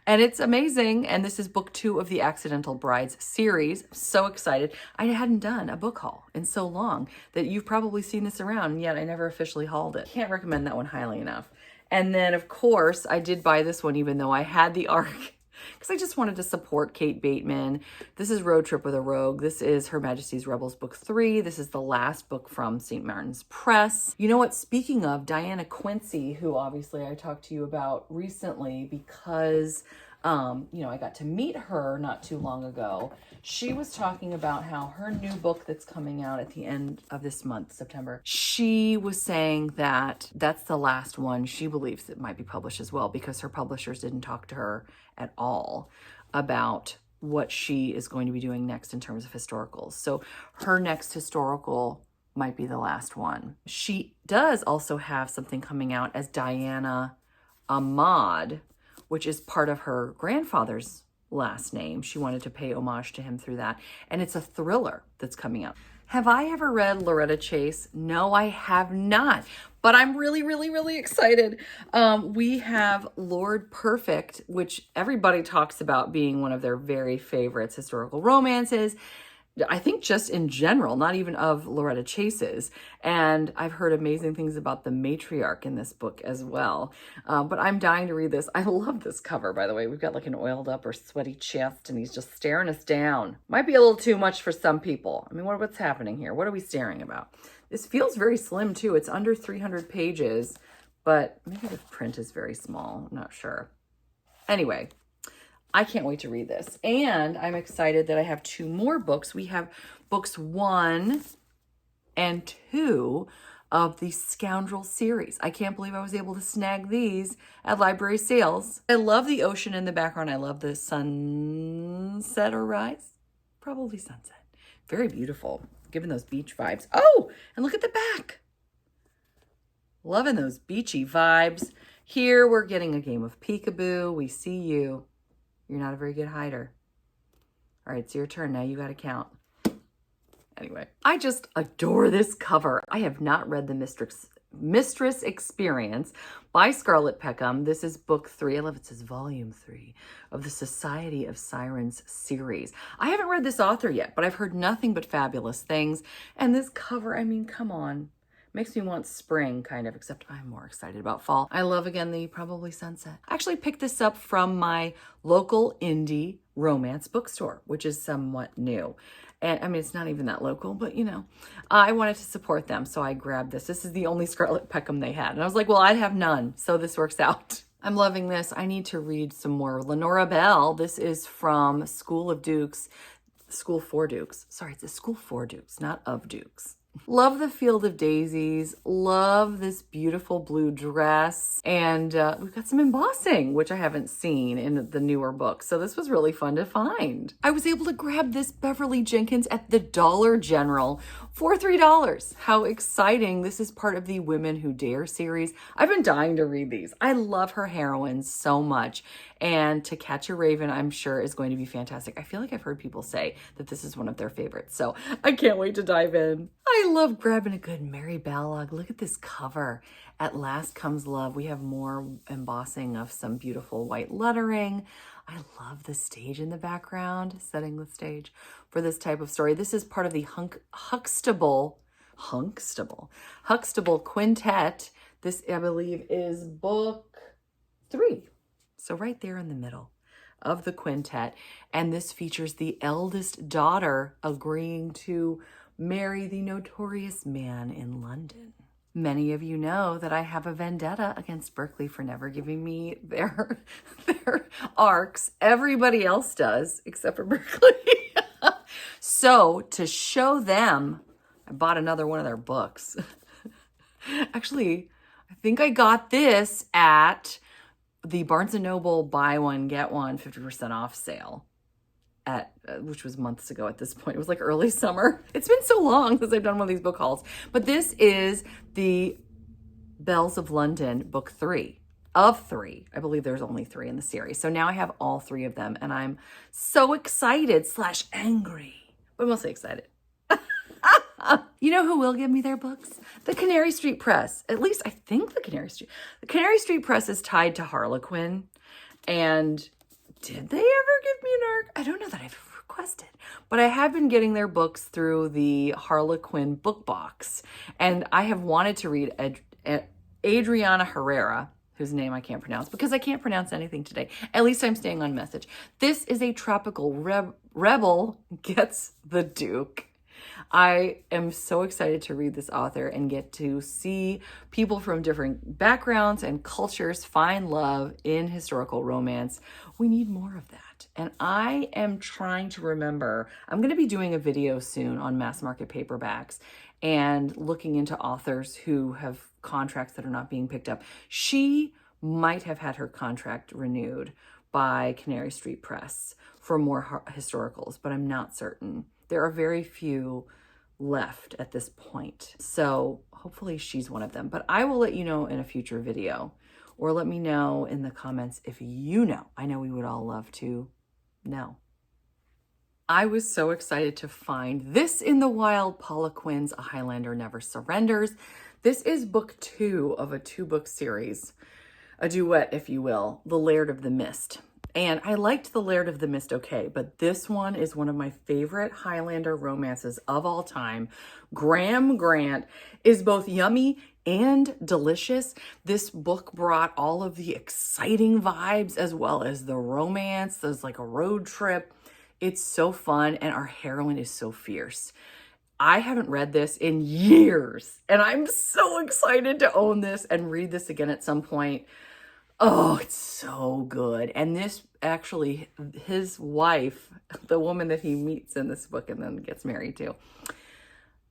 and it's amazing. And this is book 2 of the Accidental Brides series. I'm so excited. I hadn't done a book haul in so long that you've probably seen this around, and yet I never officially hauled it. Can't recommend that one highly enough. And then, of course, I did buy this one even though I had the ARC because I just wanted to support Kate Bateman. This is Road Trip with a Rogue. This is Her Majesty's Rebels book 3. This is the last book from St. Martin's Press. You know what? Speaking of Diana Quincy, who obviously I talked to you about recently because I got to meet her not too long ago. She was talking about how her new book that's coming out at the end of this month, September, she was saying that that's the last one she believes it might be published as well because her publishers didn't talk to her at all about what she is going to be doing next in terms of historicals. So her next historical might be the last one. She does also have something coming out as Diana Ahmad, which is part of her grandfather's last name. She wanted to pay homage to him through that. And it's a thriller that's coming out. Have I ever read Loretta Chase? No, I have not. But I'm really, really, really excited. We have Lord Perfect, which everybody talks about being one of their very favorites, historical romances. I think just in general, not even of Loretta Chase's. And I've heard amazing things about the matriarch in this book as well. But I'm dying to read this. I love this cover, by the way. We've got like an oiled up or sweaty chest and he's just staring us down. Might be a little too much for some people. I mean, what's happening here? What are we staring about? This feels very slim too. It's under 300 pages, but maybe the print is very small. I'm not sure. Anyway, I can't wait to read this. And I'm excited that I have 2 more books. We have books 1 and 2 of the Scoundrel series. I can't believe I was able to snag these at library sales. I love the ocean in the background. I love the sunset or rise. Probably sunset. Very beautiful. Giving those beach vibes. Oh, and look at the back. Loving those beachy vibes. Here we're getting a game of peekaboo. We see you. You're not a very good hider. All right, it's your turn now. You got to count. Anyway, I just adore this cover. I have not read The Mistress Experience by Scarlett Peckham. This is book 3. I love it says volume 3 of the Society of Sirens series. I haven't read this author yet, but I've heard nothing but fabulous things. And this cover, I mean, come on. Makes me want spring, kind of, except I'm more excited about fall. I love, again, the probably sunset. I actually picked this up from my local indie romance bookstore, which is somewhat new. And I mean, it's not even that local, but I wanted to support them. So I grabbed this. This is the only Scarlett Peckham they had. And I was like, well, I have none. So this works out. I'm loving this. I need to read some more. Lenora Bell. This is from School for Dukes. Sorry, it's a School for Dukes, not of Dukes. Love the Field of Daisies. Love this beautiful blue dress. And we've got some embossing, which I haven't seen in the newer book. So this was really fun to find. I was able to grab this Beverly Jenkins at the Dollar General for $3. How exciting. This is part of the Women Who Dare series. I've been dying to read these. I love her heroines so much. And To Catch a Raven, I'm sure, is going to be fantastic. I feel like I've heard people say that this is one of their favorites. So I can't wait to dive in. I love grabbing a good Mary Balog. Look at this cover. At Last Comes Love. We have more embossing of some beautiful white lettering. I love the stage in the background, setting the stage for this type of story. This is part of the Huxtable Quintet. This, I believe, is book 3. So right there in the middle of the quintet. And this features the eldest daughter agreeing to marry the notorious man in London. Many of you know that I have a vendetta against Berkeley for never giving me their arcs. Everybody else does, except for Berkeley. So to show them, I bought another one of their books. Actually, I think I got this at the Barnes & Noble buy one, get one 50% off sale at, which was months ago at this point. It was like early summer. It's been so long since I've done one of these book hauls. But this is the Bells of London book 3 of 3. I believe there's only 3 in the series. So now I have all 3 of them and I'm so excited / angry, but mostly excited. You know who will give me their books? The Canary Street Press. At least I think the Canary Street Press is tied to Harlequin. And did they ever give me an arc? I don't know that I've requested, but I have been getting their books through the Harlequin book box. And I have wanted to read Adriana Herrera, whose name I can't pronounce because I can't pronounce anything today. At least I'm staying on message. This is a tropical rebel gets the Duke. I am so excited to read this author and get to see people from different backgrounds and cultures find love in historical romance. We need more of that. And I am trying to remember, I'm going to be doing a video soon on mass market paperbacks and looking into authors who have contracts that are not being picked up. She might have had her contract renewed by Canary Street Press for more historicals, but I'm not certain. There are very few left at this point. So hopefully she's one of them, but I will let you know in a future video, or let me know in the comments if you know. I know we would all love to know. I was so excited to find this in the wild, Paula Quinn's A Highlander Never Surrenders. This is book 2 of a 2-book series, a duet, if you will, The Laird of the Mist. And I liked The Laird of the Mist okay, but this one is one of my favorite Highlander romances of all time. Graham Grant is both yummy and delicious. This book brought all of the exciting vibes as well as the romance. There's like a road trip. It's so fun, and our heroine is so fierce. I haven't read this in years, and I'm so excited to own this and read this again at some point. Oh, it's so good. And this actually, his wife, the woman that he meets in this book and then gets married to,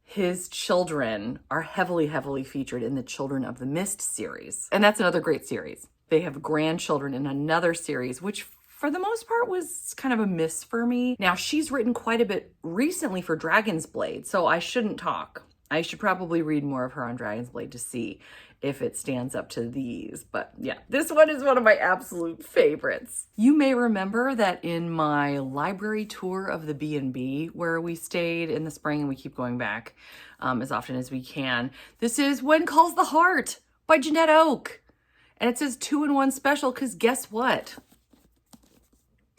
his children are heavily, heavily featured in the Children of the Mist series. And that's another great series. They have grandchildren in another series, which for the most part was kind of a miss for me. Now, she's written quite a bit recently for Dragon's Blade, so I shouldn't talk. I should probably read more of her on Dragon's Blade to see if it stands up to these. But yeah, this one is one of my absolute favorites. You may remember that in my library tour of the B&B where we stayed in the spring, and we keep going back as often as we can. This is When Calls the Heart by Jeanette Oke. And it says 2-in-1 special because guess what?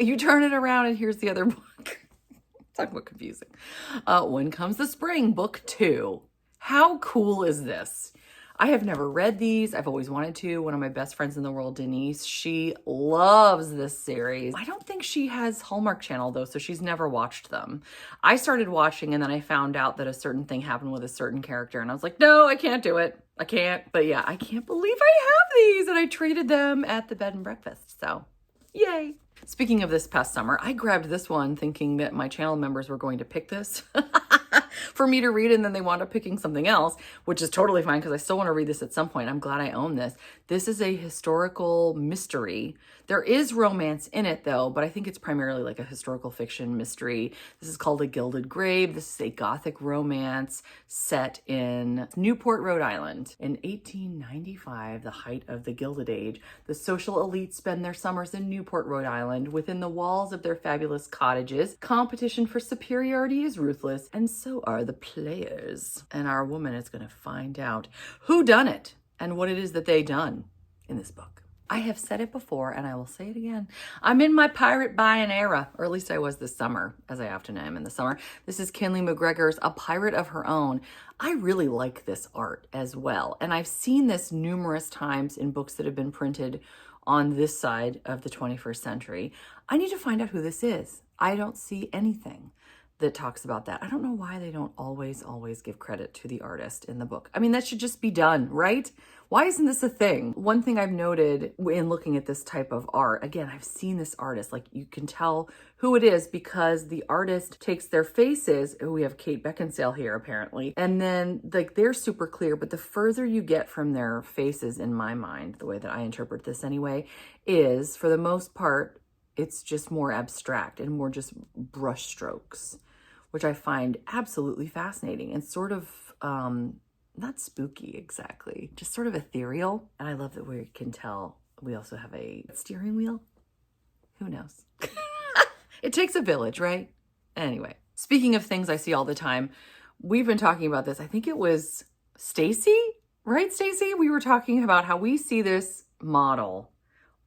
You turn it around and here's the other book. Talk about confusing. When Comes the Spring, book 2. How cool is this? I have never read these. I've always wanted to. One of my best friends in the world, Denise, she loves this series. I don't think she has Hallmark Channel though, so she's never watched them. I started watching and then I found out that a certain thing happened with a certain character and I was like, no, I can't do it. I can't. But yeah, I can't believe I have these, and I traded them at the bed and breakfast. So yay. Speaking of this past summer, I grabbed this one thinking that my channel members were going to pick this for me to read, and then they wound up picking something else, which is totally fine because I still want to read this at some point. I'm glad I own this. This is a historical mystery. There is romance in it though, but I think it's primarily like a historical fiction mystery. This is called A Gilded Grave. This is a gothic romance set in Newport, Rhode Island. In 1895, the height of the Gilded Age, the social elite spend their summers in Newport, Rhode Island. Within the walls of their fabulous cottages, competition for superiority is ruthless, and so are the players. And our woman is going to find out who done it and what it is that they done in this book. I have said it before and I will say it again. I'm in my pirate buying era, or at least I was this summer, as I often am in the summer. This is Kinley McGregor's A Pirate of Her Own. I really like this art as well. And I've seen this numerous times in books that have been printed on this side of the 21st century. I need to find out who this is. I don't see anything. that talks about that. I don't know why they don't always give credit to the artist in the book. I mean, that should just be done, right? Why isn't this a thing? One thing I've noted in looking at this type of art, again, I've seen this artist, like you can tell who it is because the artist takes their faces. Oh, we have Kate Beckinsale here apparently. And then like they're super clear, but the further you get from their faces, in my mind, the way that I interpret this anyway, is for the most part, it's just more abstract and more just brush strokes, which I find absolutely fascinating and sort of, not spooky exactly, just sort of ethereal. And I love that we can tell we also have a steering wheel. Who knows? It takes a village, right? Anyway, speaking of things I see all the time, we've been talking about this. I think it was Stacy, right, Stacy? We were talking about how we see this model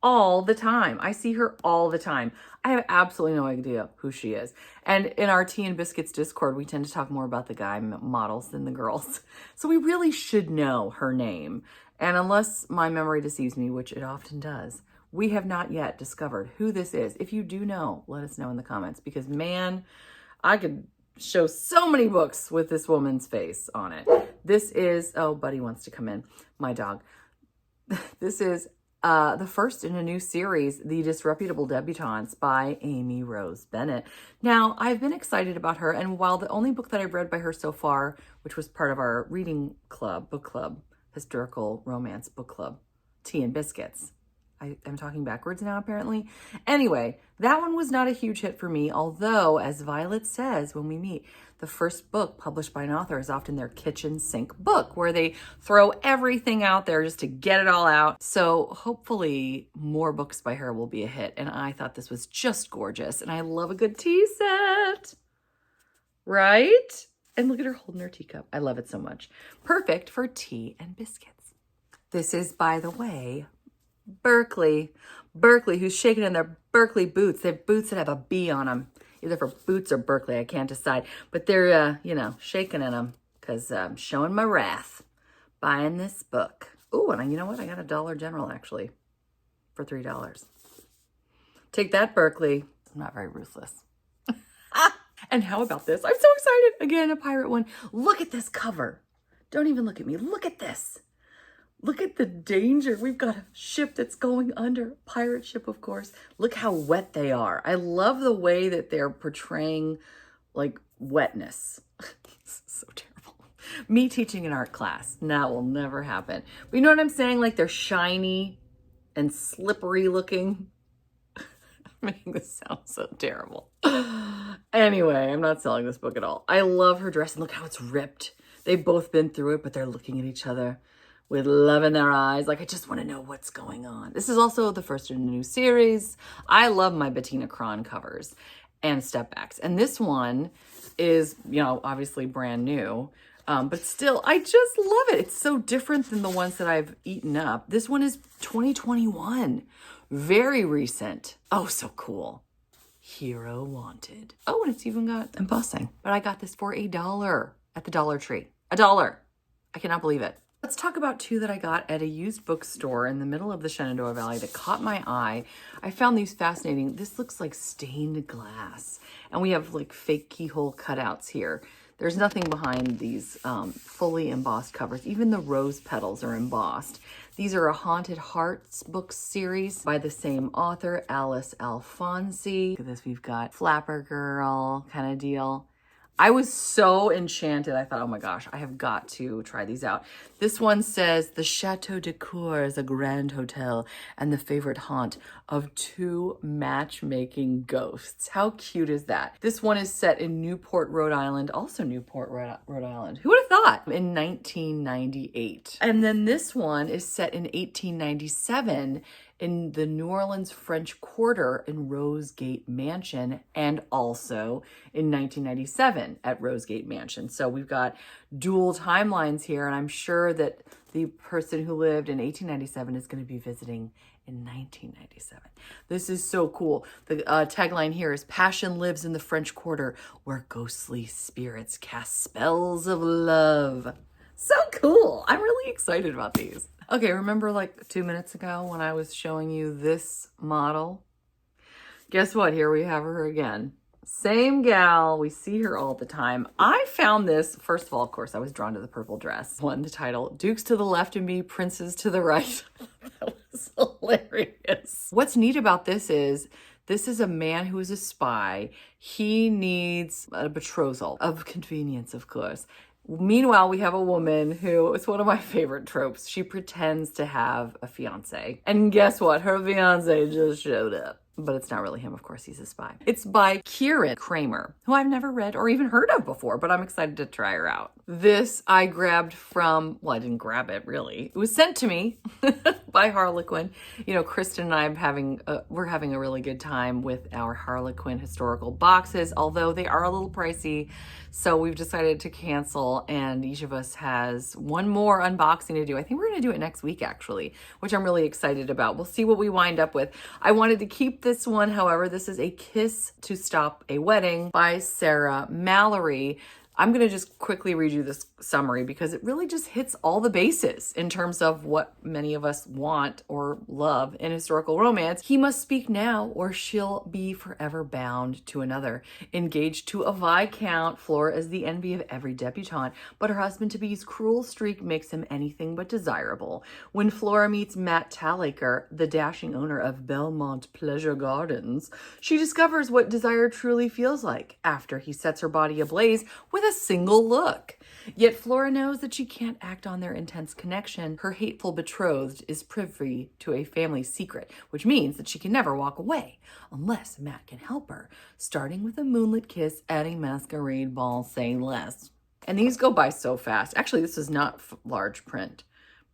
all the time. I see her all the time. I have absolutely no idea who she is. And in our Tea and Biscuits Discord, we tend to talk more about the guy models than the girls. So we really should know her name. And unless my memory deceives me, which it often does, we have not yet discovered who this is. If you do know, let us know in the comments, because man, I could show so many books with this woman's face on it. This is, oh, Buddy wants to come in, my dog. This is the first in a new series, The Disreputable Debutantes by Amy Rose Bennett. Now, I've been excited about her, and while the only book that I've read by her so far, which was part of our reading club, book club, historical romance book club, Tea and Biscuits. I'm talking backwards now, apparently. Anyway, that one was not a huge hit for me, although, as Violet says when we meet, the first book published by an author is often their kitchen sink book, where they throw everything out there just to get it all out. So hopefully more books by her will be a hit. And I thought this was just gorgeous. And I love a good tea set, right? And look at her holding her teacup. I love it so much. Perfect for tea and biscuits. This is, by the way, Berkeley, who's shaking in their Berkeley boots. They have boots that have a B on them, either for Boots or Berkeley. I can't decide, but they're, shaking in them because I'm showing my wrath buying this book. Oh, and you know what? I got a Dollar General actually for $3. Take that, Berkeley. I'm not very ruthless. And how about this? I'm so excited. Again, a pirate one. Look at this cover. Don't even look at me. Look at this. Look at the danger. We've got a ship that's going under. Pirate ship, of course. Look how wet they are. I love the way that they're portraying like wetness. So terrible. Me teaching an art class. That will never happen. But you know what I'm saying? Like they're shiny and slippery looking. I'm making this sound so terrible. Anyway, I'm not selling this book at all. I love her dress and look how it's ripped. They've both been through it, but they're looking at each other with love in their eyes. Like, I just want to know what's going on. This is also the first in a new series. I love my Bettina Cron covers and step backs. And this one is, obviously brand new. But still, I just love it. It's so different than the ones that I've eaten up. This one is 2021. Very recent. Oh, so cool. Hero Wanted. Oh, and it's even got embossing. But I got this for $1 at the Dollar Tree. $1. I cannot believe it. Let's talk about two that I got at a used bookstore in the middle of the Shenandoah Valley that caught my eye. I found these fascinating. This looks like stained glass. And we have like fake keyhole cutouts here. There's nothing behind these fully embossed covers. Even the rose petals are embossed. These are a Haunted Hearts book series by the same author, Alice Alfonsi. Look at this, we've got Flapper Girl kind of deal. I was so enchanted. I thought, oh my gosh, I have got to try these out. This one says, the Chateau de Cour is a grand hotel and the favorite haunt of two matchmaking ghosts. How cute is that? This one is set in Newport, Rhode Island. Also Newport, Rhode Island. Who would have thought? In 1998. And then this one is set in 1897 in the New Orleans French Quarter in Rosegate Mansion, and also in 1997 at Rosegate Mansion. So we've got dual timelines here, and I'm sure that the person who lived in 1897 is going to be visiting in 1997. This is so cool. The tagline here is, passion lives in the French Quarter where ghostly spirits cast spells of love. So cool. I'm really excited about these. Okay, remember like 2 minutes ago when I was showing you this model? Guess what? Here we have her again. Same gal. We see her all the time. I found this, first of all, of course, I was drawn to the purple dress. One, the title, Dukes to the left of me, Princes to the right. That was hilarious. What's neat about this is a man who is a spy. He needs a betrothal of convenience, of course. Meanwhile, we have a woman who, it's one of my favorite tropes. She pretends to have a fiance. And guess what? Her fiance just showed up. But it's not really him, of course, he's a spy. It's by Kieran Kramer, who I've never read or even heard of before, but I'm excited to try her out. This I grabbed from, well, I didn't grab it really. It was sent to me by Harlequin. You know, Kristen and I we're having a really good time with our Harlequin historical boxes, although they are a little pricey. So we've decided to cancel, and each of us has one more unboxing to do. I think we're going to do it next week, actually, which I'm really excited about. We'll see what we wind up with. I wanted to keep this one, however. This is A Kiss to Stop a Wedding by Sarah Mallory. I'm going to just quickly read you this summary because it really just hits all the bases in terms of what many of us want or love in historical romance. He must speak now or she'll be forever bound to another. Engaged to a Viscount, Flora is the envy of every debutante, but her husband-to-be's cruel streak makes him anything but desirable. When Flora meets Matt Talaker, the dashing owner of Belmont Pleasure Gardens, she discovers what desire truly feels like after he sets her body ablaze with a single look. Yet Flora knows that she can't act on their intense connection. Her hateful betrothed is privy to a family secret, which means that she can never walk away unless Matt can help her, starting with a moonlit kiss at a masquerade ball, say less. And these go by so fast. Actually, this is not large print,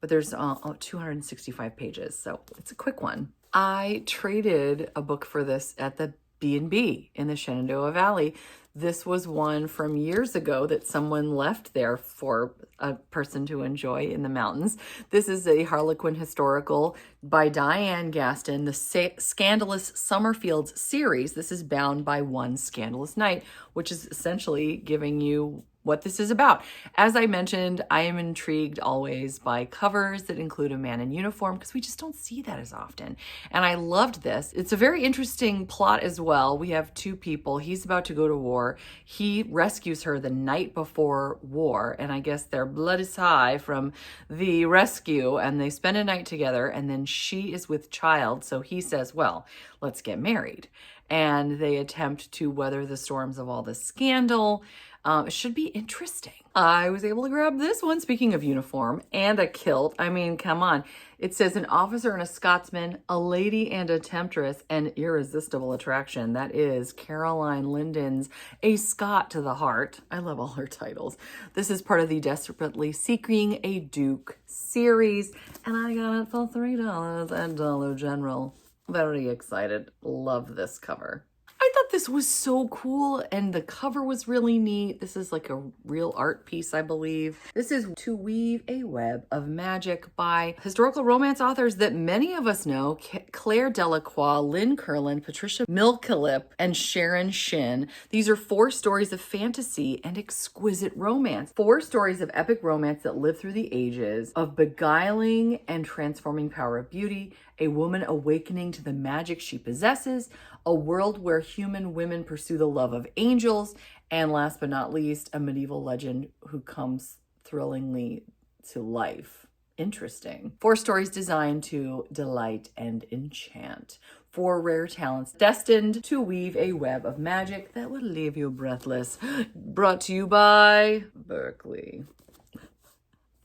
but there's 265 pages, so it's a quick one. I traded a book for this at the B&B in the Shenandoah Valley. This was one from years ago that someone left there for a person to enjoy in the mountains. This is a Harlequin historical by Diane Gaston, the Scandalous Summerfields series. This is bound by One Scandalous Night, which is essentially giving you what this is about. As I mentioned, I am intrigued always by covers that include a man in uniform because we just don't see that as often. And I loved this. It's a very interesting plot as well. We have two people. He's about to go to war. He rescues her the night before war, and I guess their blood is high from the rescue, and they spend a night together, and then she is with child, so he says, well, let's get married. And they attempt to weather the storms of all the scandal. It should be interesting. I was able to grab this one, speaking of uniform, and a kilt. I mean, come on. It says an officer and a Scotsman, a lady and a temptress, an irresistible attraction. That is Caroline Linden's A Scot to the Heart. I love all her titles. This is part of the Desperately Seeking a Duke series, and I got it for $3 at Dollar General. Very excited. Love this cover. I thought this was so cool, and the cover was really neat. This is like a real art piece, I believe. This is To Weave a Web of Magic by historical romance authors that many of us know: Claire Delacroix, Lynn Curlin, Patricia Milkillip, and Sharon Shin. These are 4 stories of fantasy and exquisite romance. 4 stories of epic romance that live through the ages, of beguiling and transforming power of beauty, a woman awakening to the magic she possesses, a world where human women pursue the love of angels, and last but not least, a medieval legend who comes thrillingly to life. Interesting. 4 stories designed to delight and enchant. 4 rare talents destined to weave a web of magic that would leave you breathless. Brought to you by Berkeley,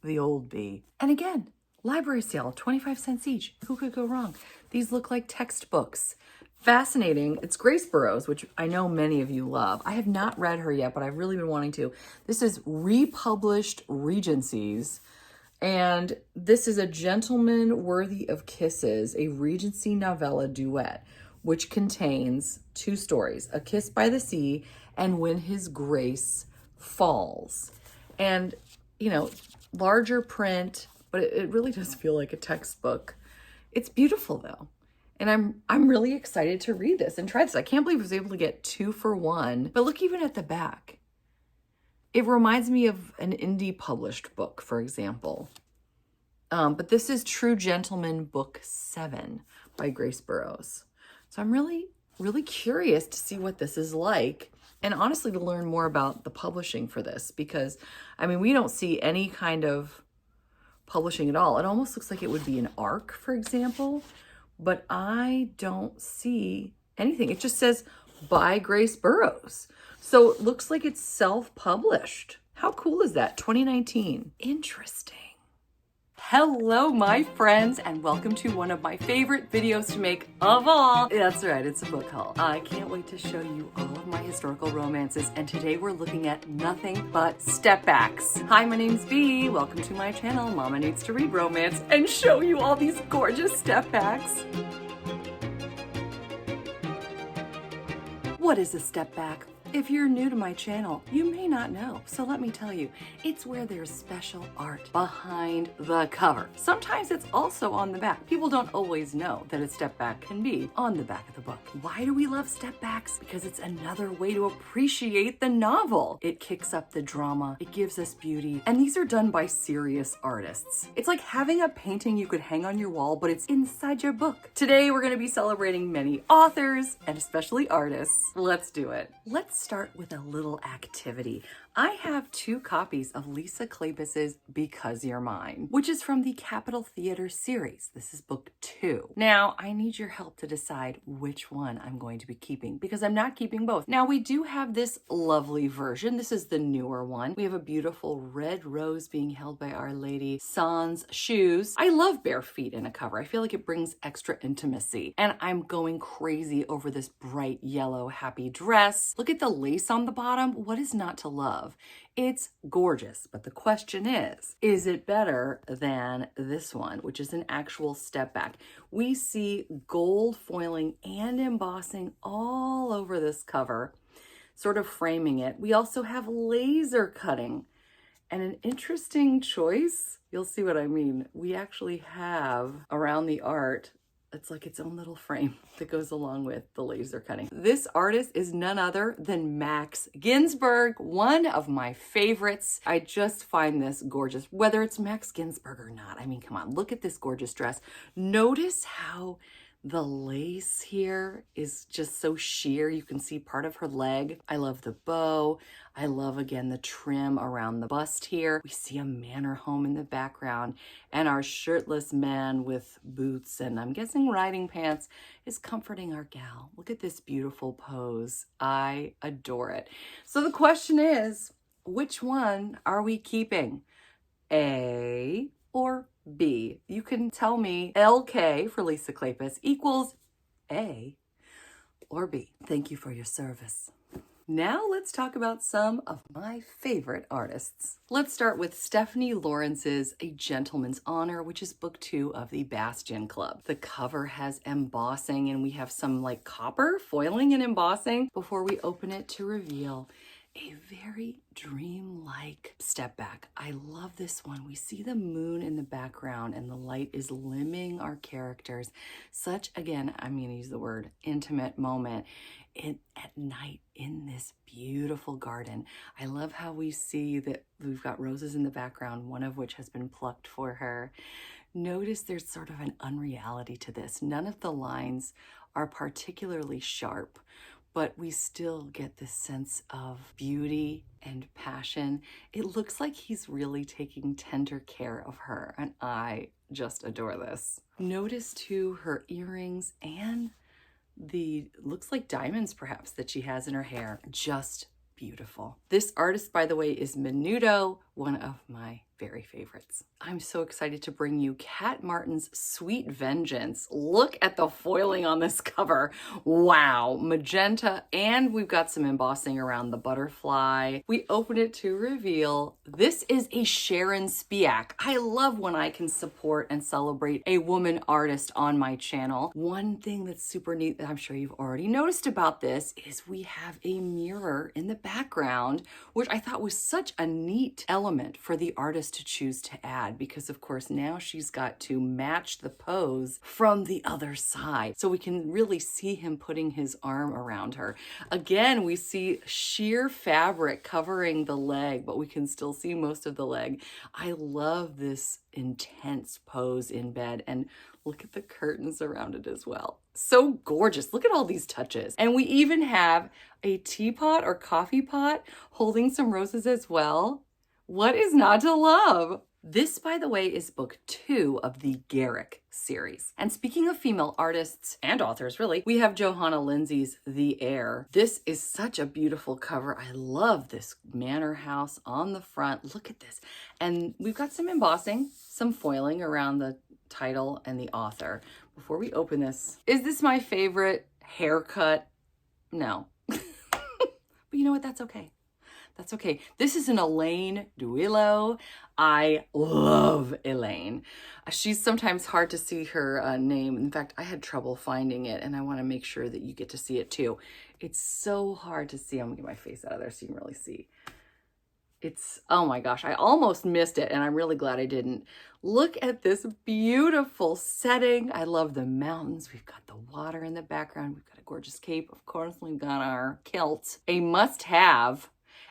the Old Bee. And again, library sale, 25 cents each. Who could go wrong? These look like textbooks. Fascinating. It's Grace Burroughs, which I know many of you love. I have not read her yet, but I've really been wanting to. This is republished Regencies, and this is A Gentleman Worthy of Kisses, a Regency novella duet, which contains 2 stories, A Kiss by the Sea and When His Grace Falls. And, you know, larger print, but it really does feel like a textbook. It's beautiful though. And I'm really excited to read this and try this. I can't believe I was able to get 2 for 1. But look even at the back. It reminds me of an indie published book, for example. But this is True Gentleman Book 7 by Grace Burroughs. So I'm really really curious to see what this is like. And honestly, to learn more about the publishing for this, because I mean, we don't see any kind of publishing at all. It almost looks like it would be an ARC, for example, but I don't see anything. It just says by Grace Burrows. So it looks like it's self-published. How cool is that? 2019. Interesting. Hello, my friends, and welcome to one of my favorite videos to make of all. That's right, it's a book haul. I can't wait to show you all of my historical romances, and today we're looking at nothing but step backs. Hi, my name's Bea. Welcome to my channel, Mama Needs to Read Romance, and show you all these gorgeous step backs. What is a step back? If you're new to my channel, you may not know, so let me tell you, it's where there's special art behind the cover. Sometimes it's also on the back. People don't always know that a step back can be on the back of the book. Why do we love step backs? Because it's another way to appreciate the novel. It kicks up the drama, it gives us beauty, and these are done by serious artists. It's like having a painting you could hang on your wall, but it's inside your book. Today, we're gonna be celebrating many authors, and especially artists. Let's do it. Let's start with a little activity. I have 2 copies of Lisa Kleypas's Because You're Mine, which is from the Capitol Theater series. This is book 2. Now, I need your help to decide which one I'm going to be keeping because I'm not keeping both. Now, we do have this lovely version. This is the newer one. We have a beautiful red rose being held by Our Lady, sans shoes. I love bare feet in a cover. I feel like it brings extra intimacy. And I'm going crazy over this bright yellow happy dress. Look at the lace on the bottom. What is not to love? It's gorgeous, but the question is it better than this one, which is an actual step back? We see gold foiling and embossing all over this cover, sort of framing it. We also have laser cutting and an interesting choice. You'll see what I mean. We actually have around the art, it's like its own little frame that goes along with the laser cutting. This artist is none other than Max Ginsburg, one of my favorites. I just find this gorgeous, whether it's Max Ginsburg or not. I mean, come on, look at this gorgeous dress. Notice how the lace here is just so sheer. You can see part of her leg. I love the bow. I love, again, the trim around the bust here. We see a manor home in the background, and our shirtless man with boots and I'm guessing riding pants is comforting our gal. Look at this beautiful pose. I adore it. So the question is, which one are we keeping? A or B? You can tell me LK for Lisa Kleypas equals A or B. Thank you for your service. Now let's talk about some of my favorite artists. Let's start with Stephanie Lawrence's A Gentleman's Honor, which is book 2 of the Bastion Club. The cover has embossing and we have some like copper foiling and embossing before we open it to reveal a very dreamlike step back. I love this one. We see the moon in the background and the light is limning our characters. Such, again, I'm going to use the word intimate moment at night in this beautiful garden. I love how we see that we've got roses in the background, one of which has been plucked for her. Notice there's sort of an unreality to this. None of the lines are particularly sharp, but we still get this sense of beauty and passion. It looks like he's really taking tender care of her, and I just adore this. Notice too her earrings and the, looks like diamonds perhaps, that she has in her hair. Just beautiful. This artist, by the way, is Menudo, one of my very favorites. I'm so excited to bring you Kat Martin's Sweet Vengeance. Look at the foiling on this cover. Wow, magenta, and we've got some embossing around the butterfly. We open it to reveal this is a Sharon Spiak. I love when I can support and celebrate a woman artist on my channel. One thing that's super neat that I'm sure you've already noticed about this is we have a mirror in the background, which I thought was such a neat element for the artist to choose to add because, of course, now she's got to match the pose from the other side. So we can really see him putting his arm around her. Again, we see sheer fabric covering the leg, but we can still see most of the leg. I love this intense pose in bed, and look at the curtains around it as well. So gorgeous. Look at all these touches. And we even have a teapot or coffee pot holding some roses as well. What is not to love? This, by the way, is book 2 of the Garrick series. And speaking of female artists and authors, really, we have Johanna Lindsey's The Air. This is such a beautiful cover. I love this manor house on the front. Look at this. And we've got some embossing, some foiling around the title and the author. Before we open this, is this my favorite haircut? No. But you know what? That's okay. That's okay. This is an Elaine Duillo. I love Elaine. She's sometimes hard to see her name. In fact, I had trouble finding it, and I want to make sure that you get to see it too. It's so hard to see. I'm going to get my face out of there so you can really see. It's, oh my gosh, I almost missed it, and I'm really glad I didn't. Look at this beautiful setting. I love the mountains. We've got the water in the background. We've got a gorgeous cape. Of course, we've got our kilt, a must-have,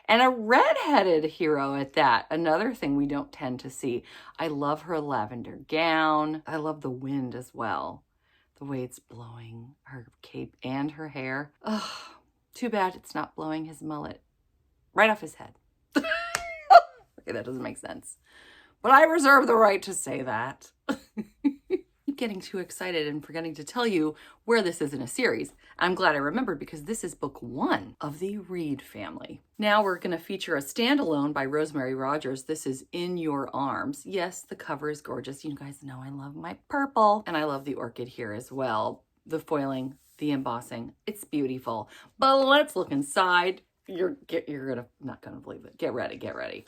and a red-headed hero at that. Another thing we don't tend to see. I love her lavender gown. I love the wind as well. The way it's blowing her cape and her hair. Oh, too bad it's not blowing his mullet right off his head. Okay, that doesn't make sense. But I reserve the right to say that. I'm getting too excited and forgetting to tell you where this is in a series. I'm glad I remembered because this is book 1 of the Reed family. Now we're going to feature a standalone by Rosemary Rogers. This is In Your Arms. Yes, the cover is gorgeous. You guys know I love my purple, and I love the orchid here as well. The foiling, the embossing, it's beautiful. But let's look inside. You're not gonna believe it. Get ready, get ready.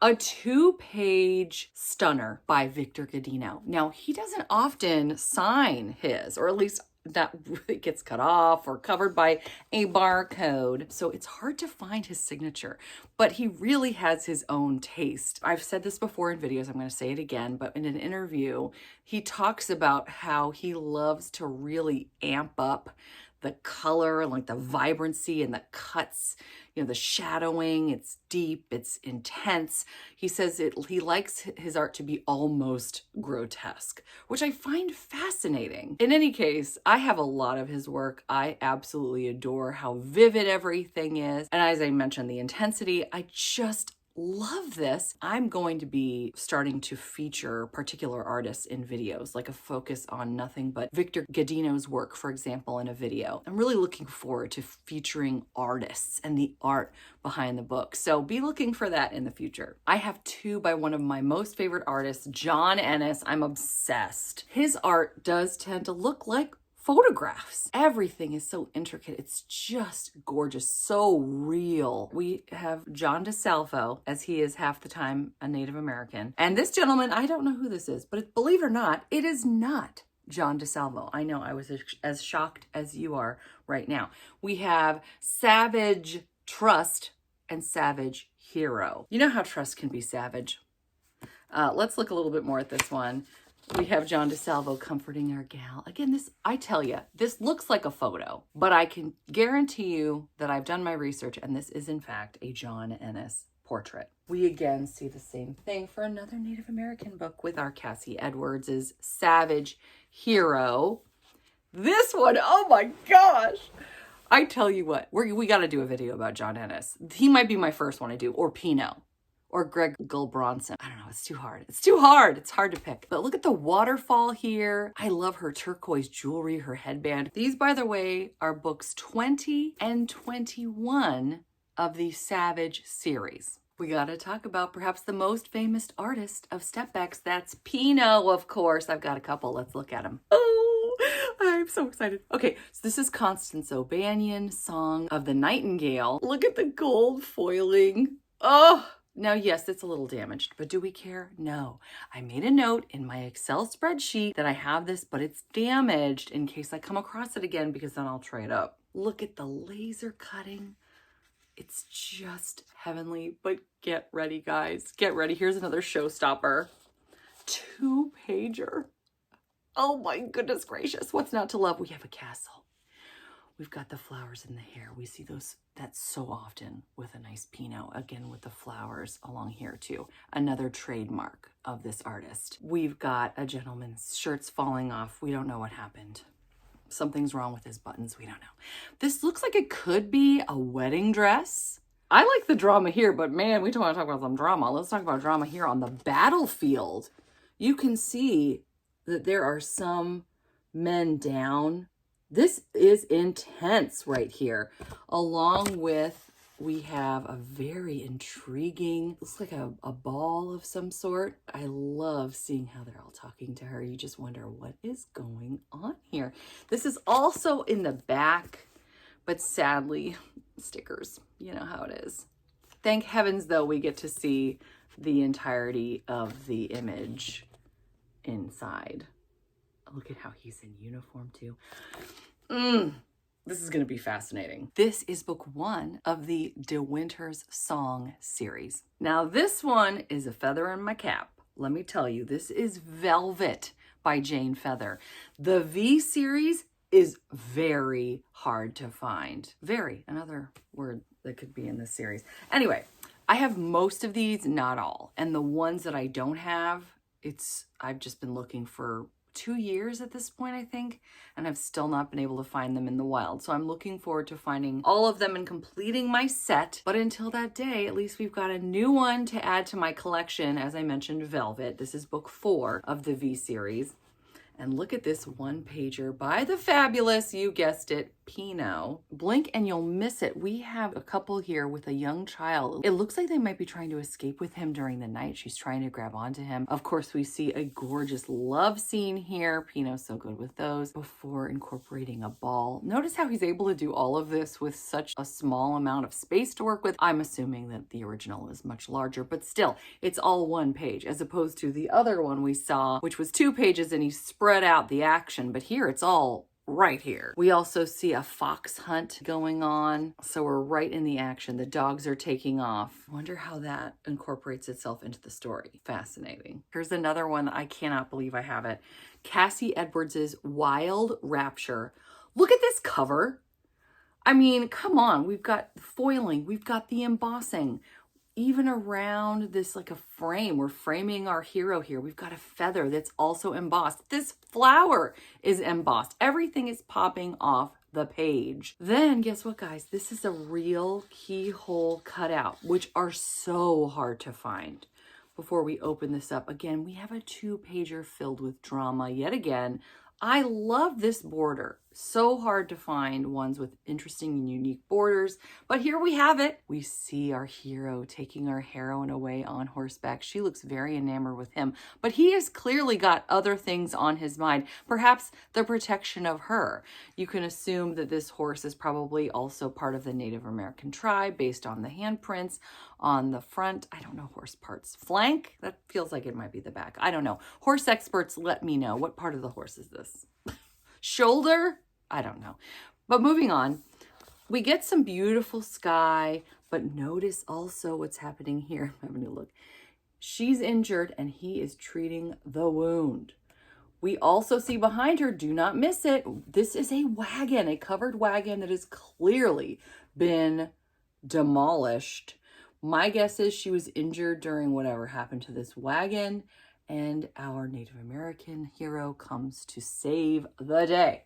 A 2-page stunner by Victor Godino. Now, he doesn't often sign his, or at least that it gets cut off or covered by a barcode. So it's hard to find his signature, but he really has his own taste. I've said this before in videos, I'm going to say it again, but in an interview, he talks about how he loves to really amp up the color and like the vibrancy and the cuts, you know, the shadowing. It's deep, it's intense. He says he likes his art to be almost grotesque, which I find fascinating. In any case, I have a lot of his work. I absolutely adore how vivid everything is. And as I mentioned, the intensity, I just love this. I'm going to be starting to feature particular artists in videos, like a focus on nothing but Victor Godino's work, for example, in a video. I'm really looking forward to featuring artists and the art behind the book. So be looking for that in the future. I have 2 by one of my most favorite artists, John Ennis. I'm obsessed. His art does tend to look like photographs. Everything is so intricate. It's just gorgeous, so real. We have John DeSalvo, as he is half the time a Native American. And this gentleman, I don't know who this is, but believe it or not, it is not John DeSalvo. I know, I was as shocked as you are right now. We have Savage Trust and Savage Hero. You know how trust can be savage. Let's look a little bit more at this one. We have John DeSalvo comforting our gal. Again, this, I tell you, this looks like a photo, but I can guarantee you that I've done my research and this is in fact a John Ennis portrait. We again see the same thing for another Native American book with our Cassie Edwards' Savage Hero. This one, oh my gosh. I tell you what, we got to do a video about John Ennis. He might be my first one to do, or Pinot. Or Greg Gulbranson. I don't know, it's too hard. It's too hard. It's hard to pick. But look at the waterfall here. I love her turquoise jewelry, her headband. These, by the way, are books 20 and 21 of the Savage series. We gotta talk about perhaps the most famous artist of stepbacks. That's Pinot, of course. I've got a couple. Let's look at them. Oh, I'm so excited. Okay, so this is Constance O'Banion, Song of the Nightingale. Look at the gold foiling. Oh, now, yes, it's a little damaged, but do we care? No. I made a note in my Excel spreadsheet that I have this, but it's damaged in case I come across it again because then I'll trade up. Look at the laser cutting. It's just heavenly, but get ready, guys. Get ready. Here's another showstopper. 2-pager. Oh my goodness gracious. What's not to love? We have a castle. We've got the flowers in the hair. We see those, that's so often with a nice Pinot. Again, with the flowers along here too. Another trademark of this artist. We've got a gentleman's shirt's falling off. We don't know what happened. Something's wrong with his buttons. We don't know. This looks like it could be a wedding dress. I like the drama here, but man, we don't want to talk about some drama. Let's talk about drama here on the battlefield. You can see that there are some men down. This is intense right here. Along with, we have a very intriguing, looks like a ball of some sort. I love seeing how they're all talking to her. You just wonder what is going on here. This is also in the back, but sadly, stickers. You know how it is. Thank heavens, though, we get to see the entirety of the image inside. Look at how he's in uniform, too. This is going to be fascinating. This is book 1 of the De Winter's Song series. Now, this one is a feather in my cap. Let me tell you, this is Velvet by Jane Feather. The V series is very hard to find. Very, another word that could be in this series. Anyway, I have most of these, not all. And the ones that I don't have, I've just been looking for 2 years at this point, I think, and I've still not been able to find them in the wild. So I'm looking forward to finding all of them and completing my set. But until that day, at least we've got a new one to add to my collection. As I mentioned, Velvet. This is book 4 of the V series. And look at this 1-pager by the fabulous, you guessed it, Pinot. Blink and you'll miss it. We have a couple here with a young child. It looks like they might be trying to escape with him during the night. She's trying to grab onto him. Of course, we see a gorgeous love scene here. Pinot's so good with those. Before incorporating a ball. Notice how he's able to do all of this with such a small amount of space to work with. I'm assuming that the original is much larger, but still, it's all 1 page as opposed to the other one we saw, which was 2 pages and he spread out the action, but here it's all right here. We also see a fox hunt going on, so we're right in the action. The dogs are taking off. Wonder how that incorporates itself into the story. Fascinating. Here's another one. I cannot believe I have it. Cassie Edwards's Wild Rapture. Look at this cover. I mean, come on. We've got foiling. We've got the embossing. Even around this, like a frame, we're framing our hero here. We've got a feather that's also embossed. This flower is embossed. Everything is popping off the page. Then guess what, guys? This is a real keyhole cutout, which are so hard to find. Before we open this up, again, we have a 2-pager filled with drama yet again. I love this border. So hard to find ones with interesting and unique borders, but here we have it. We see our hero taking our heroine away on horseback. She looks very enamored with him, but he has clearly got other things on his mind, perhaps the protection of her. You can assume that this horse is probably also part of the Native American tribe based on the handprints on the front. I don't know horse parts. Flank? That feels like it might be the back. I don't know. Horse experts, let me know. What part of the horse is this? Shoulder? I don't know. But moving on, we get some beautiful sky, but notice also what's happening here. I'm having a look. She's injured and he is treating the wound. We also see behind her, do not miss it, this is a wagon, a covered wagon that has clearly been demolished. My guess is she was injured during whatever happened to this wagon, and our Native American hero comes to save the day.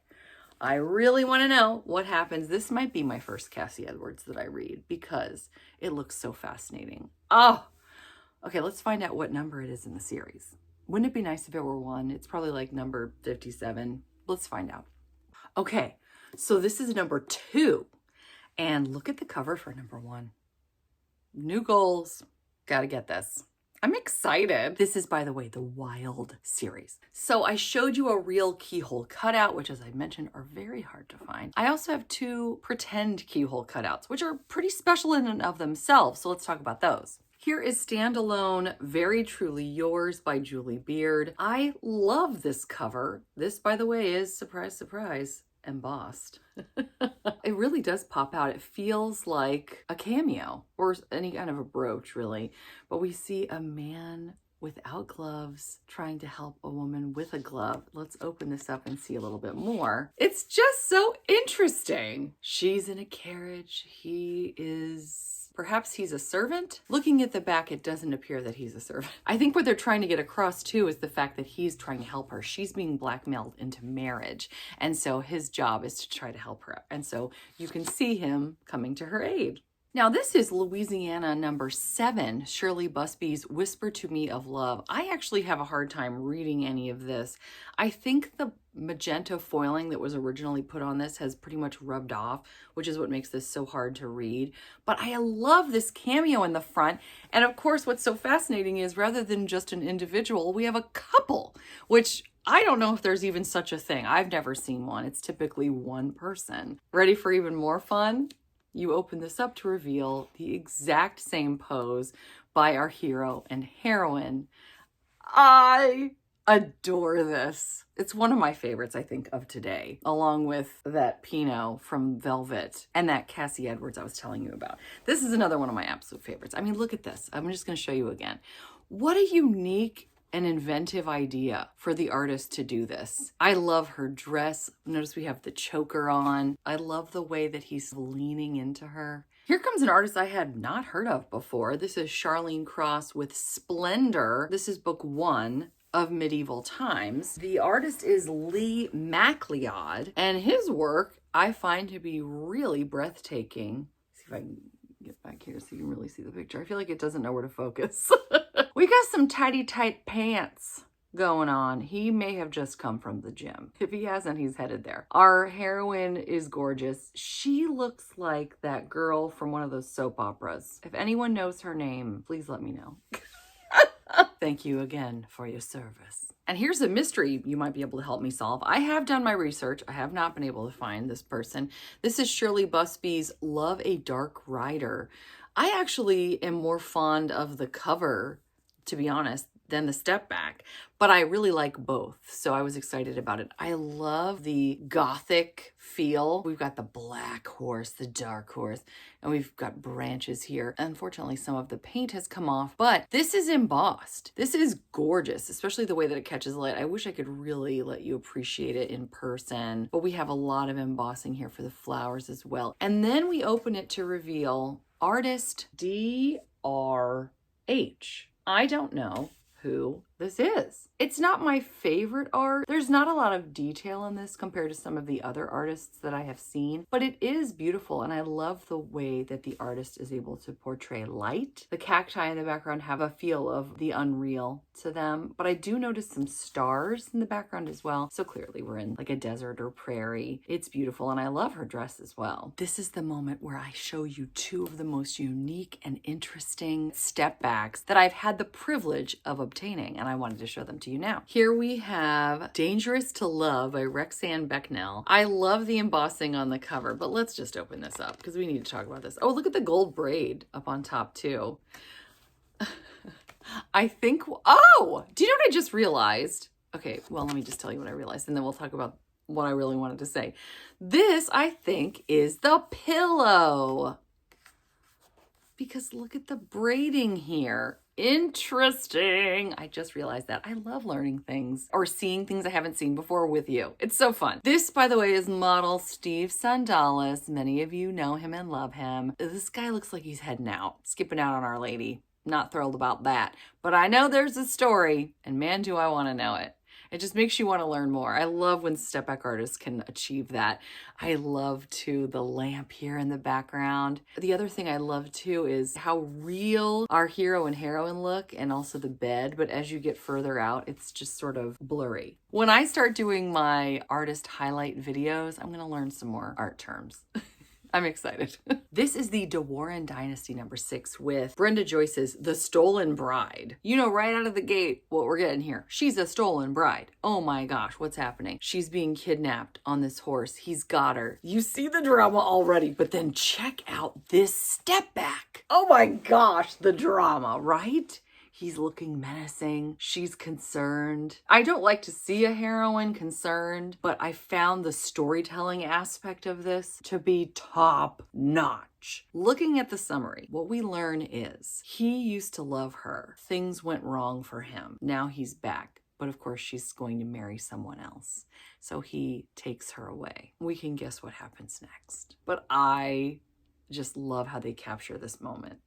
I really want to know what happens. This might be my first Cassie Edwards that I read because it looks so fascinating. Oh, okay, let's find out what number it is in the series. Wouldn't it be nice if it were 1? It's probably like number 57. Let's find out. Okay, so this is number 2. And look at the cover for number 1. New goals. Gotta get this. I'm excited. This is, by the way, the Wild series. So I showed you a real keyhole cutout, which, as I mentioned, are very hard to find. I also have 2 pretend keyhole cutouts, which are pretty special in and of themselves. So let's talk about those. Here is Standalone, Very Truly Yours by Julie Beard. I love this cover. This, by the way, is, surprise, surprise, embossed. It really does pop out. It feels like a cameo or any kind of a brooch, really. But we see a man without gloves trying to help a woman with a glove. Let's open this up and see a little bit more. It's just so interesting. She's in a carriage. Perhaps he's a servant. Looking at the back, it doesn't appear that he's a servant. I think what they're trying to get across too is the fact that he's trying to help her. She's being blackmailed into marriage. And so his job is to try to help her. And so you can see him coming to her aid. Now, this is Louisiana number 7, Shirley Busby's Whisper to Me of Love. I actually have a hard time reading any of this. I think the magenta foiling that was originally put on this has pretty much rubbed off, which is what makes this so hard to read. But I love this cameo in the front. And of course, what's so fascinating is rather than just an individual, we have a couple, which I don't know if there's even such a thing. I've never seen one. It's typically one person. Ready for even more fun? You open this up to reveal the exact same pose by our hero and heroine. I adore this. It's one of my favorites, I think, of today, along with that Pinot from Velvet and that Cassie Edwards I was telling you about. This is another one of my absolute favorites. I mean, look at this. I'm just going to show you again. What a unique an inventive idea for the artist to do this. I love her dress. Notice we have the choker on. I love the way that he's leaning into her. Here comes an artist I had not heard of before. This is Charlene Cross with Splendor. This is book 1 of Medieval Times. The artist is Lee MacLeod, and his work I find to be really breathtaking. Let's see if I can get back here so you can really see the picture. I feel like it doesn't know where to focus. We got some tidy tight pants going on. He may have just come from the gym. If he hasn't, he's headed there. Our heroine is gorgeous. She looks like that girl from one of those soap operas. If anyone knows her name, please let me know. Thank you again for your service. And here's a mystery you might be able to help me solve. I have done my research. I have not been able to find this person. This is Shirley Busby's Love a Dark Rider. I actually am more fond of the cover, to be honest, than the step back, but I really like both. So I was excited about it. I love the gothic feel. We've got the black horse, the dark horse, and we've got branches here. Unfortunately, some of the paint has come off, but this is embossed. This is gorgeous, especially the way that it catches light. I wish I could really let you appreciate it in person, but we have a lot of embossing here for the flowers as well. And then we open it to reveal artist D.R.H. I don't know who this is. It's not my favorite art. There's not a lot of detail in this compared to some of the other artists that I have seen, but it is beautiful, and I love the way that the artist is able to portray light. The cacti in the background have a feel of the unreal to them, but I do notice some stars in the background as well, so clearly we're in like a desert or prairie. It's beautiful, and I love her dress as well. This is the moment where I show you 2 of the most unique and interesting step backs that I've had the privilege of obtaining, and I wanted to show them to you now. Here we have Dangerous to Love by Rexanne Becknell. I love the embossing on the cover, but let's just open this up because we need to talk about this. Oh, look at the gold braid up on top too. I think, oh, do you know what I just realized? Okay, well, let me just tell you what I realized and then we'll talk about what I really wanted to say. This, I think, is the pillow. Because look at the braiding here. Interesting. I just realized that. I love learning things or seeing things I haven't seen before with you. It's so fun. This, by the way, is model Steve Sandalis. Many of you know him and love him. This guy looks like he's heading out, skipping out on Our Lady. Not thrilled about that. But I know there's a story, and man, do I want to know it. It just makes you want to learn more. I love when step back artists can achieve that. I love too the lamp here in the background. The other thing I love too is how real our hero and heroine look, and also the bed. But as you get further out, it's just sort of blurry. When I start doing my artist highlight videos, I'm going to learn some more art terms. I'm excited. This is the De Warren Dynasty number 6 with Brenda Joyce's The Stolen Bride. You know right out of the gate what we're getting here. She's a stolen bride. Oh my gosh, what's happening? She's being kidnapped on this horse. He's got her. You see the drama already, but then check out this step back. Oh my gosh, the drama, right? He's looking menacing. She's concerned. I don't like to see a heroine concerned, but I found the storytelling aspect of this to be top notch. Looking at the summary, what we learn is he used to love her. Things went wrong for him. Now he's back. But of course, she's going to marry someone else. So he takes her away. We can guess what happens next. But I just love how they capture this moment.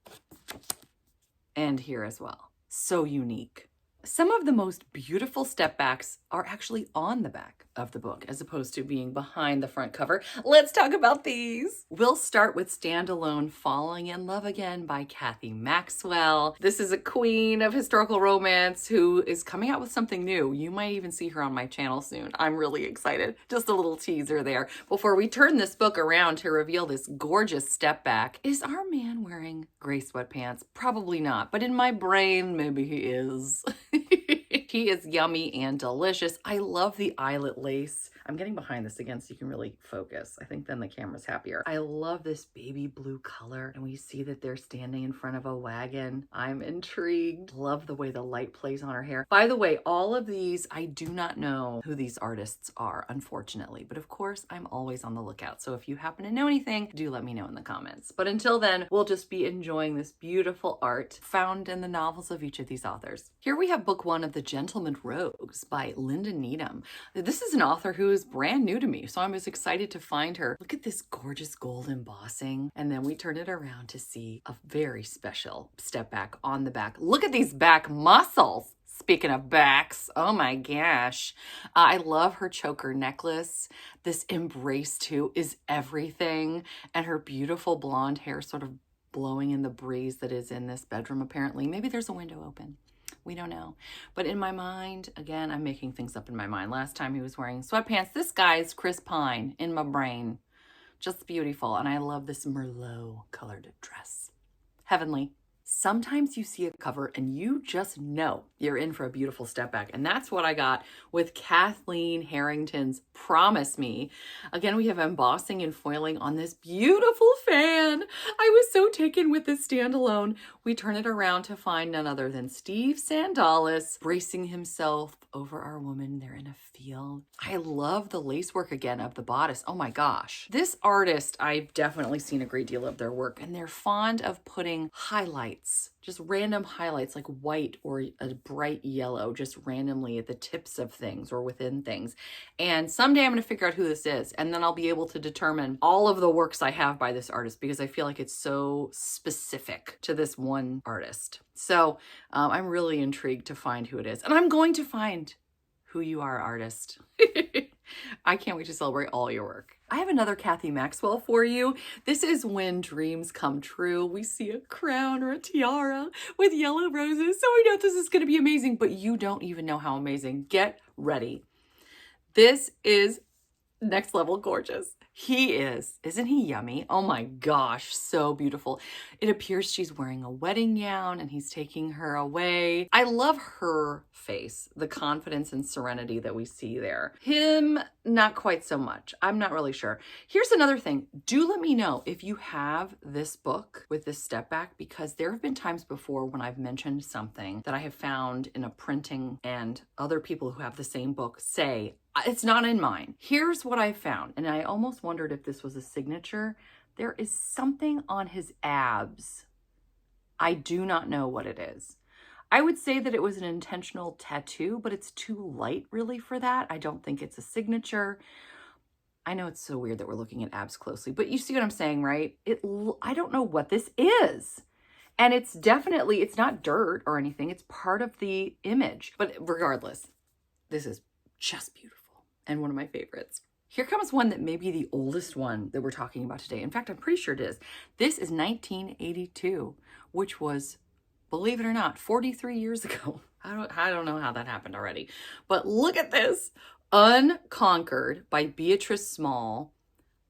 And here as well. So unique. Some of the most beautiful step backs are actually on the back of the book as opposed to being behind the front cover. Let's talk about these. We'll start with Standalone Falling in Love Again by Kathy Maxwell. This is a queen of historical romance who is coming out with something new. You might even see her on my channel soon. I'm really excited. Just a little teaser there. Before we turn this book around to reveal this gorgeous step back, is our man wearing gray sweatpants? Probably not, but in my brain, maybe he is. He is yummy and delicious. I love the eyelet lace. I'm getting behind this again so you can really focus. I think then the camera's happier. I love this baby blue color, and we see that they're standing in front of a wagon. I'm intrigued. Love the way the light plays on her hair. By the way, all of these, I do not know who these artists are, unfortunately, but of course I'm always on the lookout. So if you happen to know anything, do let me know in the comments. But until then, we'll just be enjoying this beautiful art found in the novels of each of these authors. Here we have book one of The Gentleman Rogues by Linda Needham. This is an author who is brand new to me, so I'm as excited to find her. Look at this gorgeous gold embossing, and then we turn it around to see a very special step back on the back. Look at these back muscles. Speaking of backs, oh my gosh. I love her choker necklace. This embrace too is everything, and her beautiful blonde hair sort of blowing in the breeze that is in this bedroom apparently. Maybe there's a window open. We don't know. But in my mind, again, I'm making things up in my mind. Last time he was wearing sweatpants. This guy's Chris Pine in my brain. Just beautiful. And I love this Merlot colored dress. Heavenly. Sometimes you see a cover and you just know you're in for a beautiful step back. And that's what I got with Kathleen Harrington's Promise Me. Again, we have embossing and foiling on this beautiful fan. I was so taken with this standalone. We turn it around to find none other than Steve Sandalis bracing himself over our woman. They're in a field. I love the lace work again of the bodice. Oh my gosh. This artist, I've definitely seen a great deal of their work, and they're fond of putting highlights, just random highlights like white or a bright yellow, just randomly at the tips of things or within things. And someday I'm going to figure out who this is, and then I'll be able to determine all of the works I have by this artist because I feel like it's so specific to this one artist. So I'm really intrigued to find who it is, and I'm going to find who you are, artist. I can't wait to celebrate all your work. I have another Kathy Maxwell for you. This is When Dreams Come True. We see a crown or a tiara with yellow roses. So we know this is going to be amazing, but you don't even know how amazing. Get ready. This is next level gorgeous. He is. Isn't he yummy? Oh my gosh, so beautiful. It appears she's wearing a wedding gown and he's taking her away. I love her face, the confidence and serenity that we see there. Him, not quite so much. I'm not really sure. Here's another thing. Do let me know if you have this book with this step back, because there have been times before when I've mentioned something that I have found in a printing and other people who have the same book say, it's not in mine. Here's what I found, and I almost wondered if this was a signature. There is something on his abs. I do not know what it is. I would say that it was an intentional tattoo, but it's too light really for that. I don't think it's a signature. I know it's so weird that we're looking at abs closely, but you see what I'm saying, right? I don't know what this is. And it's definitely, it's not dirt or anything. It's part of the image. But regardless, this is just beautiful and one of my favorites. Here comes one that may be the oldest one that we're talking about today. In fact, I'm pretty sure it is. This is 1982, which was, believe it or not, 43 years ago. I don't know how that happened already. But look at this. Unconquered by Beatrice Small.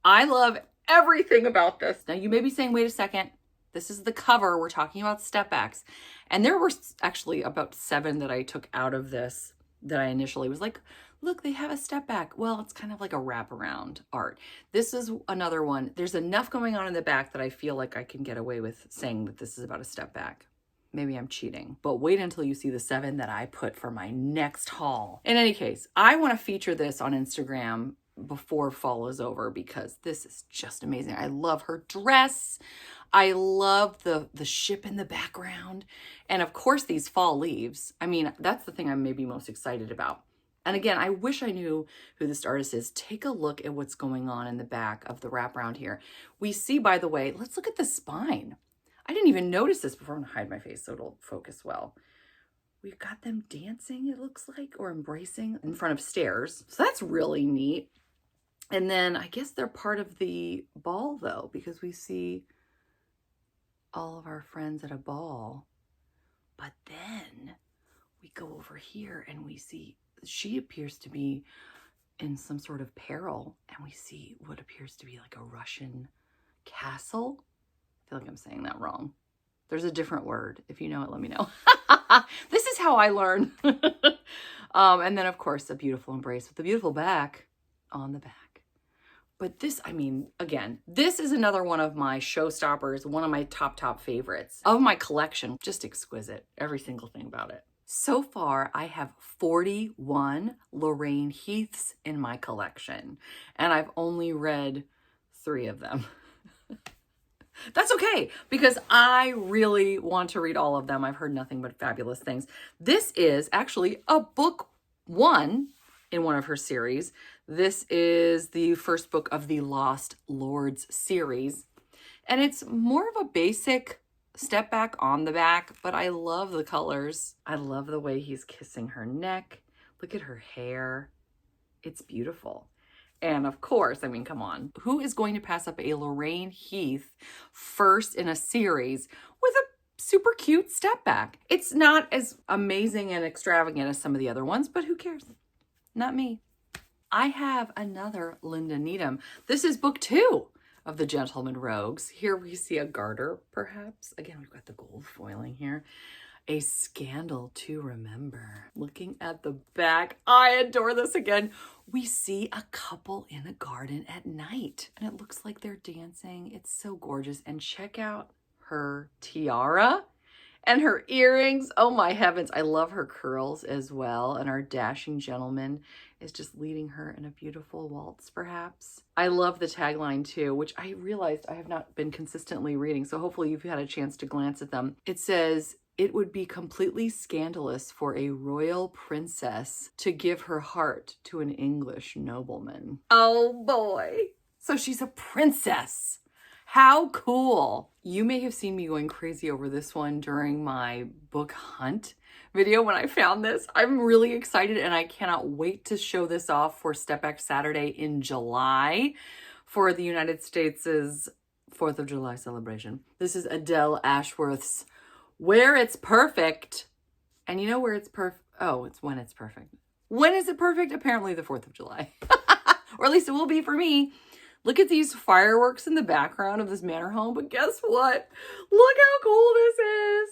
I love everything about this. Now you may be saying, wait a second. This is the cover. We're talking about step backs. And there were actually about 7 that I took out of this that I initially was like, look, they have a step back. Well, it's kind of like a wraparound art. This is another one. There's enough going on in the back that I feel like I can get away with saying that this is about a step back. maybe I'm cheating, but wait until you see the 7 that I put for my next haul. In any case, I want to feature this on Instagram before fall is over because this is just amazing. I love her dress. I love the ship in the background. And of course, these fall leaves. I mean, that's the thing I'm maybe most excited about. And again, I wish I knew who this artist is. Take a look at what's going on in the back of the wraparound here. We see, by the way, let's look at the spine. I didn't even notice this before. I'm gonna hide my face so it'll focus well. We've got them dancing, it looks like, or embracing in front of stairs. So that's really neat. And then I guess they're part of the ball though, because we see all of our friends at a ball. But then we go over here and we see she appears to be in some sort of peril, and we see what appears to be like a Russian castle. I feel like I'm saying that wrong. There's a different word. If you know it, let me know. This is how I learn. And then of course, a beautiful embrace with a beautiful back on the back. But this, I mean, again, this is another one of my showstoppers, one of my top favorites of my collection. Just exquisite, every single thing about it. So far, I have 41 Lorraine Heaths in my collection, and I've only read 3 of them. That's okay, because I really want to read all of them. I've heard nothing but fabulous things. This is actually a book 1 in one of her series. This is the first book of the Lost Lords series, and it's more of a basic step back on the back, but I love the colors. I love the way he's kissing her neck. Look at her hair. It's beautiful. And of course, I mean, come on, who is going to pass up a Lorraine Heath first in a series with a super cute step back? It's not as amazing and extravagant as some of the other ones, but who cares? Not me. I have another Linda Needham. This is book 2 of the Gentleman Rogues. Here we see a garter, perhaps. Again, we've got the gold foiling here. A Scandal to Remember. Looking at the back, I adore this again. We see a couple in a garden at night, and it looks like they're dancing. It's so gorgeous. And check out her tiara and her earrings. Oh my heavens, I love her curls as well. And our dashing gentleman is just leading her in a beautiful waltz, perhaps. I love the tagline too, which I realized I have not been consistently reading, so hopefully you've had a chance to glance at them. It says, "It would be completely scandalous for a royal princess to give her heart to an English nobleman." Oh boy. So she's a princess. How cool. You may have seen me going crazy over this one during my book hunt video when I found this. I'm really excited and I cannot wait to show this off for Step Back Saturday in July for the United States' 4th of July celebration. This is Adele Ashworth's Where It's Perfect. And you know where it's perfect? Oh, it's when it's perfect. When is it perfect? Apparently the 4th of July. Or at least it will be for me. Look at these fireworks in the background of this manor home, but guess what? Look how cool this is.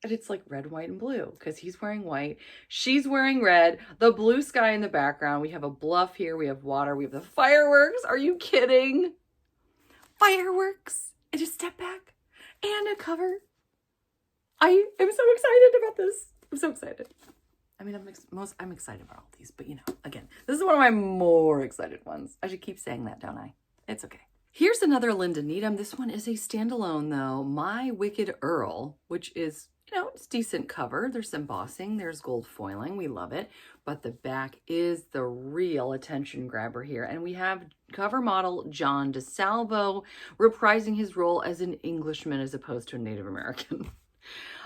And it's like red, white, and blue because he's wearing white. She's wearing red. The blue sky in the background. We have a bluff here. We have water. We have the fireworks. Are you kidding? Fireworks and a step back and a cover. I am so excited about this. I'm so excited. I mean, I'm excited about all these, but you know, again, this is one of my more excited ones. I should keep saying that, don't I? It's okay. Here's another Linda Needham. This one is a standalone though. My Wicked Earl, which is, you know, it's decent cover. There's embossing, there's gold foiling. We love it. But the back is the real attention grabber here. And we have cover model John DeSalvo reprising his role as an Englishman as opposed to a Native American.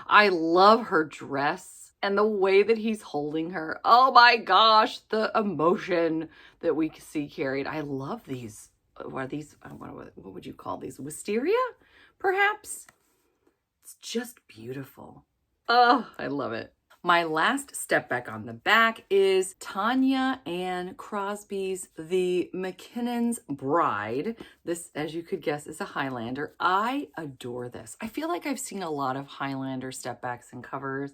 I love her dress. And the way that he's holding her, oh my gosh, the emotion that we see carried. I love these. What are these? What would you call these? Wisteria, perhaps? It's just beautiful. Oh, I love it. My last step back on the back is Tanya Ann Crosby's The McKinnon's Bride. This, as you could guess, is a Highlander. I adore this. I feel like I've seen a lot of Highlander step backs and covers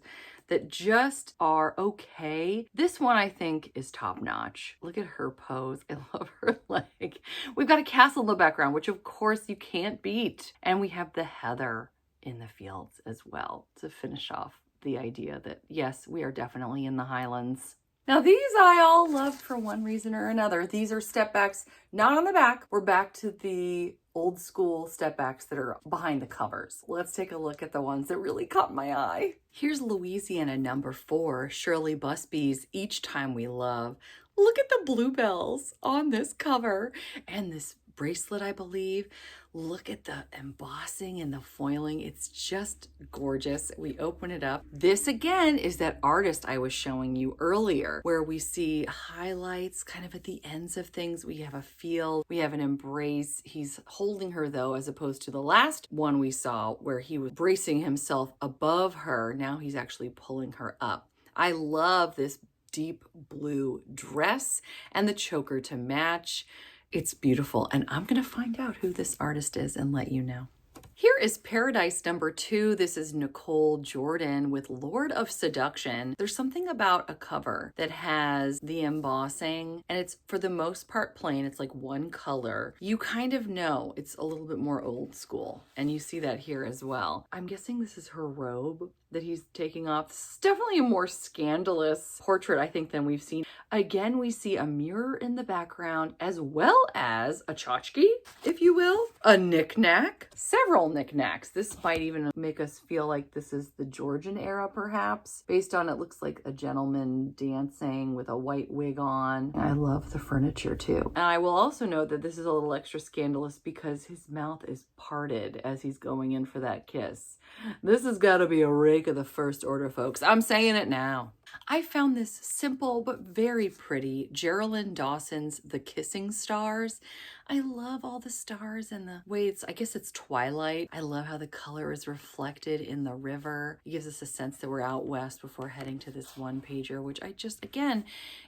that just are okay. This one I think is top notch. Look at her pose. I love her leg. We've got a castle in the background, which of course you can't beat. And we have the heather in the fields as well to finish off the idea that, yes, we are definitely in the Highlands. Now, these I all loved for one reason or another. These are step backs, not on the back. We're back to the old school step backs that are behind the covers. Let's take a look at the ones that really caught my eye. Here's Louisiana #4, Shirley Busby's Each Time We Love. Look at the bluebells on this cover and this bracelet, I believe. Look at the embossing and the foiling. It's just gorgeous. We open it up. This again is that artist I was showing you earlier, where we see highlights kind of at the ends of things. We have a feel, we have an embrace. He's holding her though, as opposed to the last one we saw where he was bracing himself above her. Now he's actually pulling her up. I love this deep blue dress and the choker to match. It's beautiful, and I'm gonna find out who this artist is and let you know. Here is Paradise #2. This is Nicole Jordan with Lord of Seduction. There's something about a cover that has the embossing, and it's for the most part plain. It's like one color. You kind of know it's a little bit more old school, and you see that here as well. I'm guessing this is her robe that he's taking off. This is definitely a more scandalous portrait, I think, than we've seen. Again, we see a mirror in the background, as well as a tchotchke, if you will, a knick-knack, several knickknacks. This might even make us feel like this is the Georgian era, perhaps, based on it looks like a gentleman dancing with a white wig on. I love the furniture too. And I will also note that this is a little extra scandalous because his mouth is parted as he's going in for that kiss. This has got to be a rake of the first order, folks. I'm saying it now. I found this simple but very pretty. Geraldine Dawson's The Kissing Stars. I love all the stars and the way I guess it's twilight. I love how the color is reflected in the river. It gives us a sense that we're out west before heading to this one pager, which again,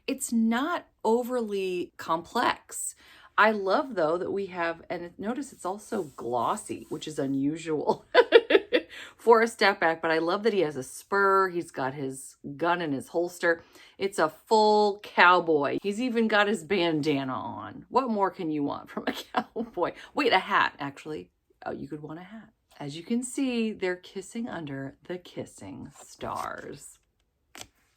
it's not overly complex. I love though that we have, and notice it's also glossy, which is unusual for a step back, but I love that he has a spur. He's got his gun in his holster. It's a full cowboy. He's even got his bandana on. What more can you want from a cowboy? Wait, a hat, actually. Oh, you could want a hat. As you can see, they're kissing under the kissing stars.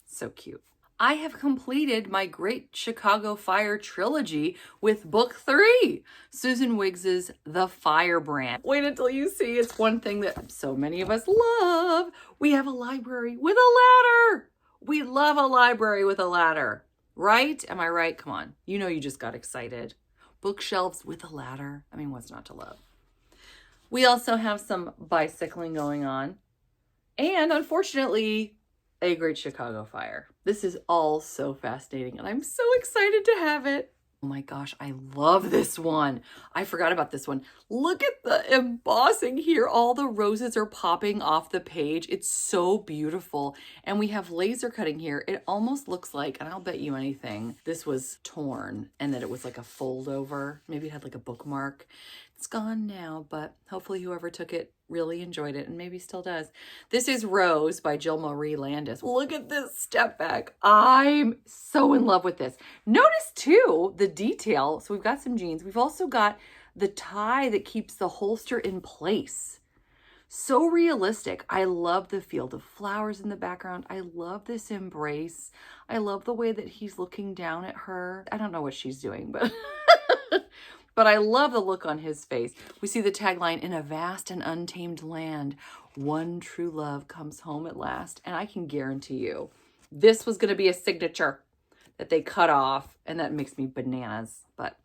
So cute. I have completed my Great Chicago Fire trilogy with book 3, Susan Wiggs's The Firebrand. Wait until you see. It's one thing that so many of us love. We have a library with a ladder. We love a library with a ladder, right? Am I right? Come on. You know you just got excited. Bookshelves with a ladder. I mean, what's not to love? We also have some bicycling going on. And unfortunately, a Great Chicago Fire. This is all so fascinating, and I'm so excited to have it. Oh my gosh, I love this one. I forgot about this one. Look at the embossing here. All the roses are popping off the page. It's so beautiful. And we have laser cutting here. It almost looks like, and I'll bet you anything, this was torn and that it was like a fold over. Maybe it had like a bookmark. It's gone now, but hopefully whoever took it really enjoyed it and maybe still does. This is Rose by Jill Marie Landis. Look at this step back. I'm so in love with this. Notice too, the detail. So we've got some jeans. We've also got the tie that keeps the holster in place. So realistic. I love the field of flowers in the background. I love this embrace. I love the way that he's looking down at her. I don't know what she's doing, but but I love the look on his face. We see the tagline, "In a vast and untamed land, one true love comes home at last." And I can guarantee you, this was going to be a signature that they cut off, and that makes me bananas. But,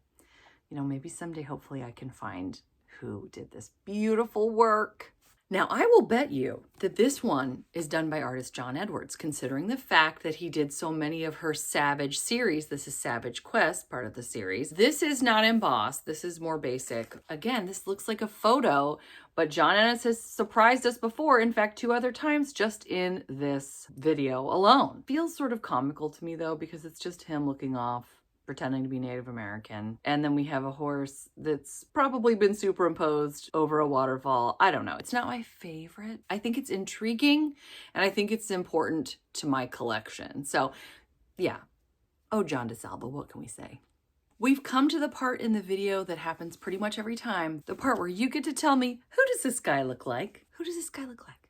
you know, maybe someday, hopefully, I can find who did this beautiful work. Now, I will bet you that this one is done by artist John Edwards, considering the fact that he did so many of her Savage series. This is Savage Quest, part of the series. This is not embossed. This is more basic. Again, this looks like a photo, but John Edwards has surprised us before. In fact, 2 other times just in this video alone. Feels sort of comical to me, though, because it's just him looking off, pretending to be Native American. And then we have a horse that's probably been superimposed over a waterfall. I don't know. It's not my favorite. I think it's intriguing, and I think it's important to my collection. So yeah. Oh, John DeSalvo, what can we say? We've come to the part in the video that happens pretty much every time. The part where you get to tell me, who does this guy look like? Who does this guy look like?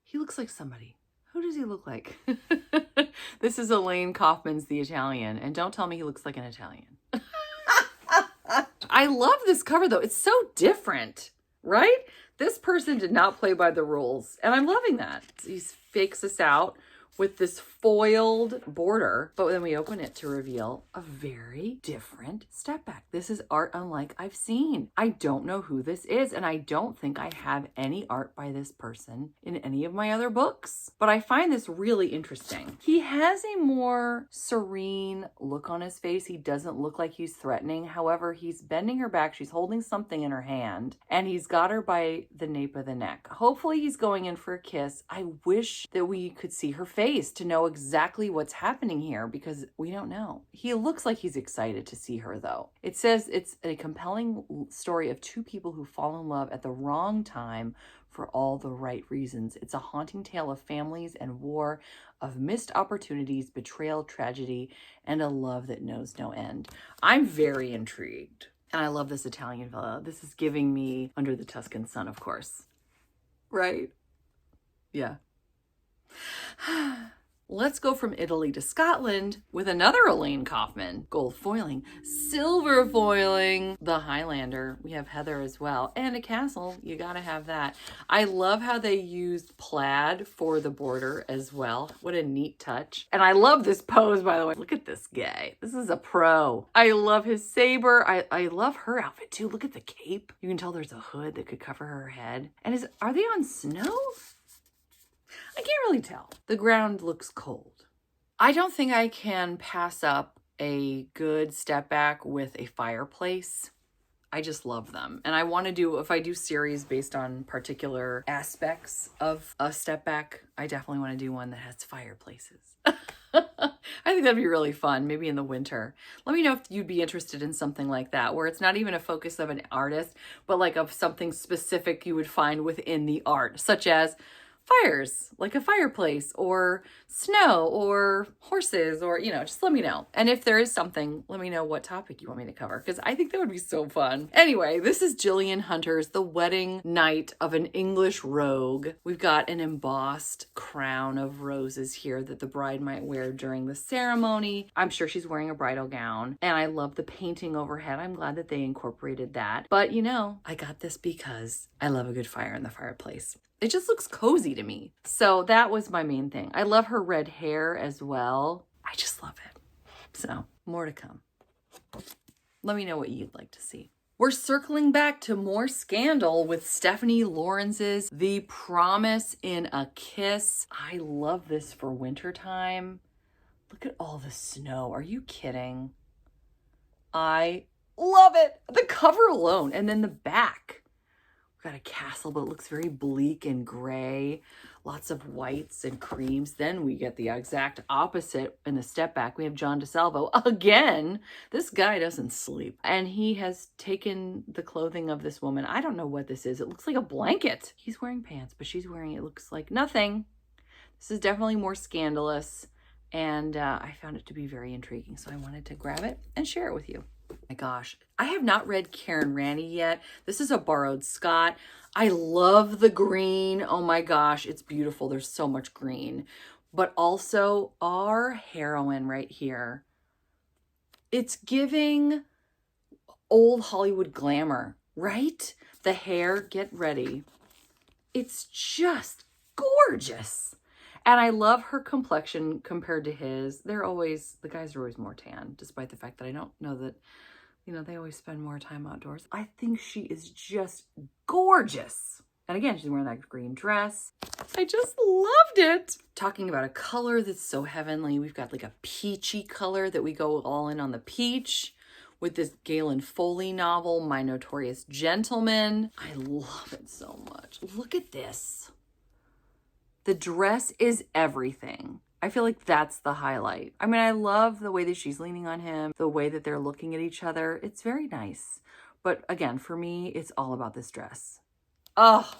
He looks like somebody. Who does he look like? This is Elaine Kaufman's The Italian, and don't tell me he looks like an Italian. I love this cover though. It's so different, right? This person did not play by the rules, and I'm loving that. He fakes us out with this foiled border, but then we open it to reveal a very different step back. This is art unlike I've seen. I don't know who this is, and I don't think I have any art by this person in any of my other books, but I find this really interesting. He has a more serene look on his face. He doesn't look like he's threatening. However, he's bending her back. She's holding something in her hand, and he's got her by the nape of the neck. Hopefully he's going in for a kiss. I wish that we could see her face to know exactly what's happening here, because we don't know. He looks like he's excited to see her though. It says it's a compelling story of two people who fall in love at the wrong time for all the right reasons. It's a haunting tale of families and war, of missed opportunities, betrayal, tragedy, and a love that knows no end. I'm very intrigued. And I love this Italian villa. This is giving me Under the Tuscan Sun, of course. Right? Yeah. Let's go from Italy to Scotland with another Elaine Kaufman. Gold foiling, silver foiling, the Highlander. We have Heather as well, and a castle. You gotta have that. I love how they used plaid for the border as well. What a neat touch. And I love this pose, by the way. Look at this guy. This is a pro. I love his saber. I love her outfit too. Look at the cape. You can tell there's a hood that could cover her head. And are they on snow? I can't really tell. The ground looks cold. I don't think I can pass up a good step back with a fireplace. I just love them. And I want to do, if I do series based on particular aspects of a step back, I definitely want to do one that has fireplaces. I think that'd be really fun, maybe in the winter. Let me know if you'd be interested in something like that, where it's not even a focus of an artist, but like of something specific you would find within the art, such as fires, like a fireplace, or snow, or horses, or, you know, just let me know. And if there is something, let me know what topic you want me to cover, because I think that would be so fun. Anyway, this is Gillian Hunter's The Wedding Night of an English Rogue. We've got an embossed crown of roses here that the bride might wear during the ceremony. I'm sure she's wearing a bridal gown, and I love the painting overhead. I'm glad that they incorporated that. But you know, I got this because I love a good fire in the fireplace. It just looks cozy to me. So that was my main thing. I love her red hair as well. I just love it. So more to come. Let me know what you'd like to see. We're circling back to more scandal with Stephanie Lawrence's The Promise in a Kiss. I love this for wintertime. Look at all the snow. Are you kidding? I love it. The cover alone, and then the back. Got a castle, but it looks very bleak and gray. Lots of whites and creams. Then we get the exact opposite in the step back. We have John DeSalvo again. This guy doesn't sleep, and he has taken the clothing of this woman. I don't know what this is. It looks like a blanket. He's wearing pants, but she's wearing, it looks like nothing. This is definitely more scandalous, and I found it to be very intriguing, so I wanted to grab it and share it with you. My gosh, I have not read Karen Ranney yet. This is a borrowed Scott. I love the green. Oh my gosh, it's beautiful. There's so much green. But also our heroine right here. It's giving old Hollywood glamour, right? The hair, get ready. It's just gorgeous. And I love her complexion compared to his. The guys are always more tan, despite the fact that I don't know that, you know, they always spend more time outdoors. I think she is just gorgeous. And again, she's wearing that green dress. I just loved it. Talking about a color that's so heavenly. We've got like a peachy color that we go all in on the peach with this Galen Foley novel, My Notorious Gentleman. I love it so much. Look at this. The dress is everything. I feel like that's the highlight. I mean, I love the way that she's leaning on him, the way that they're looking at each other. It's very nice. But again, for me, it's all about this dress. Oh,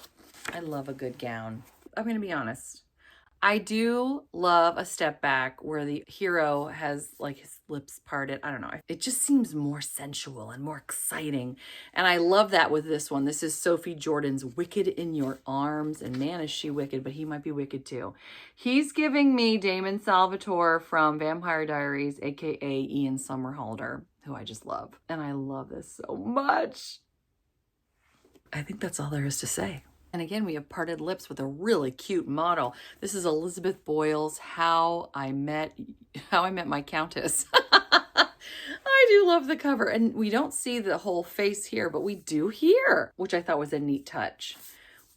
I love a good gown. I'm going to be honest. I do love a step back where the hero has like his lips parted. I don't know. It just seems more sensual and more exciting. And I love that with this one. This is Sophie Jordan's Wicked in Your Arms. And man, is she wicked, but he might be wicked too. He's giving me Damon Salvatore from Vampire Diaries, aka Ian Somerhalder, who I just love. And I love this so much. I think that's all there is to say. And again, we have parted lips with a really cute model. This is Elizabeth Boyle's How I Met My Countess. I do love the cover. And we don't see the whole face here, but we do here, which I thought was a neat touch.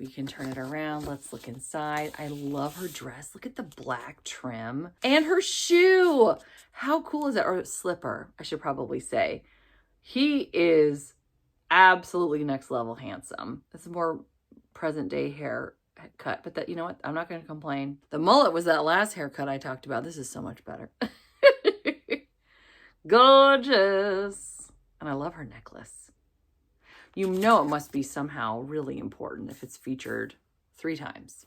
We can turn it around. Let's look inside. I love her dress. Look at the black trim and her shoe. How cool is that? Or slipper, I should probably say. He is absolutely next level handsome. It's more present day haircut, but that, you know what? I'm not going to complain. The mullet was that last haircut I talked about. This is so much better. Gorgeous. And I love her necklace. You know it must be somehow really important if it's featured 3 times.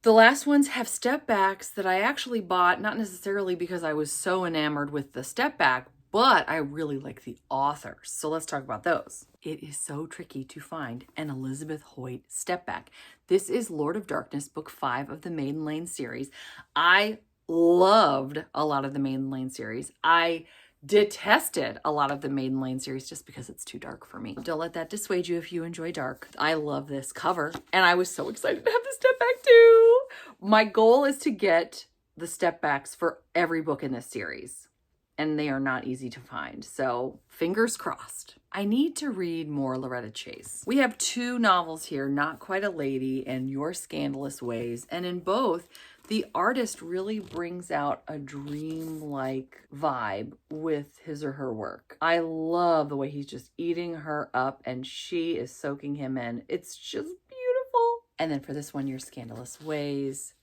The last ones have step backs that I actually bought, not necessarily because I was so enamored with the step back, but I really like the authors. So let's talk about those. It is so tricky to find an Elizabeth Hoyt step back. This is Lord of Darkness, book 5 of the Maiden Lane series. I loved a lot of the Maiden Lane series. I detested a lot of the Maiden Lane series just because it's too dark for me. Don't let that dissuade you if you enjoy dark. I love this cover, and I was so excited to have the step back too. My goal is to get the step backs for every book in this series, and they are not easy to find. So fingers crossed. I need to read more Loretta Chase. We have 2 novels here, Not Quite a Lady and Your Scandalous Ways. And in both, the artist really brings out a dreamlike vibe with his or her work. I love the way he's just eating her up and she is soaking him in. It's just beautiful. And then for this one, Your Scandalous Ways,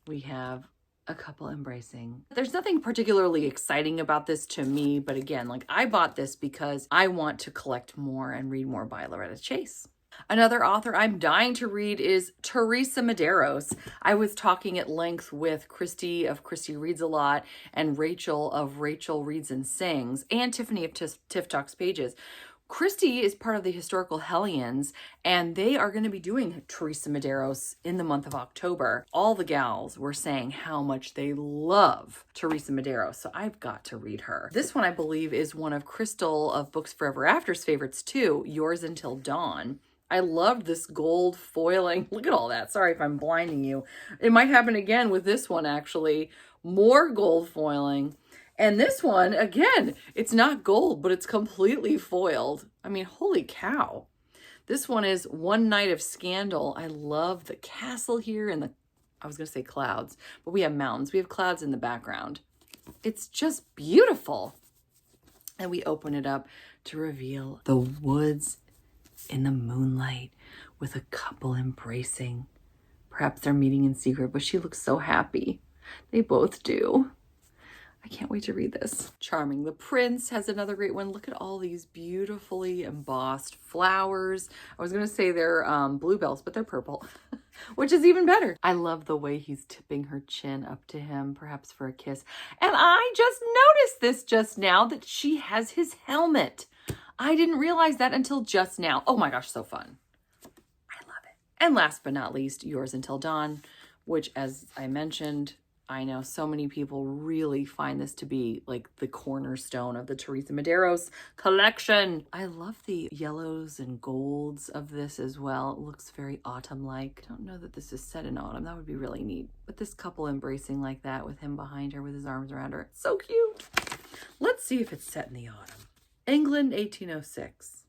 we have a couple embracing. There's nothing particularly exciting about this to me, but again, like I bought this because I want to collect more and read more by Loretta Chase. Another author I'm dying to read is Teresa Medeiros. I was talking at length with Christy of Christy Reads a Lot and Rachel of Rachel Reads and Sings and Tiffany of Tiff Talks Pages. Christy is part of the Historical Hellions, and they are going to be doing Teresa Medeiros in the month of October. All the gals were saying how much they love Teresa Medeiros, so I've got to read her. This one, I believe, is one of Crystal of Books Forever After's favorites too, Yours Until Dawn. I loved this gold foiling. Look at all that. Sorry if I'm blinding you. It might happen again with this one, actually. More gold foiling. And this one, again, it's not gold, but it's completely foiled. I mean, holy cow. This one is One Night of Scandal. I love the castle here and I was going to say clouds, but we have mountains. We have clouds in the background. It's just beautiful. And we open it up to reveal the woods in the moonlight with a couple embracing. Perhaps they're meeting in secret, but she looks so happy. They both do. I can't wait to read this. Charming the Prince has another great one. Look at all these beautifully embossed flowers. I was going to say they're bluebells, but they're purple, which is even better. I love the way he's tipping her chin up to him, perhaps for a kiss. And I just noticed this just now, that she has his helmet. I didn't realize that until just now. Oh my gosh, so fun. I love it. And last but not least, Yours Until Dawn, which, as I mentioned, I know so many people really find this to be like the cornerstone of the Teresa Medeiros collection. I love the yellows and golds of this as well. It looks very autumn-like. I don't know that this is set in autumn. That would be really neat. But this couple embracing like that with him behind her with his arms around her. So cute. Let's see if it's set in the autumn. England, 1806.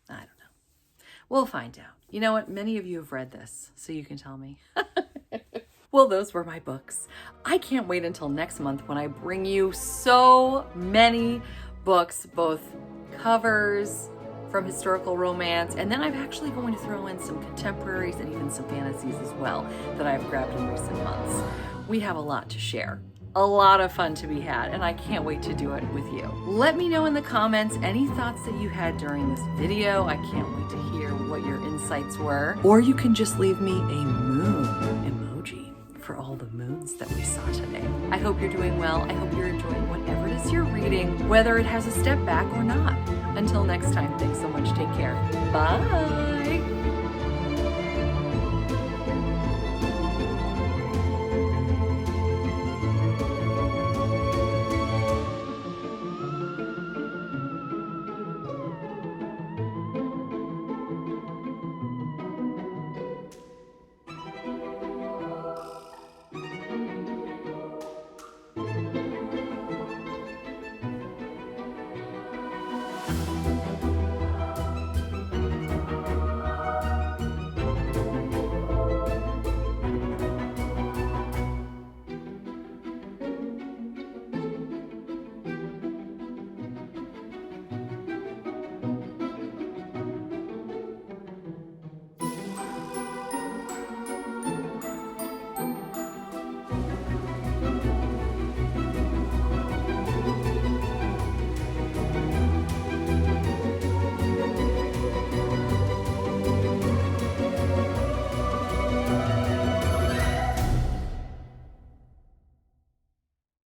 I don't know. We'll find out. You know what? Many of you have read this, so you can tell me. Well, those were my books. I can't wait until next month when I bring you so many books, both covers from historical romance, and then I'm actually going to throw in some contemporaries and even some fantasies as well that I've grabbed in recent months. We have a lot to share. A lot of fun to be had, and I can't wait to do it with you. Let me know in the comments any thoughts that you had during this video. I can't wait to hear what your insights were. Or you can just leave me a moon emoji all the moons that we saw today. I hope you're doing well. I hope you're enjoying whatever it is you're reading, whether it has a step back or not. Until next time, thanks so much. Take care. Bye.